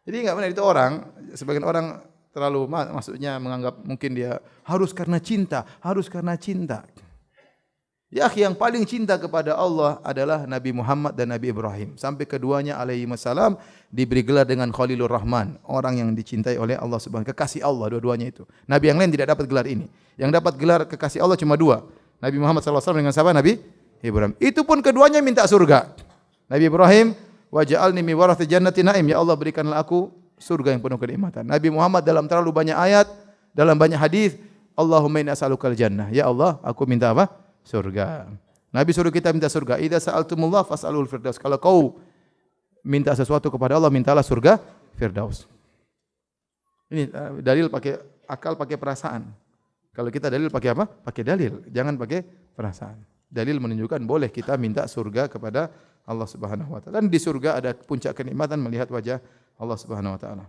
Jadi enggak benar, itu orang, sebagian orang terlalu maksudnya menganggap mungkin dia harus karena cinta, harus karena cinta. Ya akhi, yang paling cinta kepada Allah adalah Nabi Muhammad dan Nabi Ibrahim. Sampai keduanya alaihi wassalam diberi gelar dengan Khalilur Rahman, orang yang dicintai oleh Allah Subhanahu, kekasih Allah dua-duanya itu. Nabi yang lain tidak dapat gelar ini. Yang dapat gelar kekasih Allah cuma dua. Nabi Muhammad SAW dengan siapa? Nabi Ibrahim. Itu pun keduanya minta surga. Nabi Ibrahim, waj'alni min warathati jannati na'im, ya Allah berikanlah aku surga yang penuh kenikmatan. Nabi Muhammad dalam terlalu banyak ayat, dalam banyak hadis, Allahumma inni as'alukal jannah. Ya Allah, aku minta apa? Surga. Nabi suruh kita minta surga. Idza sa'altumullah fas'alul firdaus. Kalau kau minta sesuatu kepada Allah, mintalah surga firdaus. Ini dalil pakai akal, pakai perasaan. Kalau kita dalil pakai apa? Pakai dalil, jangan pakai perasaan. Dalil menunjukkan boleh kita minta surga kepada Allah Subhanahu wa taala. Dan di surga ada puncak kenikmatan melihat wajah Allah Subhanahu wa taala.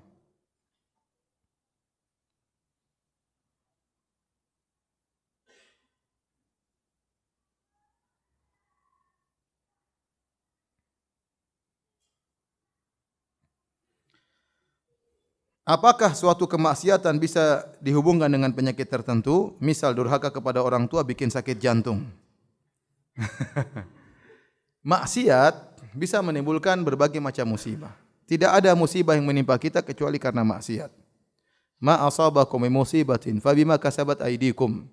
Apakah suatu kemaksiatan bisa dihubungkan dengan penyakit tertentu? Misal durhaka kepada orang tua bikin sakit jantung. Maksiat bisa menimbulkan berbagai macam musibah. Tidak ada musibah yang menimpa kita kecuali karena maksiat. Ma asabakum min musibatin fabima kasabat aydikum.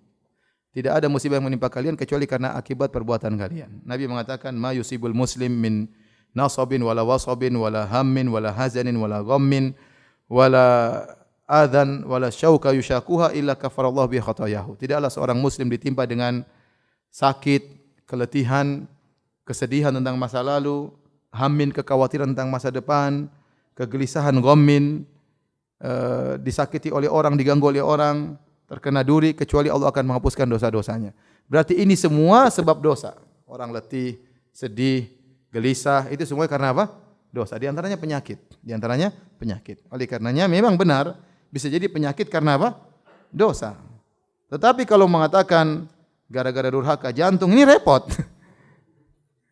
Tidak ada musibah yang menimpa kalian kecuali karena akibat perbuatan kalian. Nabi mengatakan ma yusibul muslim min nasabin wala wasabin wala hammin wala hazanin wala ghammin wala adhan wala syauka yushakuha illa kafarallahu bi khatayahu. Tidaklah seorang muslim ditimpa dengan sakit, keletihan, kesedihan tentang masa lalu, hammin kekhawatiran tentang masa depan, kegelisahan ghammin, disakiti oleh orang, diganggu oleh orang, terkena duri, kecuali Allah akan menghapuskan dosa-dosanya. Berarti ini semua sebab dosa. Orang letih, sedih, gelisah, itu semua karena apa? Dosa. Di antaranya penyakit. Di antaranya penyakit. Oleh karenanya memang benar bisa jadi penyakit karena apa? Dosa. Tetapi kalau mengatakan gara-gara durhaka jantung, ini repot.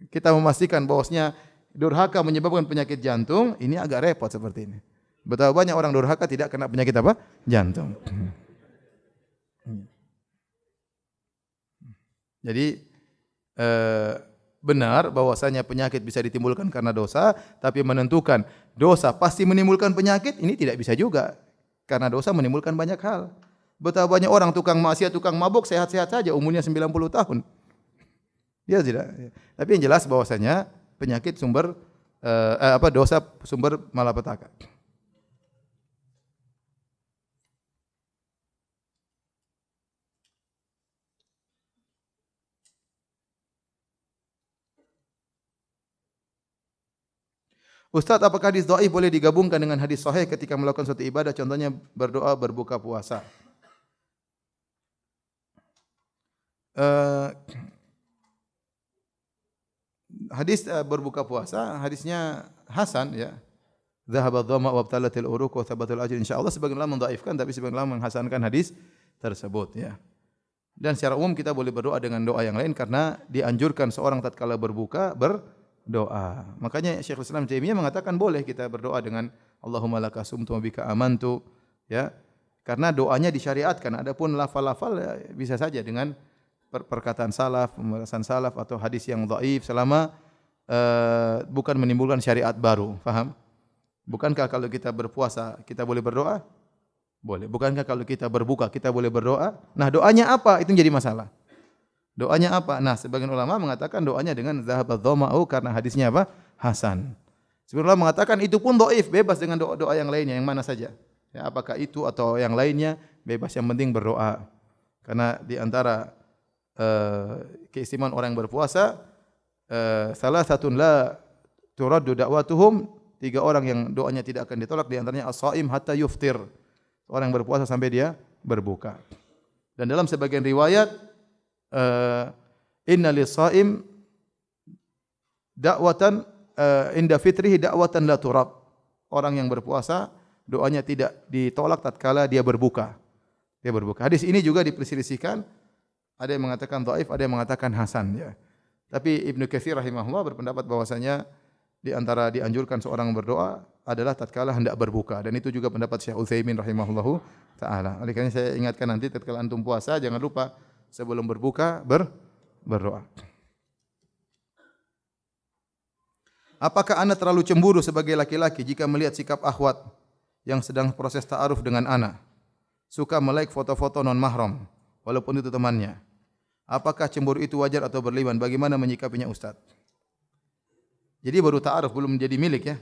Kita memastikan bahwasanya durhaka menyebabkan penyakit jantung, ini agak repot seperti ini. Betapa banyak orang durhaka tidak kena penyakit apa? Jantung. Jadi benar bahwasanya penyakit bisa ditimbulkan karena dosa, tapi menentukan dosa pasti menimbulkan penyakit ini tidak bisa juga. Karena dosa menimbulkan banyak hal. Betapa banyak orang tukang maksiat, tukang mabuk sehat-sehat saja umurnya 90 tahun. Ya tidak. Tapi yang jelas bahwasanya penyakit sumber dosa sumber malapetaka. Ustaz, apakah hadis dhaif boleh digabungkan dengan hadis sahih ketika melakukan suatu ibadah, contohnya berdoa berbuka puasa? Hadis berbuka puasa, hadisnya hasan ya. Dhahaba dhamma wa abtalatil uruq wa thabatul ajr insyaallah. Sebagian ulama mendhaifkan, tapi sebagian ulama menghasankan hadis tersebut ya. Dan secara umum kita boleh berdoa dengan doa yang lain karena dianjurkan seorang tatkala berbuka berdoa. Makanya Syekhul Islam Taimiyah mengatakan boleh kita berdoa dengan Allahumma laka sumtu wa bika amantu ya. Karena doanya disyariatkan. Adapun lafal-lafal ya, bisa saja dengan perkataan salaf, pembahasan salaf atau hadis yang dhaif selama bukan menimbulkan syariat baru. Faham? Bukankah kalau kita berpuasa kita boleh berdoa? Boleh. Bukankah kalau kita berbuka kita boleh berdoa? Nah, doanya apa? Itu jadi masalah. Doanya apa? Nah, sebagian ulama mengatakan doanya dengan zahabat dhama'u karena hadisnya apa? Hasan. Sebagian ulama mengatakan itu pun dhaif, bebas dengan doa-doa yang lainnya, yang mana saja. Ya, apakah itu atau yang lainnya, bebas, yang penting berdoa. Karena di antara keistimewaan orang yang berpuasa, salah satu la turaddu da'watuhum, 3 orang yang doanya tidak akan ditolak, di antaranya as-shaim hatta yuftir. Orang yang berpuasa sampai dia berbuka. Dan dalam sebagian riwayat inna lis-shaim da'watan inda fitrihi da'watan la turab. Orang yang berpuasa doanya tidak ditolak tatkala dia berbuka. Dia berbuka. Hadis ini juga diperselisihkan. Ada yang mengatakan dhaif, ada yang mengatakan hasan ya. Tapi Ibnu Katsir rahimahullah berpendapat bahwasanya di antara dianjurkan seorang berdoa adalah tatkala hendak berbuka, dan itu juga pendapat Syekh Utsaimin rahimahullahu taala. Oleh karena saya ingatkan nanti tatkala antum puasa jangan lupa sebelum berbuka berdoa. Apakah Anda terlalu cemburu sebagai laki-laki jika melihat sikap akhwat yang sedang proses ta'aruf dengan Anda? Suka melike foto-foto non mahram walaupun itu temannya. Apakah cemburu itu wajar atau berlebihan? Bagaimana menyikapinya Ustaz? Jadi baru ta'aruf, belum menjadi milik ya.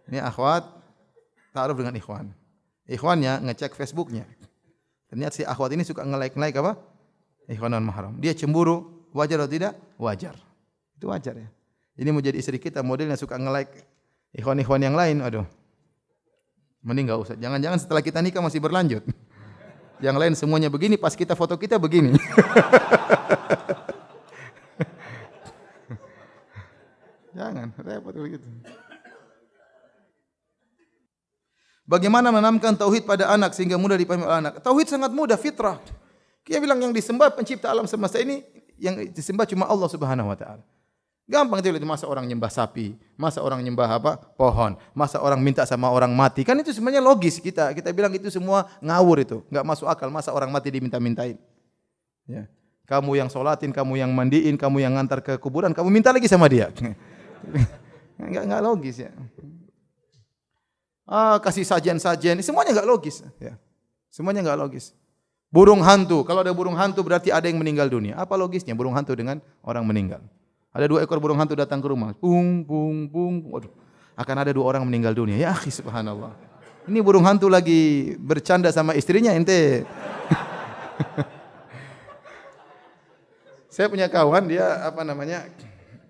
Ini akhwat ta'aruf dengan ikhwan. Ikhwannya ngecek Facebooknya. Ternyata si akhwat ini suka nge-like apa? Ikhwan non mahram. Dia cemburu, wajar atau tidak? Wajar. Itu wajar ya. Ini mau jadi istri kita modelnya suka nge-like ikhwan-ikhwan yang lain, aduh. Mending enggak usah. Jangan-jangan setelah kita nikah masih berlanjut. Yang lain semuanya begini, pas kita foto kita begini. Jangan, repot begitu. Bagaimana menanamkan tauhid pada anak sehingga mudah dipahami oleh anak? Tauhid sangat mudah, fitrah. Dia bilang yang disembah pencipta alam semesta ini, yang disembah cuma Allah Subhanahu wa taala. Gampang itu, masa orang nyembah sapi, masa orang nyembah apa? Pohon, masa orang minta sama orang mati. Kan itu sebenarnya logis kita bilang itu semua ngawur itu, enggak masuk akal. Masa orang mati diminta-mintain. Ya. Kamu yang sholatin, kamu yang mandiin, kamu yang ngantar ke kuburan, kamu minta lagi sama dia. Enggak logis ya. Kasih sajian-sajian, semuanya enggak logis ya. Semuanya enggak logis. Burung hantu, kalau ada burung hantu berarti ada yang meninggal dunia. Apa logisnya burung hantu dengan orang meninggal? Ada 2 ekor burung hantu datang ke rumah. Bung, bung, bung. Waduh. Akan ada 2 orang meninggal dunia. Ya akhi, subhanallah. Ini burung hantu lagi bercanda sama istrinya, ente. Saya punya kawan, dia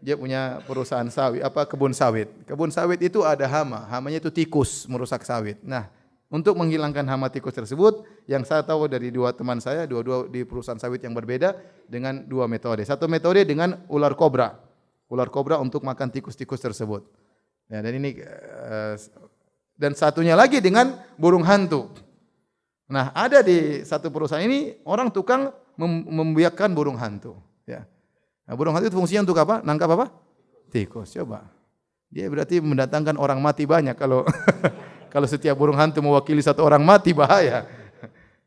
dia punya perusahaan sawit, kebun sawit. Kebun sawit itu ada hama. Hamanya itu tikus merusak sawit. Nah, untuk menghilangkan hama tikus tersebut, yang saya tahu dari 2 teman saya, dua di perusahaan sawit yang berbeda, dengan 2 metode. Satu metode dengan ular kobra. Ular kobra untuk makan tikus-tikus tersebut. Ya, dan satunya lagi dengan burung hantu. Nah, ada di satu perusahaan ini orang tukang membiakkan burung hantu. Ya. Nah, burung hantu itu fungsinya untuk apa? Nangkap apa? Tikus. Coba. Dia berarti mendatangkan orang mati banyak kalau kalau setiap burung hantu mewakili 1 orang mati, bahaya.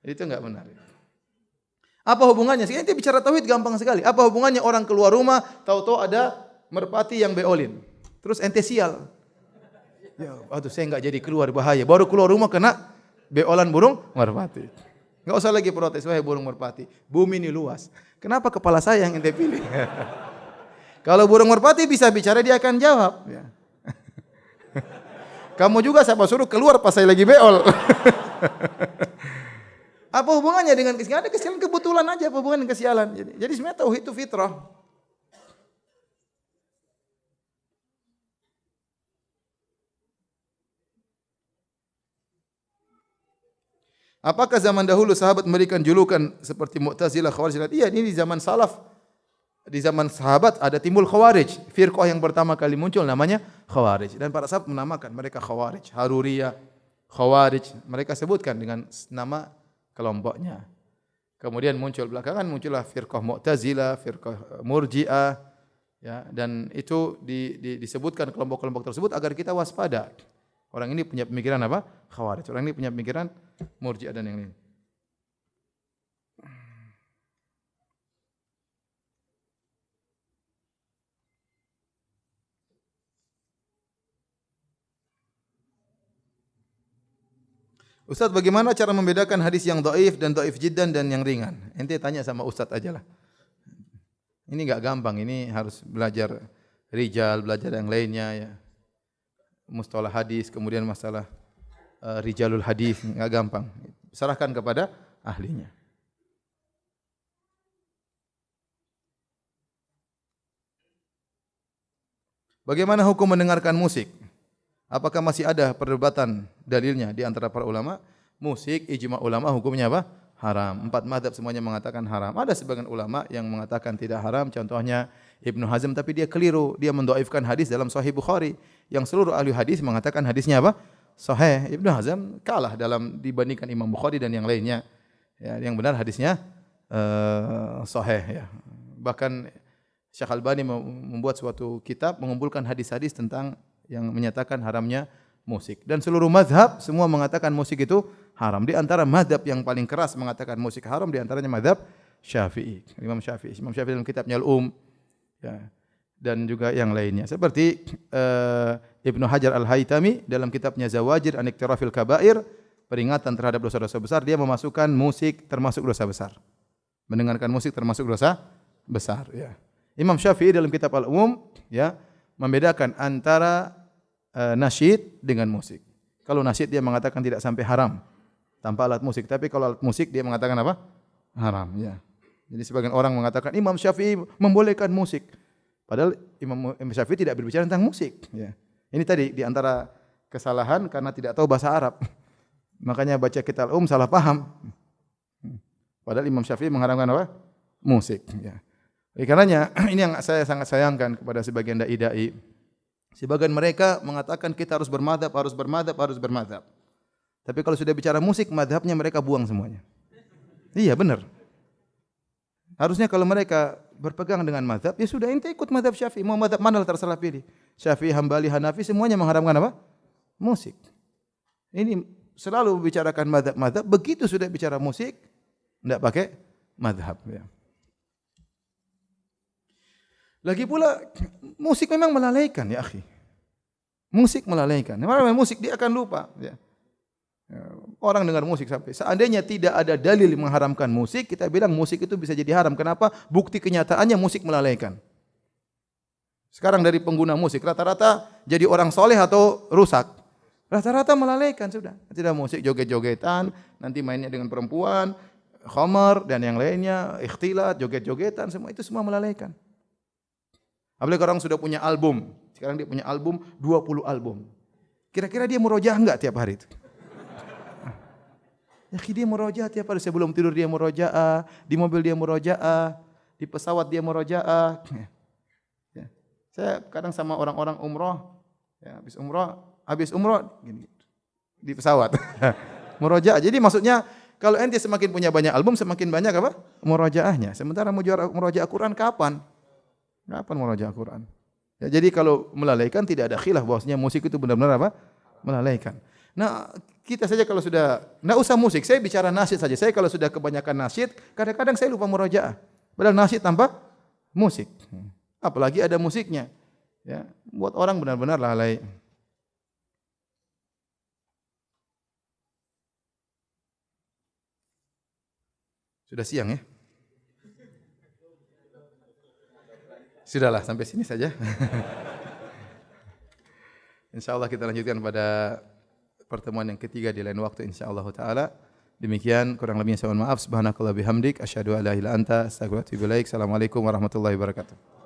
Itu enggak benar. Apa hubungannya? Sekarang ente bicara tauhid gampang sekali. Apa hubungannya orang keluar rumah tahu-tahu ada merpati yang beolin. Terus ente sial. Ya, aduh saya enggak jadi keluar, bahaya. Baru keluar rumah kena beolan burung merpati. Enggak usah lagi protes, wahai burung merpati. Bumi ini luas. Kenapa kepala saya yang ente pilih? Kalau burung merpati bisa bicara, dia akan jawab. Ya. Kamu juga saya suruh keluar pas saya lagi beol. Apa hubungannya dengan kesialan? Ada kesialan kebetulan aja, apa hubungan dengan kesialan? Jadi sebenarnya tauhid itu fitrah. Apakah zaman dahulu sahabat memberikan julukan seperti Mu'tazilah, Khawarij? Iya, ini di zaman salaf. Di zaman sahabat ada timbul Khawarij. Firqah yang pertama kali muncul namanya Khawarij. Dan para sahabat menamakan mereka Khawarij. Haruriyah, Khawarij. Mereka sebutkan dengan nama kelompoknya. Kemudian belakangan muncullah Firqah Mu'tazilah, Firqah Murji'ah. Ya, dan itu disebutkan kelompok-kelompok tersebut agar kita waspada. Orang ini punya pemikiran apa? Khawarij. Orang ini punya pemikiran Murji'ah dan yang lain. Ustaz, bagaimana cara membedakan hadis yang dhaif dan dhaif jiddan dan yang ringan? Ente tanya sama Ustaz aja lah. Ini enggak gampang, ini harus belajar rijal, belajar yang lainnya ya. Mustalah hadis, kemudian masalah rijalul hadis, enggak gampang. Serahkan kepada ahlinya. Bagaimana hukum mendengarkan musik? Apakah masih ada perdebatan dalilnya di antara para ulama? Musik, ijma ulama hukumnya apa? Haram. 4 mazhab semuanya mengatakan haram. Ada sebagian ulama yang mengatakan tidak haram. Contohnya Ibnu Hazm, tapi dia keliru. Dia mendhaifkan hadis dalam Sahih Bukhari. Yang seluruh ahli hadis mengatakan hadisnya apa? Sahih. Ibnu Hazm kalah dalam dibandingkan Imam Bukhari dan yang lainnya. Ya, yang benar hadisnya sahih. Ya. Bahkan Syekh Albani membuat suatu kitab mengumpulkan hadis-hadis tentang yang menyatakan haramnya musik. Dan seluruh mazhab semua mengatakan musik itu haram. Di antara mazhab yang paling keras mengatakan musik haram di antaranya mazhab Syafi'i. Imam Syafi'i dalam kitabnya ya, dan juga yang lainnya. Seperti Ibnu Hajar Al-Haytami dalam kitabnya Zawajir an Iktirafil Kabair, peringatan terhadap dosa-dosa besar, dia memasukkan musik termasuk dosa besar. Mendengarkan musik termasuk dosa besar, ya. Imam Syafi'i dalam kitab Al-Umum ya membedakan antara nasyid dengan musik. Kalau nasyid dia mengatakan tidak sampai haram tanpa alat musik, tapi kalau alat musik dia mengatakan apa? Haram, ya. Jadi sebagian orang mengatakan Imam Syafi'i membolehkan musik. Padahal Imam Syafi'i tidak berbicara tentang musik, ya. Ini tadi di antara kesalahan karena tidak tahu bahasa Arab. Makanya baca kitab Al-Umum salah paham. Padahal Imam Syafi'i mengharamkan apa? Musik, ya. Oleh karenanya ini yang saya sangat sayangkan kepada sebagian dai-dai. Sebagian mereka mengatakan kita harus bermadzhab. Tapi kalau sudah bicara musik, mazhabnya mereka buang semuanya. Iya, benar. Harusnya kalau mereka berpegang dengan mazhab, ya sudah ente ikut mazhab Syafi'i. Mau mazhab mana terserah pilih. Syafi'i, Hambali, Hanafi semuanya mengharamkan apa? Musik. Ini selalu bicarakan mazhab. Begitu sudah bicara musik, tidak pakai mazhab, ya. Lagi pula musik memang melalaikan, ya akhi. Musik melalaikan. Orang musik dia akan lupa, ya. Orang dengar musik sampai seandainya tidak ada dalil mengharamkan musik, kita bilang musik itu bisa jadi haram. Kenapa? Bukti kenyataannya musik melalaikan. Sekarang dari pengguna musik rata-rata jadi orang soleh atau rusak. Rata-rata melalaikan sudah. Tidak musik joget-jogetan, nanti mainnya dengan perempuan, khamar dan yang lainnya, ikhtilat, joget-jogetan, semua itu semua melalaikan. Apalagi orang sudah punya album. Sekarang dia punya album, 20 album. Kira-kira dia murojaah enggak tiap hari itu? Ya, dia murojaah tiap hari. Sebelum tidur dia murojaah, di mobil dia murojaah, di pesawat dia murojaah. Ya. Saya kadang sama orang-orang umroh, ya, habis umroh gini, di pesawat. Murojaah. Jadi maksudnya kalau ente semakin punya banyak album, semakin banyak apa? Murojaahnya. Sementara murojaah Quran kapan? Kapan murojaah Quran? Ya, jadi kalau melalaikan tidak ada khilaf bahwasanya musik itu benar-benar apa? Melalaikan. Nah, kita saja kalau sudah enggak usah musik, saya bicara nasyid saja. Saya kalau sudah kebanyakan nasyid, kadang-kadang saya lupa murojaah. Padahal nasyid tanpa musik. Apalagi ada musiknya. Ya, buat orang benar-benar lalai. Sudah siang ya? Sudahlah, sampai sini saja. InsyaAllah kita lanjutkan pada pertemuan yang ketiga di lain waktu insyaallah taala. Demikian kurang lebihnya saya mohon maaf. Subhanakallah bihamdik asyhadu an la ilaha illa anta astaghfiruka wa atubu ilaik. Assalamualaikum warahmatullahi wabarakatuh.